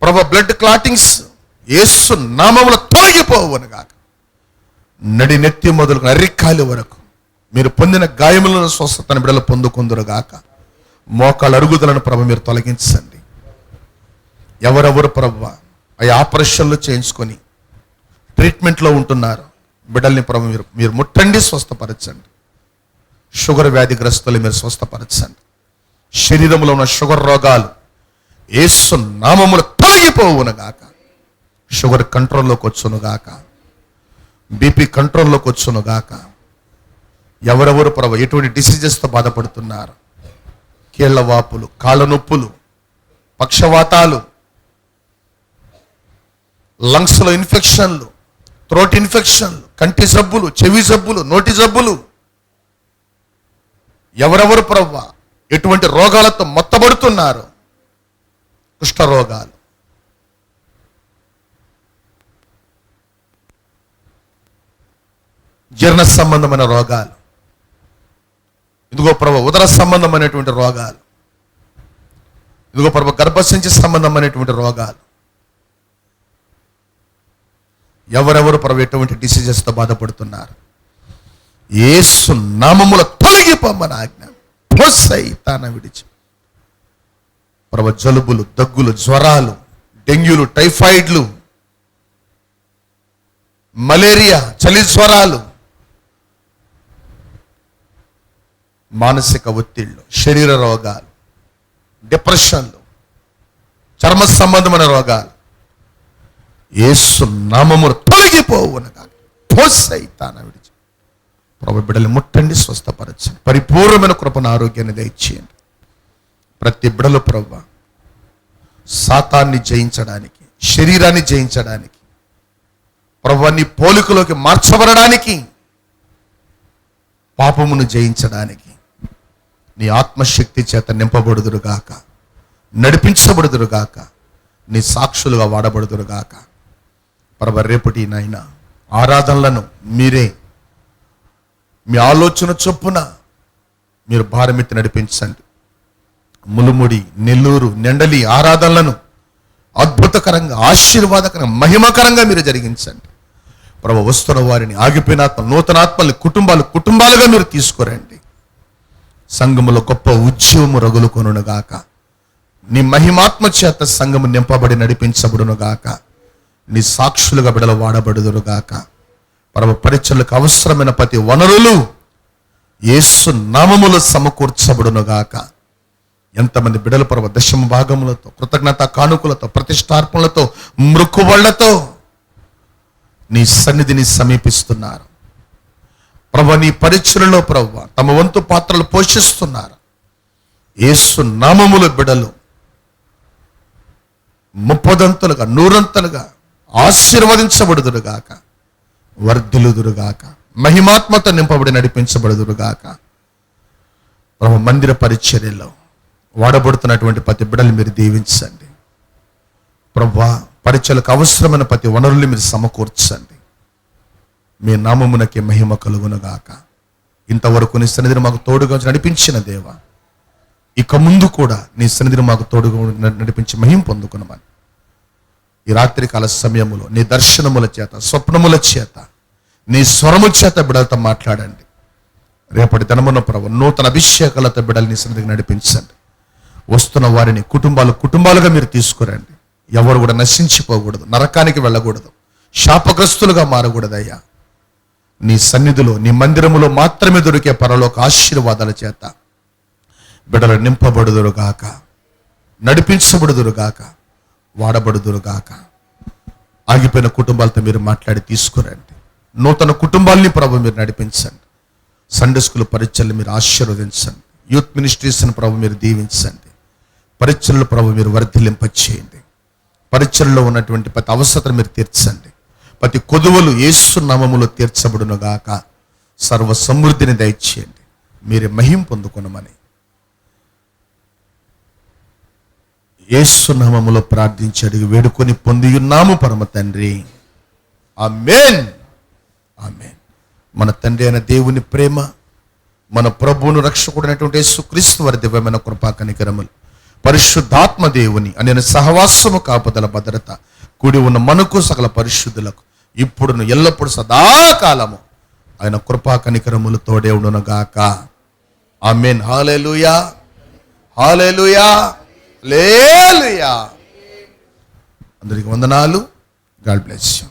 ప్రభు బ్లడ్ క్లాటింగ్స్ యేసు నామములో తొలగిపోవునగాక. నడి నెత్తి మొదలుకు అరికాలి వరకు మీరు పొందిన గాయములను స్వస్థతను బిడలు పొందుకుందురుగాక. మోకాళ్ళ అరుగుదలను ప్రభు మీరు తొలగించండి. ఎవరెవరు ప్రభు ఆ ఆపరేషన్లు చేయించుకొని ట్రీట్మెంట్లో ఉంటున్నారు బిడ్డల్ని ప్రభు మీరు ముట్టండి, స్వస్థపరచండి. షుగర్ వ్యాధిగ్రస్తులు మీరు స్వస్థపరచండి. శరీరంలో ఉన్న షుగర్ రోగాలు యేసు నామములో తొలగిపోవునుగాక. షుగర్ కంట్రోల్లోకి వచ్చునుగాక, బీపీ కంట్రోల్లోకి వచ్చునుగాక. ఎవరెవరు ప్రభు ఎటువంటి డిసీజెస్తో బాధపడుతున్నారు, కీళ్ల వాపులు, కాళ్ళ నొప్పులు, పక్షవాతాలు, లంగ్స్లో ఇన్ఫెక్షన్లు, థ్రోట్ ఇన్ఫెక్షన్లు, కంటి జబ్బులు, చెవి జబ్బులు, నోటి జబ్బులు, ఎవరెవరు ప్రభు ఎటువంటి రోగాలతో మొత్తబడుతున్నారు, కుష్ఠరోగాలు, జీర్ణ సంబంధమైన రోగాలు, ఇదిగో ప్రభు ఉదర సంబంధమైనటువంటి రోగాలు, ఇదిగో ప్రభు గర్భసంచి సంబంధమైనటువంటి రోగాలు, ఎవరెవరు ప్రభు ఎటువంటి డిసీజెస్తో బాధపడుతున్నారు యేసు నామములో తొలగిపోమని ఆజ్ఞ సైతాన విడిచి. ప్రభు జలుబులు, దగ్గులు, జ్వరాలు, డెంగ్యూలు, టైఫాయిడ్లు, మలేరియా, చలి జ్వరాలు, మానసిక ఒత్తిళ్లు, శరీర రోగాలు, డిప్రెషన్లు, చర్మ సంబంధమైన రోగాలు యేసు నామములో తొలగిపోవునగా సైతాన విడిచి. ప్రభు బిడ్డలు ముట్టండి, స్వస్థపరచండి. పరిపూర్ణమైన కృపణ ఆరోగ్యాన్ని దయచేయండి. ప్రతి బిడలు ప్రభు సాతాన్ని జయించడానికి, శరీరాన్ని జయించడానికి, ప్రభువా నీ పోలికలోకి మార్చబడడానికి, పాపమును జయించడానికి నీ ఆత్మశక్తి చేత నింపబడుదురుగాక, నడిపించబడుదురుగాక, నీ సాక్షులుగా వాడబడుదురుగాక. ప్రభు రేపటి నాయన ఆరాధనలను మీరే మీ ఆలోచన చొప్పున మీరు భారమెత్తి నడిపించండి. ములుముడి, నెల్లూరు, నెండలి ఆరాధనలను అద్భుతకరంగా, ఆశీర్వాదకరంగా, మహిమకరంగా మీరు జరిగించండి. ప్రభు వస్తున్న వారిని, ఆగిపోయిన ఆత్మ, నూతన ఆత్మల్ని కుటుంబాలుగా మీరు తీసుకురండి. సంఘములో గొప్ప ఉద్యమము రగులుకొనుగాక, నీ మహిమాత్మ చేత సంఘము నింపబడి నడిపించబడునుగాక, నీ సాక్షులుగా బిడలు వాడబడుదురుగాక. ప్రభు పరిచర్లకు అవసరమైన ప్రతి వనరులు యేసు నామములో సమకూర్చబడునుగాక. ఎంతమంది బిడలు ప్రభు దశమ భాగములతో, కృతజ్ఞత కానుకలతో, ప్రతిష్టార్పణలతో, మృక్కువళ్లతో నీ సన్నిధిని సమీపిస్తున్నారు. ప్రభు నీ పరిచర్యలో ప్రభు తమ వంతు పాత్రలు పోషిస్తున్నారు. యేసు నామములో బిడలు 30 100 ఆశీర్వదించబడుదురుగాక, వర్ధిల్లుదురుగాక, మహిమాత్మతో నింపబడి నడిపించబడుదురుగాక. ప్రభు మందిర పరిచర్యలో వాడబడుతున్నటువంటి ప్రతి బిడ్డలు మీరు దీవించండి. ప్రభువా పరిచర్యలకు అవసరమైన ప్రతి వనరుల్ని మీరు సమకూర్చండి. మీ నామమునకి మహిమ కలుగునుగాక. ఇంతవరకు నీ సన్నిధిని మాకు తోడుగా నడిపించిన దేవా, ఇక ముందు కూడా నీ సన్నిధిని మాకు తోడుగా నడిపించి మహిమ పొందుకున్నామని ఈ రాత్రికాల సమయములో నీ దర్శనముల చేత, స్వప్నముల చేత, నీ స్వరము చేత బిడలతో మాట్లాడండి. రేపటి దినమున ప్రభు నూతన అభిషేకాలతో బిడలు నీ సన్నిధికి నడిపించండి. వస్తున్న వారిని కుటుంబాలుగా మీరు తీసుకురండి. ఎవరు కూడా నశించిపోకూడదు, నరకానికి వెళ్ళకూడదు, శాపగ్రస్తులుగా మారకూడదయ్యా. నీ సన్నిధిలో, నీ మందిరములో మాత్రమే దొరికే పరలోక ఆశీర్వాదాల చేత బిడలు నింపబడుదురుగాక, నడిపించబడుదురుగాక, వాడబడుదురుగాక. ఆగిపోయిన కుటుంబాలతో మీరు మాట్లాడి తీసుకురండి. నూతన కుటుంబాలని ప్రభు మీరు నడిపించండి. సండే స్కూల్ పరిచర్లు మీరు ఆశీర్వదించండి. యూత్ మినిస్ట్రీస్ని ప్రభు మీరు దీవించండి. పరిచర్లు ప్రభు మీరు వర్ధిల్లింపచేయండి. పరిచర్లో ఉన్నటువంటి ప్రతి అవసరతను మీరు తీర్చండి. ప్రతి కొదువలు యేసు నామములో తీర్చబడునుగాక. సర్వ సమృద్ధిని దయచేయండి. మీరే మహిమ పొందుకొనమని యేసు నామములో ప్రార్థించి అడిగి వేడుకొని పొందియున్నాము పరమ తండ్రి. ఆమేన్, ఆమేన్. మన తండ్రి అయిన దేవుని ప్రేమ, మన ప్రభువును రక్షకుడైనటువంటి యేసుక్రీస్తు వారి దివ్యమైన కృపా కనికరములు, పరిశుద్ధాత్మ దేవుని అనే సహవాసము, కాపుదల, భద్రత కూడి ఉన్న మనకు సకల పరిశుద్ధులకు ఇప్పుడును ఎల్లప్పుడు సదాకాలము ఆయన కృపా కనికరములు తోడే ఉండునుగాక. ఆమేన్. హల్లెలూయా, హల్లెలూయా, హల్లెలూయా. అందరికి వందనాలు. God bless you.